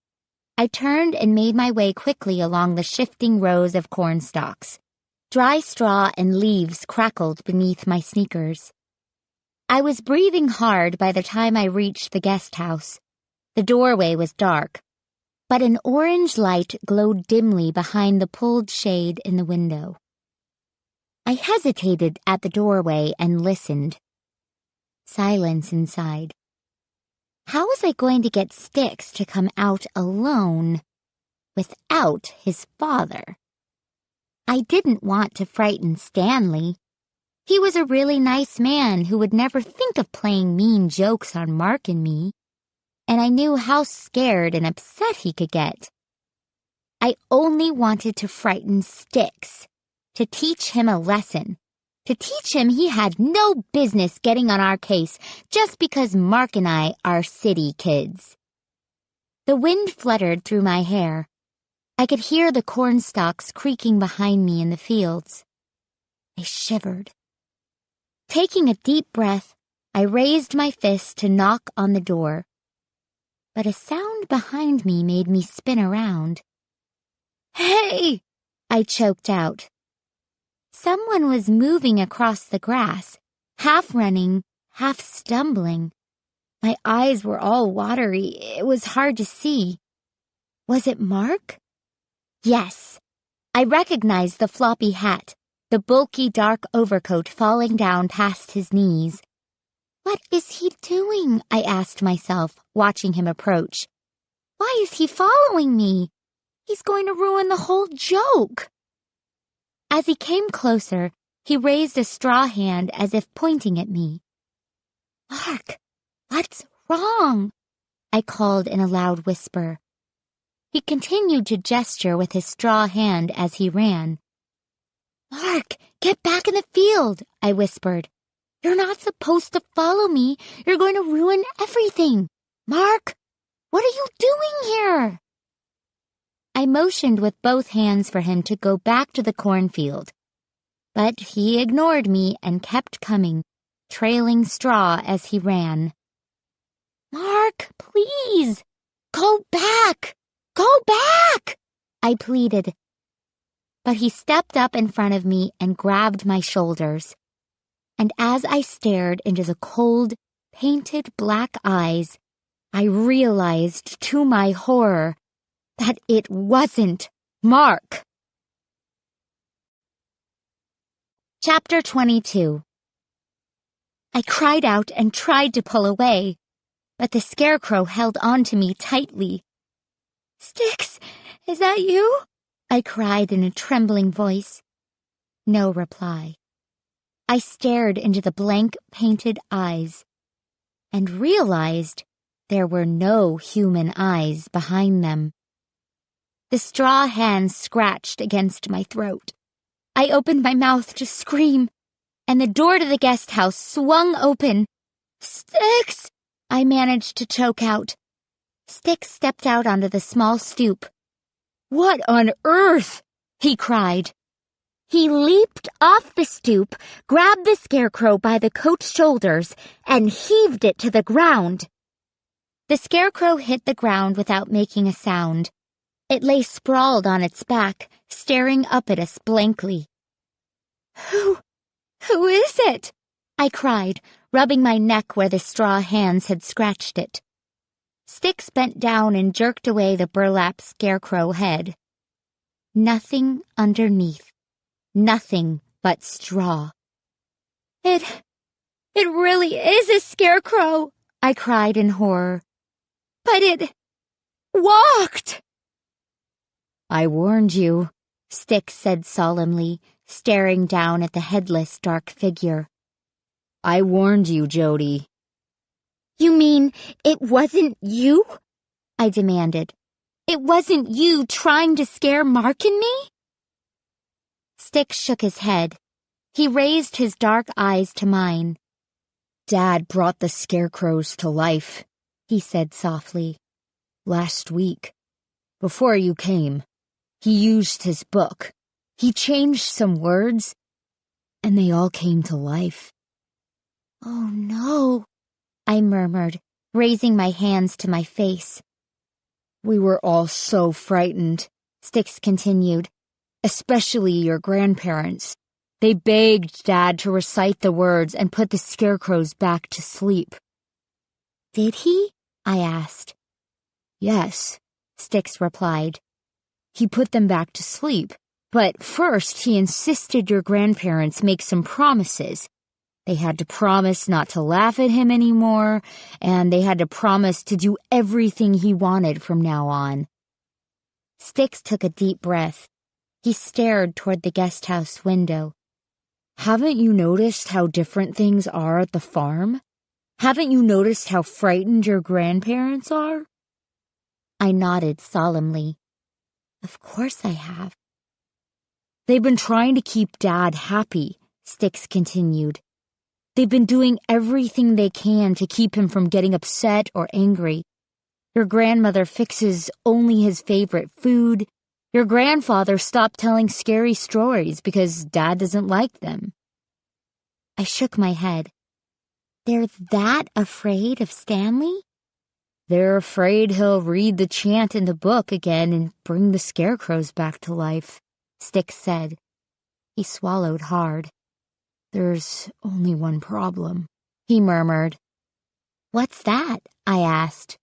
I turned and made my way quickly along the shifting rows of corn stalks. Dry straw and leaves crackled beneath my sneakers. I was breathing hard by the time I reached the guest house. The doorway was dark, but an orange light glowed dimly behind the pulled shade in the window. I hesitated at the doorway and listened. Silence inside. How was I going to get Sticks to come out alone, without his father? I didn't want to frighten Stanley. He was a really nice man who would never think of playing mean jokes on Mark and me, and I knew how scared and upset he could get. I only wanted to frighten Sticks, to teach him a lesson, to teach him he had no business getting on our case just because Mark and I are city kids. The wind fluttered through my hair. I could hear the corn stalks creaking behind me in the fields. I shivered. Taking a deep breath, I raised my fist to knock on the door. But a sound behind me made me spin around. Hey! I choked out. Someone was moving across the grass, half running, half stumbling. My eyes were all watery. It was hard to see. Was it Mark? Yes. I recognized the floppy hat, the bulky dark overcoat falling down past his knees. What is he doing? I asked myself, watching him approach. Why is he following me? He's going to ruin the whole joke. As he came closer, he raised a straw hand as if pointing at me. Mark, what's wrong? I called in a loud whisper. He continued to gesture with his straw hand as he ran. Mark, get back in the field, I whispered. You're not supposed to follow me. You're going to ruin everything. Mark, what are you doing here? I motioned with both hands for him to go back to the cornfield. But he ignored me and kept coming, trailing straw as he ran. Mark, please, go back! Go back! I pleaded. But he stepped up in front of me and grabbed my shoulders. And as I stared into the cold, painted black eyes, I realized to my horror that it wasn't Mark. Chapter 22. I cried out and tried to pull away, but the ScareCrow held on to me tightly. "Sticks, is that you?" I cried in a trembling voice. No reply. I stared into the blank, painted eyes and realized there were no human eyes behind them. The straw hands scratched against my throat. I opened my mouth to scream, and the door to the guest house swung open. "Sticks!" I managed to choke out. Sticks stepped out onto the small stoop. "What on earth?" he cried. He leaped off the stoop, grabbed the ScareCrow by the coat shoulders, and heaved it to the ground. The ScareCrow hit the ground without making a sound. It lay sprawled on its back, staring up at us blankly. Who is it?" I cried, rubbing my neck where the straw hands had scratched it. Sticks bent down and jerked away the burlap ScareCrow head. Nothing underneath. Nothing but straw. It really is a ScareCrow," I cried in horror. "But it walked!" "I warned you," Sticks said solemnly, staring down at the headless dark figure. "I warned you, Jody." You mean it wasn't you? I demanded. It wasn't you trying to scare Mark and me? Sticks shook his head. He raised his dark eyes to mine. "Dad brought the ScareCrows to life," he said softly. "Last week, before you came, he used his book. He changed some words, and they all came to life." "Oh no," I murmured, raising my hands to my face. "We were all so frightened," Sticks continued. "Especially your grandparents. They begged Dad to recite the words and put the ScareCrows back to sleep." "Did he?" I asked. "Yes," Sticks replied. "He put them back to sleep, but first he insisted your grandparents make some promises. They had to promise not to laugh at him anymore, and they had to promise to do everything he wanted from now on." Sticks took a deep breath. He stared toward the guest house window. "Haven't you noticed how different things are at the farm? Haven't you noticed how frightened your grandparents are?" I nodded solemnly. Of course I have. "They've been trying to keep Dad happy," Sticks continued. "They've been doing everything they can to keep him from getting upset or angry. Your grandmother fixes only his favorite food. Your grandfather stopped telling scary stories because Dad doesn't like them." I shook my head. They're that afraid of Stanley? "They're afraid he'll read the chant in the book again and bring the ScareCrows back to life," Sticks said. He swallowed hard. "There's only one problem," he murmured. "What's that?" I asked.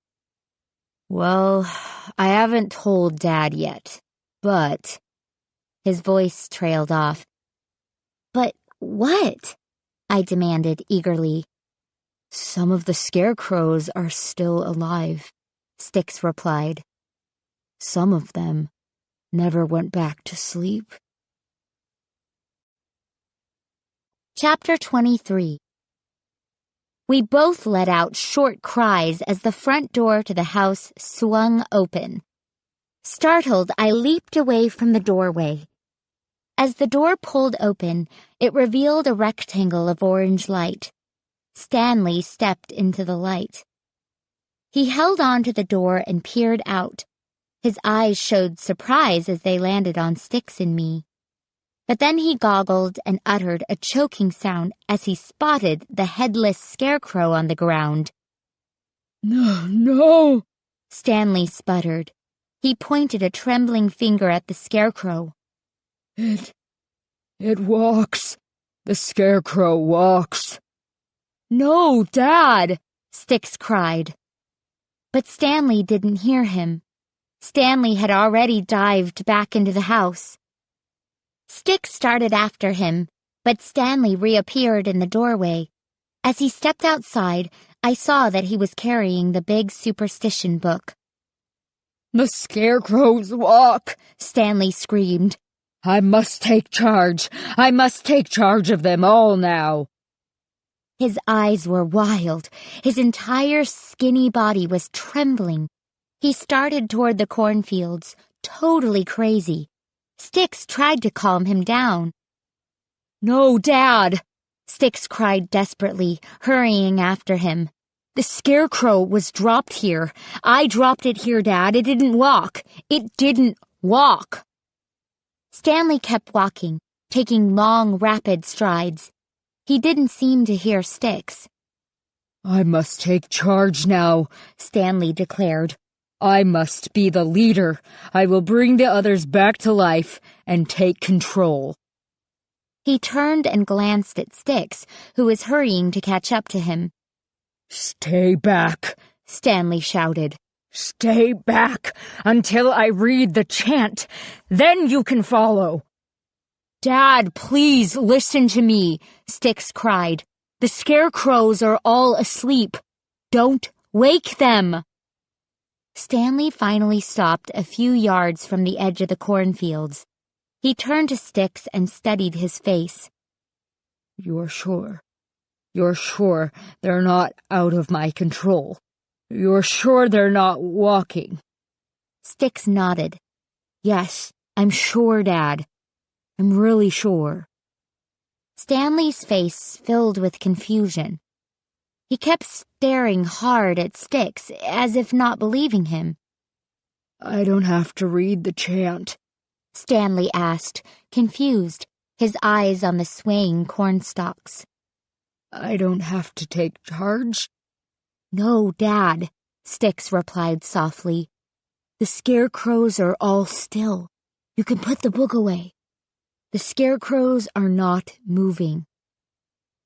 "Well, I haven't told Dad yet, but..." His voice trailed off. "But what?" I demanded eagerly. "Some of the ScareCrows are still alive," Sticks replied. "Some of them never went back to sleep." Chapter 23. We both let out short cries as the front door to the house swung open. Startled, I leaped away from the doorway. As the door pulled open, it revealed a rectangle of orange light. Stanley stepped into the light. He held on to the door and peered out. His eyes showed surprise as they landed on Sticks and me. But then he goggled and uttered a choking sound as he spotted the headless ScareCrow on the ground. No, Stanley sputtered. He pointed a trembling finger at the ScareCrow. It walks. The ScareCrow walks." "No, Dad!" Sticks cried. But Stanley didn't hear him. Stanley had already dived back into the house. Sticks started after him, but Stanley reappeared in the doorway. As he stepped outside, I saw that he was carrying the big superstition book. "The Scarecrows walk," Stanley screamed. "I must take charge. I must take charge of them all now." His eyes were wild. His entire skinny body was trembling. He started toward the cornfields, totally crazy. Sticks tried to calm him down. "No, Dad!" Sticks cried desperately, hurrying after him. "The Scarecrow was dropped here. I dropped it here, Dad. It didn't walk. It didn't walk." Stanley kept walking, taking long, rapid strides. He didn't seem to hear Sticks. "I must take charge now," Stanley declared. "I must be the leader. I will bring the others back to life and take control." He turned and glanced at Sticks, who was hurrying to catch up to him. "Stay back," Stanley shouted. "Stay back until I read the chant. Then you can follow." "Dad, please listen to me," Sticks cried. "The Scarecrows are all asleep. Don't wake them." Stanley finally stopped a few yards from the edge of the cornfields. He turned to Sticks and studied his face. "You're sure? You're sure they're not out of my control? You're sure they're not walking?" Sticks nodded. "Yes, I'm sure, Dad. I'm really sure." Stanley's face filled with confusion. He kept staring hard at Sticks, as if not believing him. "I don't have to read the chant?" Stanley asked, confused, his eyes on the swaying cornstalks. "I don't have to take charge?" "No, Dad," Sticks replied softly. "The Scarecrows are all still. You can put the book away. The Scarecrows are not moving."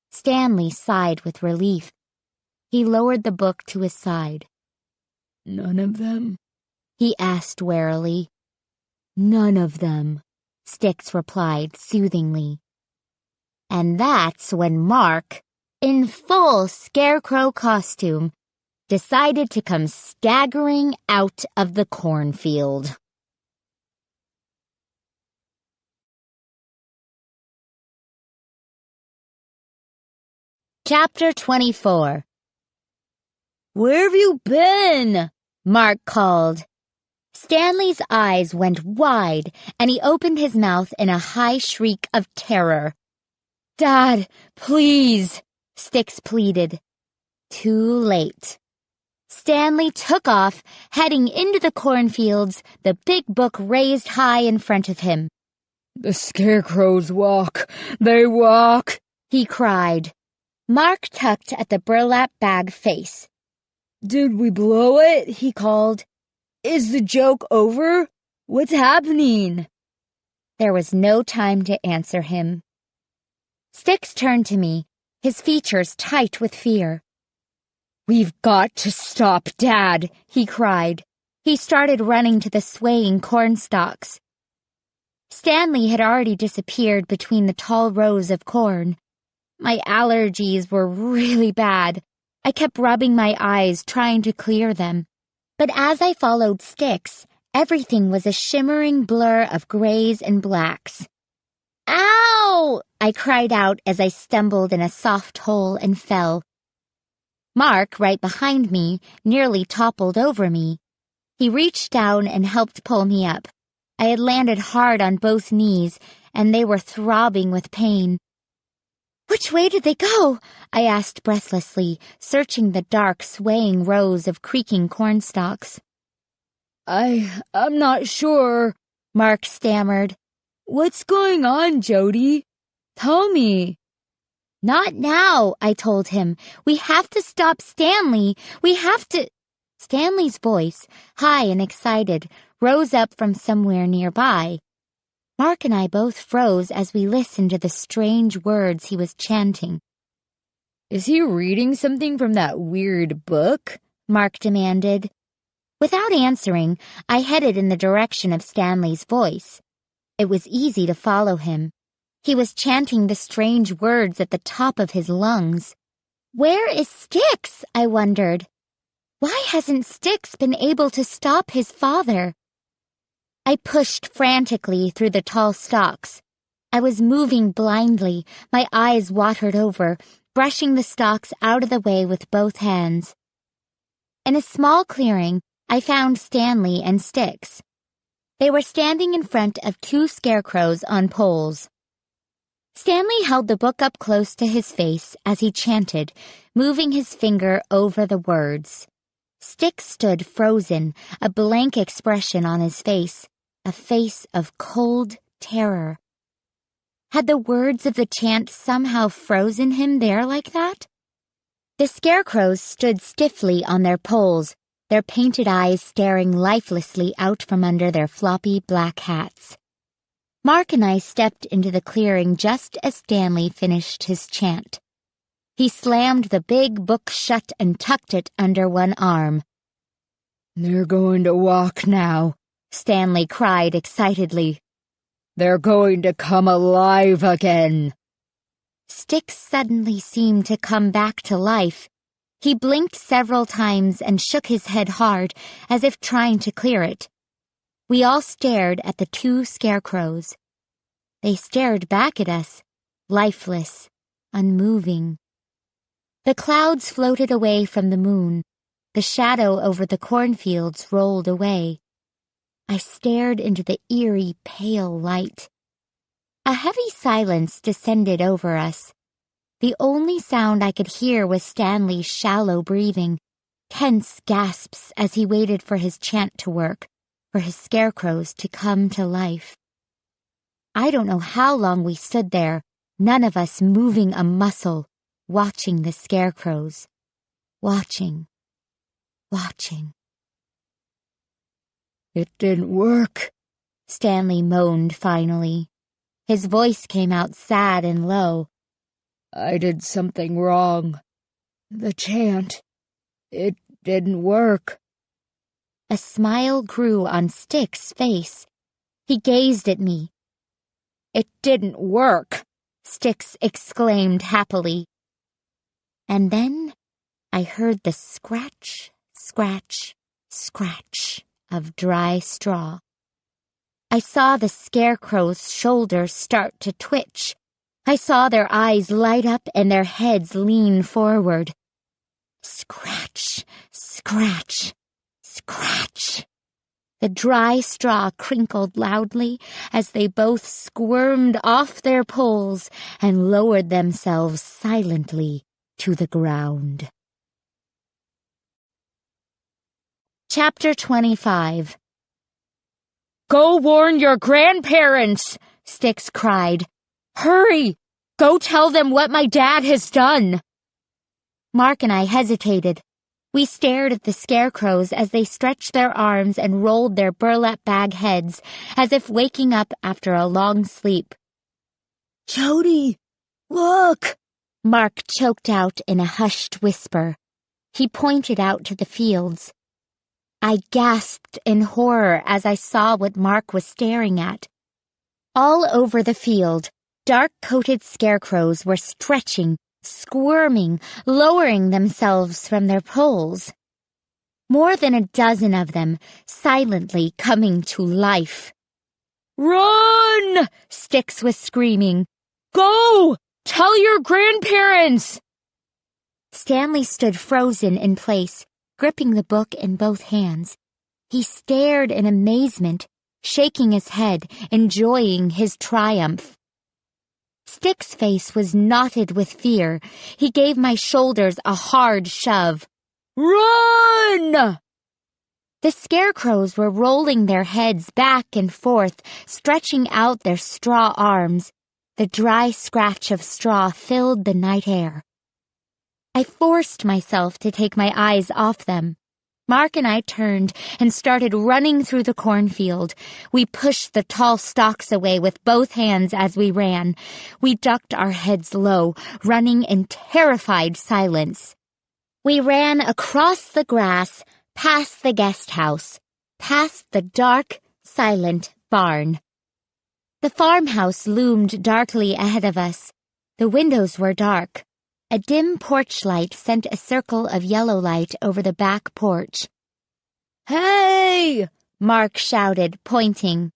Stanley sighed with relief. He lowered the book to his side. "None of them?" he asked warily. "None of them," Sticks replied soothingly. And that's when Mark, in full Scarecrow costume, decided to come staggering out of the cornfield. Chapter 24. "Where have you been?" Mark called. Stanley's eyes went wide, and he opened his mouth in a high shriek of terror. "Dad, please," Sticks pleaded. Too late. Stanley took off, heading into the cornfields, the big book raised high in front of him. "The Scarecrows walk. They walk," he cried. Mark tucked at the burlap bag face. "Did we blow it?" he called. "Is the joke over? What's happening?" There was no time to answer him. Sticks turned to me, his features tight with fear. "We've got to stop Dad," he cried. He started running to the swaying cornstalks. Stanley had already disappeared between the tall rows of corn. My allergies were really bad. I kept rubbing my eyes, trying to clear them. But as I followed Sticks, everything was a shimmering blur of grays and blacks. "Ow!" I cried out as I stumbled in a soft hole and fell. Mark, right behind me, nearly toppled over me. He reached down and helped pull me up. I had landed hard on both knees, and they were throbbing with pain. "Which way did they go?" I asked breathlessly, searching the dark, swaying rows of creaking cornstalks. I'm not sure," Mark stammered. "What's going on, Jody? Tell me." "Not now," I told him. "We have to stop Stanley. We have to—" Stanley's voice, high and excited, rose up from somewhere nearby. Mark and I both froze as we listened to the strange words he was chanting. "Is he reading something from that weird book?" Mark demanded. Without answering, I headed in the direction of Stanley's voice. It was easy to follow him. He was chanting the strange words at the top of his lungs. Where is Styx? I wondered. Why hasn't Styx been able to stop his father? I pushed frantically through the tall stalks. I was moving blindly, my eyes watered over, brushing the stalks out of the way with both hands. In a small clearing, I found Stanley and Styx. They were standing in front of 2 scarecrows on poles. Stanley held the book up close to his face as he chanted, moving his finger over the words. Styx stood frozen, a blank expression on his face, a face of cold terror. Had the words of the chant somehow frozen him there like that? The scarecrows stood stiffly on their poles, their painted eyes staring lifelessly out from under their floppy black hats. Mark and I stepped into the clearing just as Stanley finished his chant. He slammed the big book shut and tucked it under one arm. "They're going to walk now," Stanley cried excitedly. "They're going to come alive again." Styx suddenly seemed to come back to life. He blinked several times and shook his head hard, as if trying to clear it. We all stared at the 2 scarecrows. They stared back at us, lifeless, unmoving. The clouds floated away from the moon. The shadow over the cornfields rolled away. I stared into the eerie, pale light. A heavy silence descended over us. The only sound I could hear was Stanley's shallow breathing, tense gasps as he waited for his chant to work, for his scarecrows to come to life. I don't know how long we stood there, none of us moving a muscle, watching the scarecrows. Watching. "It didn't work," Stanley moaned finally. His voice came out sad and low. "I did something wrong. The chant, it didn't work." A smile grew on Styx's face. He gazed at me. "It didn't work," Styx exclaimed happily. And then I heard the scratch, scratch, scratch of dry straw. I saw the scarecrow's shoulders start to twitch. I saw their eyes light up and their heads lean forward. Scratch, scratch, scratch. The dry straw crinkled loudly as they both squirmed off their poles and lowered themselves silently to the ground. Chapter 25. "Go warn your grandparents," Styx cried. "Hurry! Go tell them what my dad has done." Mark and I hesitated. We stared at the scarecrows as they stretched their arms and rolled their burlap bag heads, as if waking up after a long sleep. "Jody, look!" Mark choked out in a hushed whisper. He pointed out to the fields. I gasped in horror as I saw what Mark was staring at. All over the field, dark-coated scarecrows were stretching, squirming, lowering themselves from their poles. More than a dozen of them, silently coming to life. "Run!" Styx was screaming. "Go! Tell your grandparents!" Stanley stood frozen in place, gripping the book in both hands. He stared in amazement, shaking his head, enjoying his triumph. Styx's face was knotted with fear. He gave my shoulders a hard shove. "Run!" The scarecrows were rolling their heads back and forth, stretching out their straw arms. The dry scratch of straw filled the night air. I forced myself to take my eyes off them. Mark and I turned and started running through the cornfield. We pushed the tall stalks away with both hands as we ran. We ducked our heads low, running in terrified silence. We ran across the grass, past the guest house, past the dark, silent barn. The farmhouse loomed darkly ahead of us. The windows were dark. A dim porch light sent a circle of yellow light over the back porch. "Hey!" Mark shouted, pointing.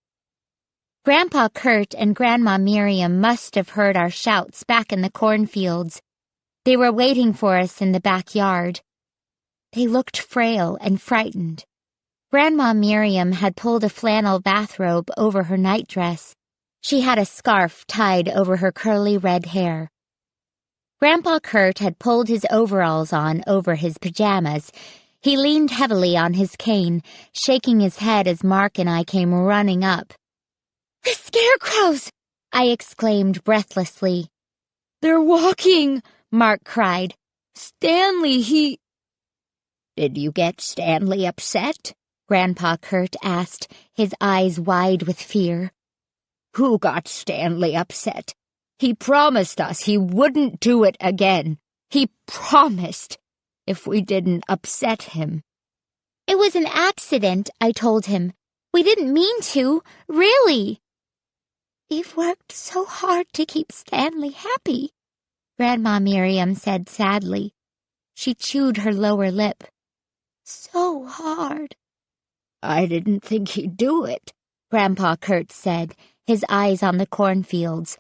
Grandpa Kurt and Grandma Miriam must have heard our shouts back in the cornfields. They were waiting for us in the backyard. They looked frail and frightened. Grandma Miriam had pulled a flannel bathrobe over her nightdress. She had a scarf tied over her curly red hair. Grandpa Kurt had pulled his overalls on over his pajamas. He leaned heavily on his cane, shaking his head as Mark and I came running up. "The ScareCrows!" I exclaimed breathlessly. "They're walking!" Mark cried. "Stanley, he—" "Did you get Stanley upset?" Grandpa Kurt asked, his eyes wide with fear. "Who got Stanley upset? He promised us he wouldn't do it again. He promised, if we didn't upset him." "It was an accident," I told him. "We didn't mean to, really." "We've worked so hard to keep Stanley happy," Grandma Miriam said sadly. She chewed her lower lip. "So hard." "I didn't think he'd do it," Grandpa Kurt said, his eyes on the cornfields.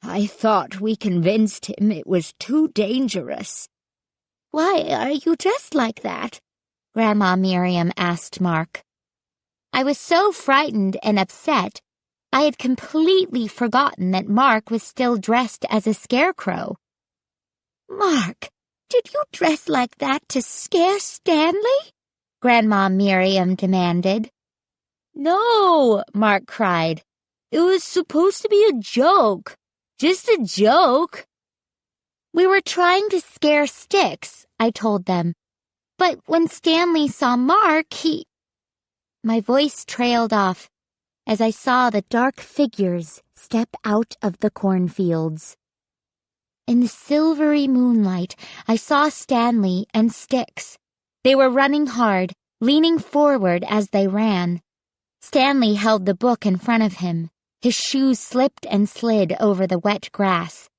"I thought we convinced him it was too dangerous." "Why are you dressed like that?" Grandma Miriam asked Mark. I was so frightened and upset, I had completely forgotten that Mark was still dressed as a scarecrow. "Mark, did you dress like that to scare Stanley?" Grandma Miriam demanded. "No," Mark cried. "It was supposed to be a joke. Just a joke." "We were trying to scare Sticks," I told them. "But when Stanley saw Mark, he—" My voice trailed off as I saw the dark figures step out of the cornfields. In the silvery moonlight, I saw Stanley and Sticks. They were running hard, leaning forward as they ran. Stanley held the book in front of him. His shoes slipped and slid over the wet grass.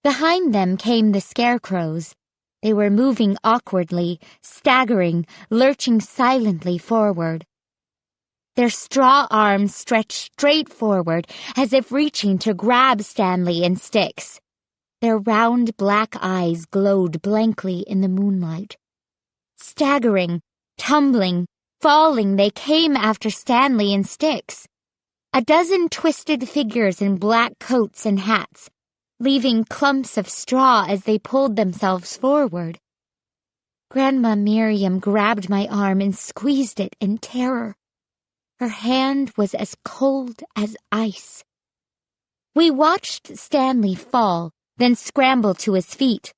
Behind them came the scarecrows. They were moving awkwardly, staggering, lurching silently forward. Their straw arms stretched straight forward, as if reaching to grab Stanley and Sticks. Their round black eyes glowed blankly in the moonlight. Staggering, tumbling, falling, they came after Stanley and Sticks. A dozen twisted figures in black coats and hats, leaving clumps of straw as they pulled themselves forward. Grandma Miriam grabbed my arm and squeezed it in terror. Her hand was as cold as ice. We watched Stanley fall, then scramble to his feet.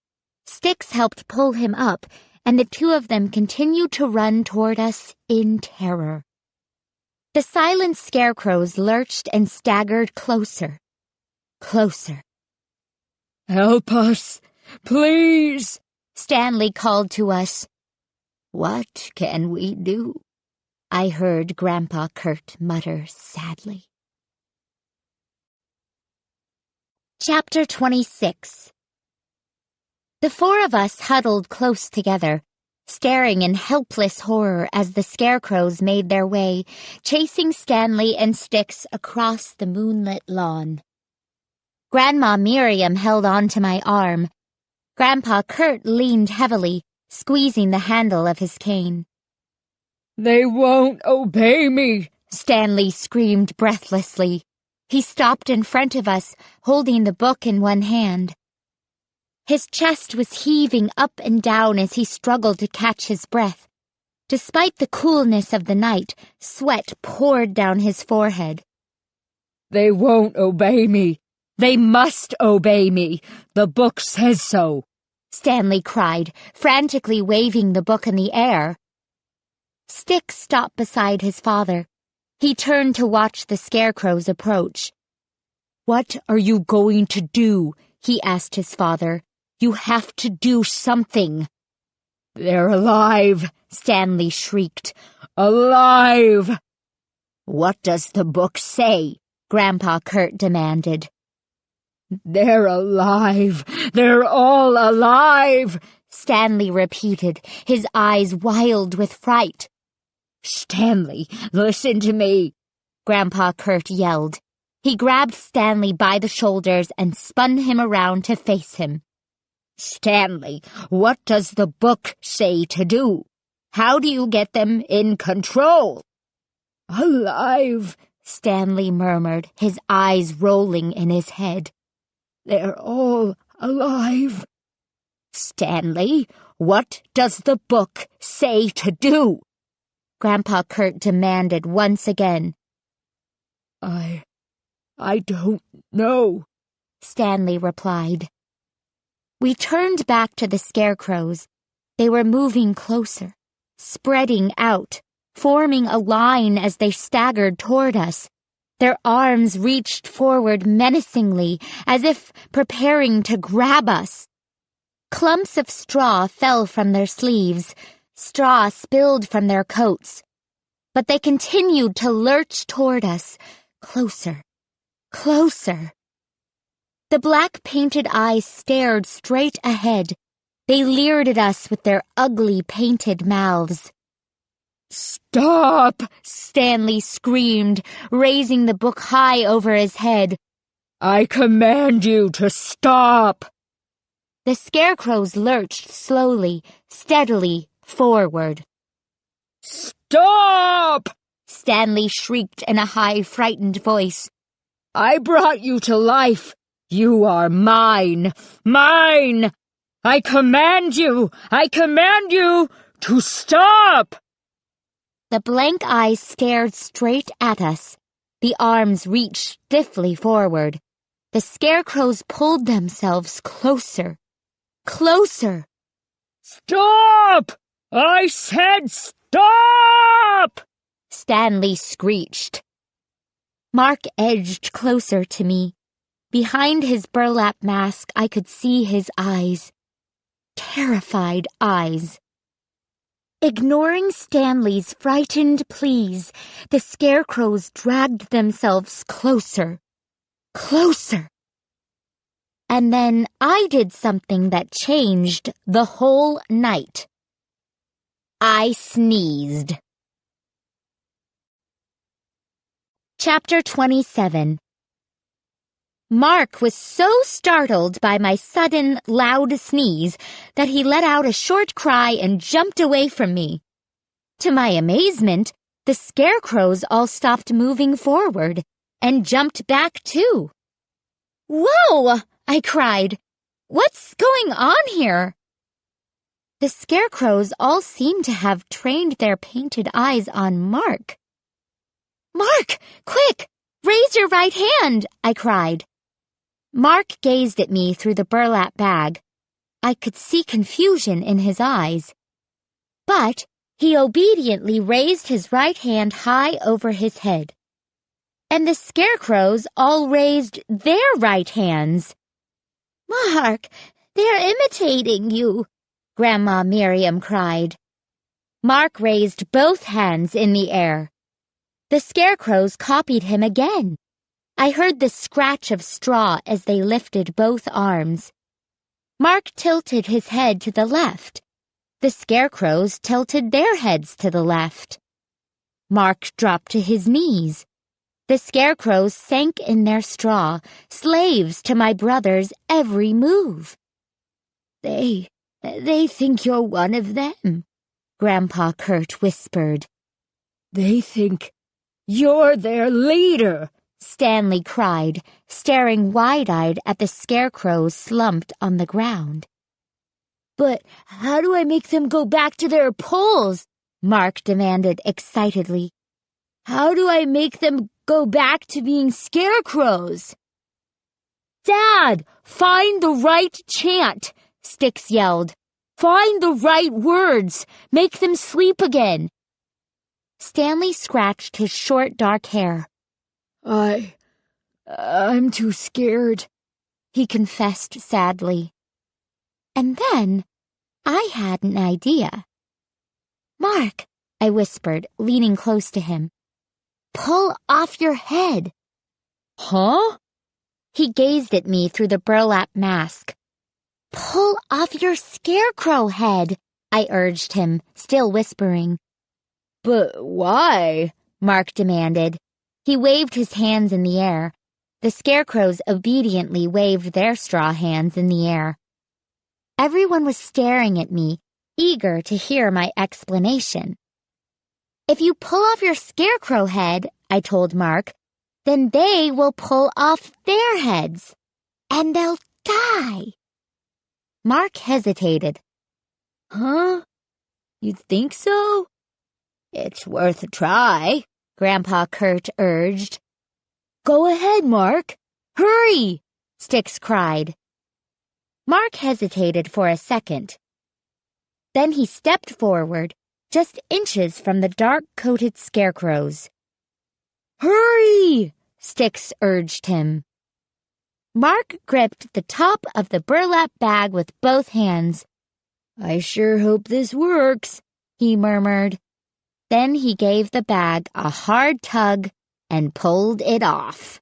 Sticks helped pull him up, and the two of them continued to run toward us in terror. The silent scarecrows lurched and staggered closer. Closer. "Help us, please," Stanley called to us. "What can we do?" I heard Grandpa Kurt mutter sadly. Chapter 26. The four of us huddled close together, staring in helpless horror as the scarecrows made their way, chasing Stanley and Sticks across the moonlit lawn. Grandma Miriam held on to my arm. Grandpa Kurt leaned heavily, squeezing the handle of his cane. "They won't obey me," Stanley screamed breathlessly. He stopped in front of us, holding the book in one hand. His chest was heaving up and down as he struggled to catch his breath. Despite the coolness of the night, sweat poured down his forehead. "They won't obey me. They must obey me. The book says so," Stanley cried, frantically waving the book in the air. Sticks stopped beside his father. He turned to watch the scarecrows approach. "What are you going to do?" he asked his father. "You have to do something." "They're alive!" Stanley shrieked. "Alive!" "What does the book say?" Grandpa Kurt demanded. "They're alive! They're all alive!" Stanley repeated, his eyes wild with fright. "Stanley, listen to me!" Grandpa Kurt yelled. He grabbed Stanley by the shoulders and spun him around to face him. "Stanley, what does the book say to do? How do you get them in control?" "Alive," Stanley murmured, his eyes rolling in his head. "They're all alive." "Stanley, what does the book say to do?" Grandpa Kurt demanded once again. I don't know," Stanley replied. We turned back to the scarecrows. They were moving closer, spreading out, forming a line as they staggered toward us. Their arms reached forward menacingly, as if preparing to grab us. Clumps of straw fell from their sleeves. Straw spilled from their coats. But they continued to lurch toward us, closer, closer. The black painted eyes stared straight ahead. They leered at us with their ugly painted mouths. "Stop!" Stanley screamed, raising the book high over his head. "I command you to stop!" The scarecrows lurched slowly, steadily forward. "Stop!" Stanley shrieked in a high, frightened voice. "I brought you to life. You are mine, mine! I command you to stop!" The blank eyes stared straight at us. The arms reached stiffly forward. The scarecrows pulled themselves closer, closer. "Stop! I said stop!" Stanley screeched. Mark edged closer to me. Behind his burlap mask, I could see his eyes. Terrified eyes. Ignoring Stanley's frightened pleas, the scarecrows dragged themselves closer, closer. And then I did something that changed the whole night. I sneezed. Chapter 27. Mark was so startled by my sudden, loud sneeze that he let out a short cry and jumped away from me. To my amazement, the scarecrows all stopped moving forward and jumped back too. "Whoa!" I cried. "What's going on here?" The scarecrows all seemed to have trained their painted eyes on Mark. "Mark, quick! Raise your right hand!" I cried. Mark gazed at me through the burlap bag. I could see confusion in his eyes. But he obediently raised his right hand high over his head. And the scarecrows all raised their right hands. "Mark, they're imitating you," Grandma Miriam cried. Mark raised both hands in the air. The scarecrows copied him again. I heard the scratch of straw as they lifted both arms. Mark tilted his head to the left. The scarecrows tilted their heads to the left. Mark dropped to his knees. The scarecrows sank in their straw, slaves to my brother's every move. They think you're one of them," Grandpa Kurt whispered. "They think you're their leader," Stanley cried, staring wide-eyed at the scarecrows slumped on the ground. "But how do I make them go back to their poles?" Mark demanded excitedly. "How do I make them go back to being scarecrows?" "Dad, find the right chant," Styx yelled. "Find the right words. Make them sleep again." Stanley scratched his short dark hair. I'm too scared," he confessed sadly. And then I had an idea. "Mark," I whispered, leaning close to him. "Pull off your head." Huh? He gazed at me through the burlap mask. "Pull off your ScareCrow head," I urged him, still whispering. But why? Mark demanded. He waved his hands in the air. The scarecrows obediently waved their straw hands in the air. Everyone was staring at me, eager to hear my explanation. "If you pull off your ScareCrow head," I told Mark, "then they will pull off their heads, and they'll die." Mark hesitated. Huh? You think so? "It's worth a try," Grandpa Kurt urged. Go ahead, Mark. "Hurry!" Sticks cried. Mark hesitated for a second. Then he stepped forward, just inches from the dark-coated scarecrows. Hurry! Sticks urged him. Mark gripped the top of the burlap bag with both hands. I sure hope this works, he murmured. Then he gave the bag a hard tug and pulled it off.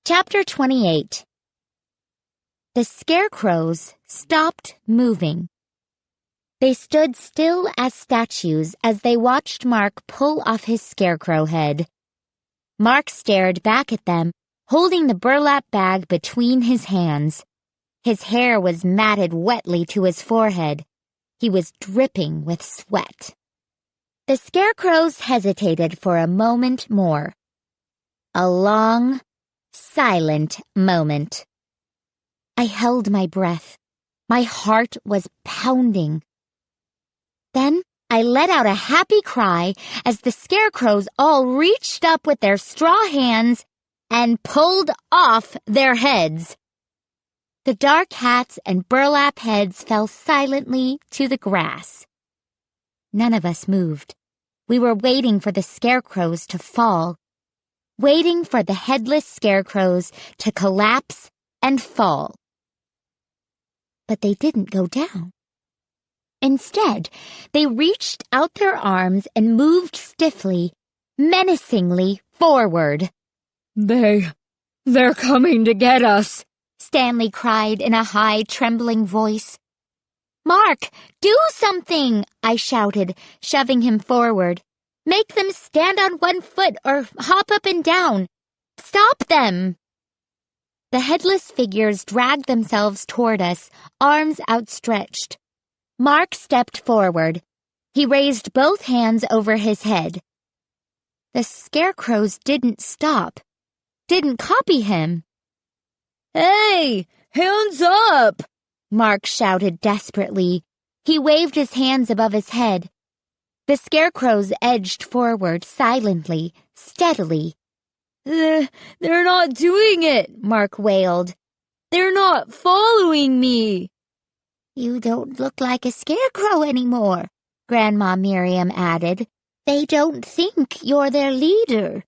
Chapter 28. The scarecrows stopped moving. They stood still as statues as they watched Mark pull off his scarecrow head. Mark stared back at them, holding the burlap bag between his hands. His hair was matted wetly to his forehead. He was dripping with sweat. The scarecrows hesitated for a moment more. A long, silent moment. I held my breath. My heart was pounding. Then I let out a happy cry as the scarecrows all reached up with their straw hands and pulled off their heads. The dark hats and burlap heads fell silently to the grass. None of us moved. We were waiting for the scarecrows to fall, waiting for the headless scarecrows to collapse and fall. But they didn't go down. Instead, they reached out their arms and moved stiffly, menacingly forward. They're coming to get us, Stanley cried in a high, trembling voice. "Mark, do something!" I shouted, shoving him forward. "Make them stand on one foot or hop up and down. Stop them!" The headless figures dragged themselves toward us, arms outstretched. Mark stepped forward. He raised both hands over his head. The scarecrows didn't stop, didn't copy him. Hey, hands up! Mark shouted desperately. He waved his hands above his head. The scarecrows edged forward silently, steadily. They're not doing it, Mark wailed. They're not following me. "You don't look like a scarecrow anymore," Grandma Miriam added. "They don't think you're their leader."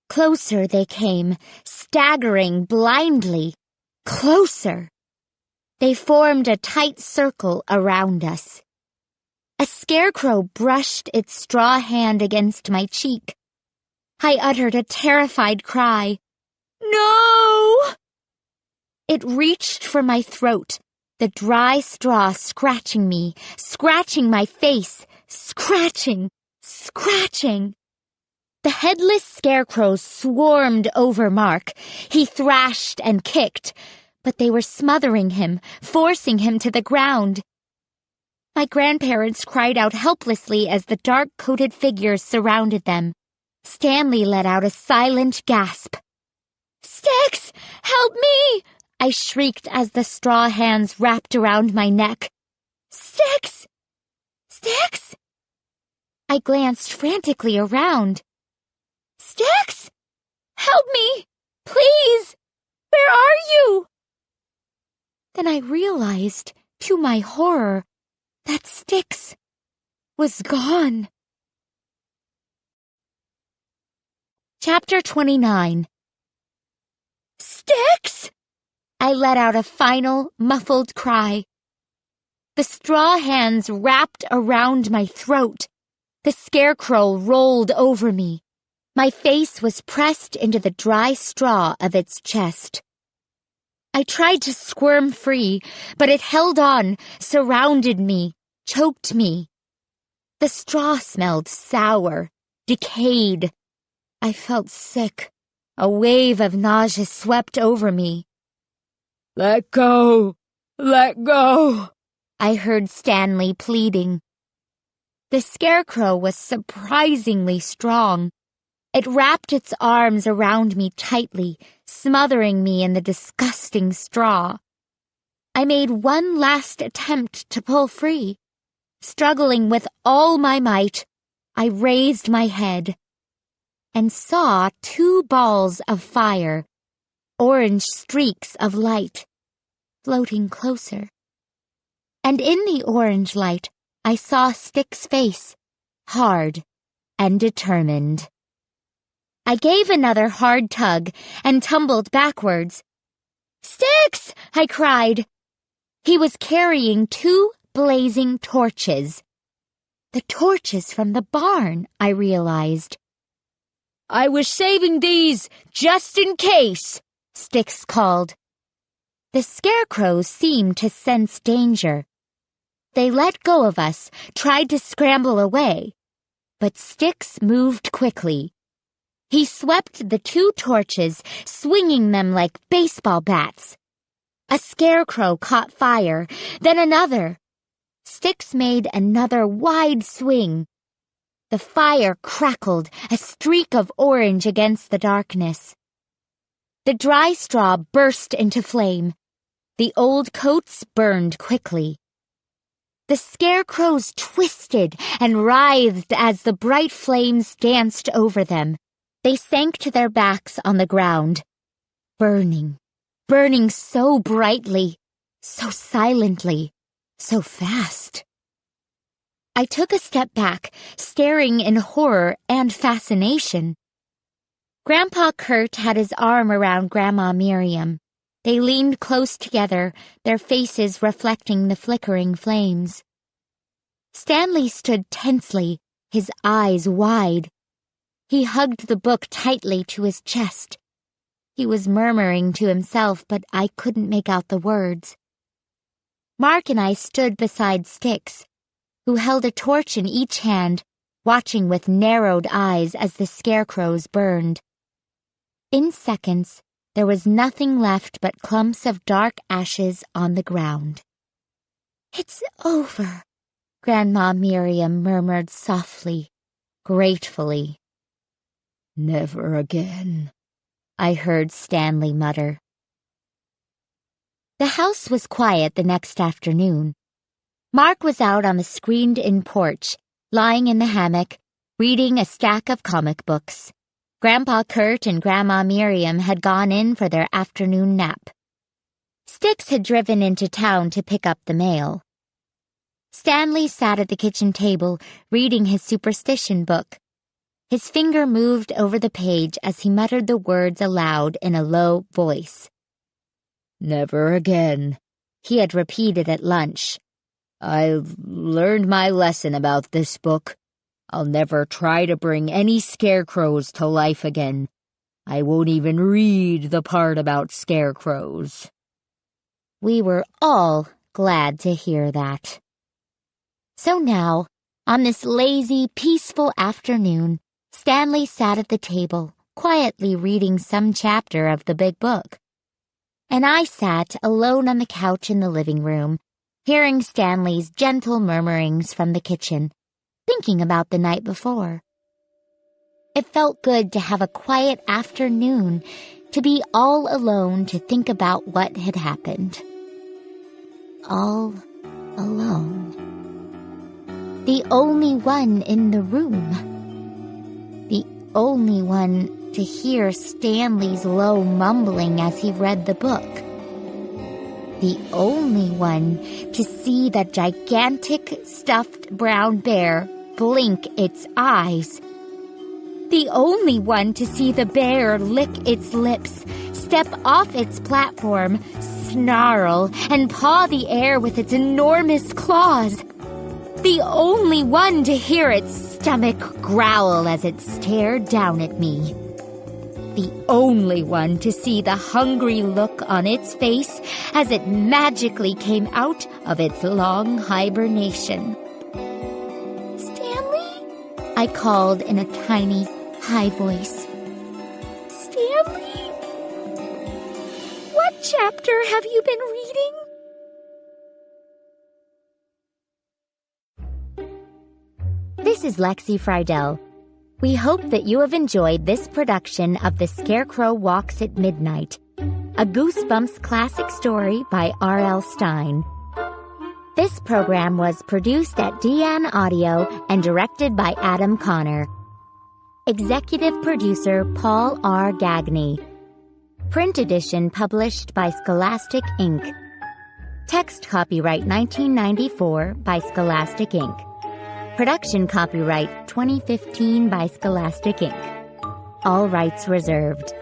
Closer they came, staggering blindly. Closer. They formed a tight circle around us. A scarecrow brushed its straw hand against my cheek. I uttered a terrified cry. "No!" It reached for my throat, the dry straw scratching me, scratching my face, scratching. The headless scarecrows swarmed over Mark. He thrashed and kicked, but they were smothering him, forcing him to the ground. My grandparents cried out helplessly as the dark-coated figures surrounded them. Stanley let out a silent gasp. "Sticks! Help me!" I shrieked as the straw hands wrapped around my neck. "Sticks! Sticks!" I glanced frantically around. "Sticks! Help me! Please! Where are you?" Then I realized, to my horror, that Sticks was gone. Chapter 29. "Sticks!" I let out a final, muffled cry. The straw hands wrapped around my throat. The ScareCrow rolled over me. My face was pressed into the dry straw of its chest. I tried to squirm free, but it held on, surrounded me, choked me. The straw smelled sour, decayed. I felt sick. A wave of nausea swept over me. "Let go! Let go!" I heard Stanley pleading. The ScareCrow was surprisingly strong. It wrapped its arms around me tightly, smothering me in the disgusting straw. I made one last attempt to pull free. Struggling with all my might, I raised my head and saw 2 balls of fire, orange streaks of light, floating closer. And in the orange light, I saw Stick's face, hard and determined. I gave another hard tug and tumbled backwards. "Sticks!" I cried. He was carrying 2 blazing torches. The torches from the barn, I realized. "I was saving these just in case," Sticks called. The ScareCrows seemed to sense danger. They let go of us, tried to scramble away, but Sticks moved quickly. He swept the 2 torches, swinging them like baseball bats. A ScareCrow caught fire, then another. Sticks made another wide swing. The fire crackled, a streak of orange against the darkness. The dry straw burst into flame. The old coats burned quickly. The ScareCrows twisted and writhed as the bright flames danced over them. They sank to their backs on the ground, burning, burning so brightly, so silently, so fast. I took a step back, staring in horror and fascination. Grandpa Kurt had his arm around Grandma Miriam. They leaned close together, their faces reflecting the flickering flames. Stanley stood tensely, his eyes wide. He hugged the book tightly to his chest. He was murmuring to himself, but I couldn't make out the words. Mark and I stood beside Sticks, who held a torch in each hand, watching with narrowed eyes as the ScareCrows burned. In seconds, there was nothing left but clumps of dark ashes on the ground. "It's over," Grandma Miriam murmured softly, gratefully. "Never again," I heard Stanley mutter. The house was quiet the next afternoon. Mark was out on the screened-in porch, lying in the hammock, reading a stack of comic books. Grandpa Kurt and Grandma Miriam had gone in for their afternoon nap. Sticks had driven into town to pick up the mail. Stanley sat at the kitchen table, reading his superstition book. His finger moved over the page as he muttered the words aloud in a low voice. "Never again," he had repeated at lunch. "I've learned my lesson about this book. I'll never try to bring any ScareCrows to life again. I won't even read the part about ScareCrows." We were all glad to hear that. So now, on this lazy, peaceful afternoon, Stanley sat at the table, quietly reading some chapter of the big book. And I sat alone on the couch in the living room, hearing Stanley's gentle murmurings from the kitchen, thinking about the night before. It felt good to have a quiet afternoon, to be all alone to think about what had happened. All alone. The only one in the room. The only one to hear Stanley's low mumbling as he read the book. The only one to see that gigantic stuffed brown bear blink its eyes. The only one to see the bear lick its lips, step off its platform, snarl and paw the air with its enormous claws. The only one to hear its stomach growl as it stared down at me. The only one to see the hungry look on its face as it magically came out of its long hibernation. Stanley? I called in a tiny, high voice. Stanley? What chapter have you been reading? This is Lexi Friedel. We hope that you have enjoyed this production of The Scarecrow Walks at Midnight, a Goosebumps classic story by R.L.Stine. This program was produced at DN Audio and directed by Adam Connor. Executive producer Paul R. Gagney. Print edition published by Scholastic Inc. Text copyright 1994 by Scholastic Inc. Production copyright 2015 by Scholastic Inc. All rights reserved.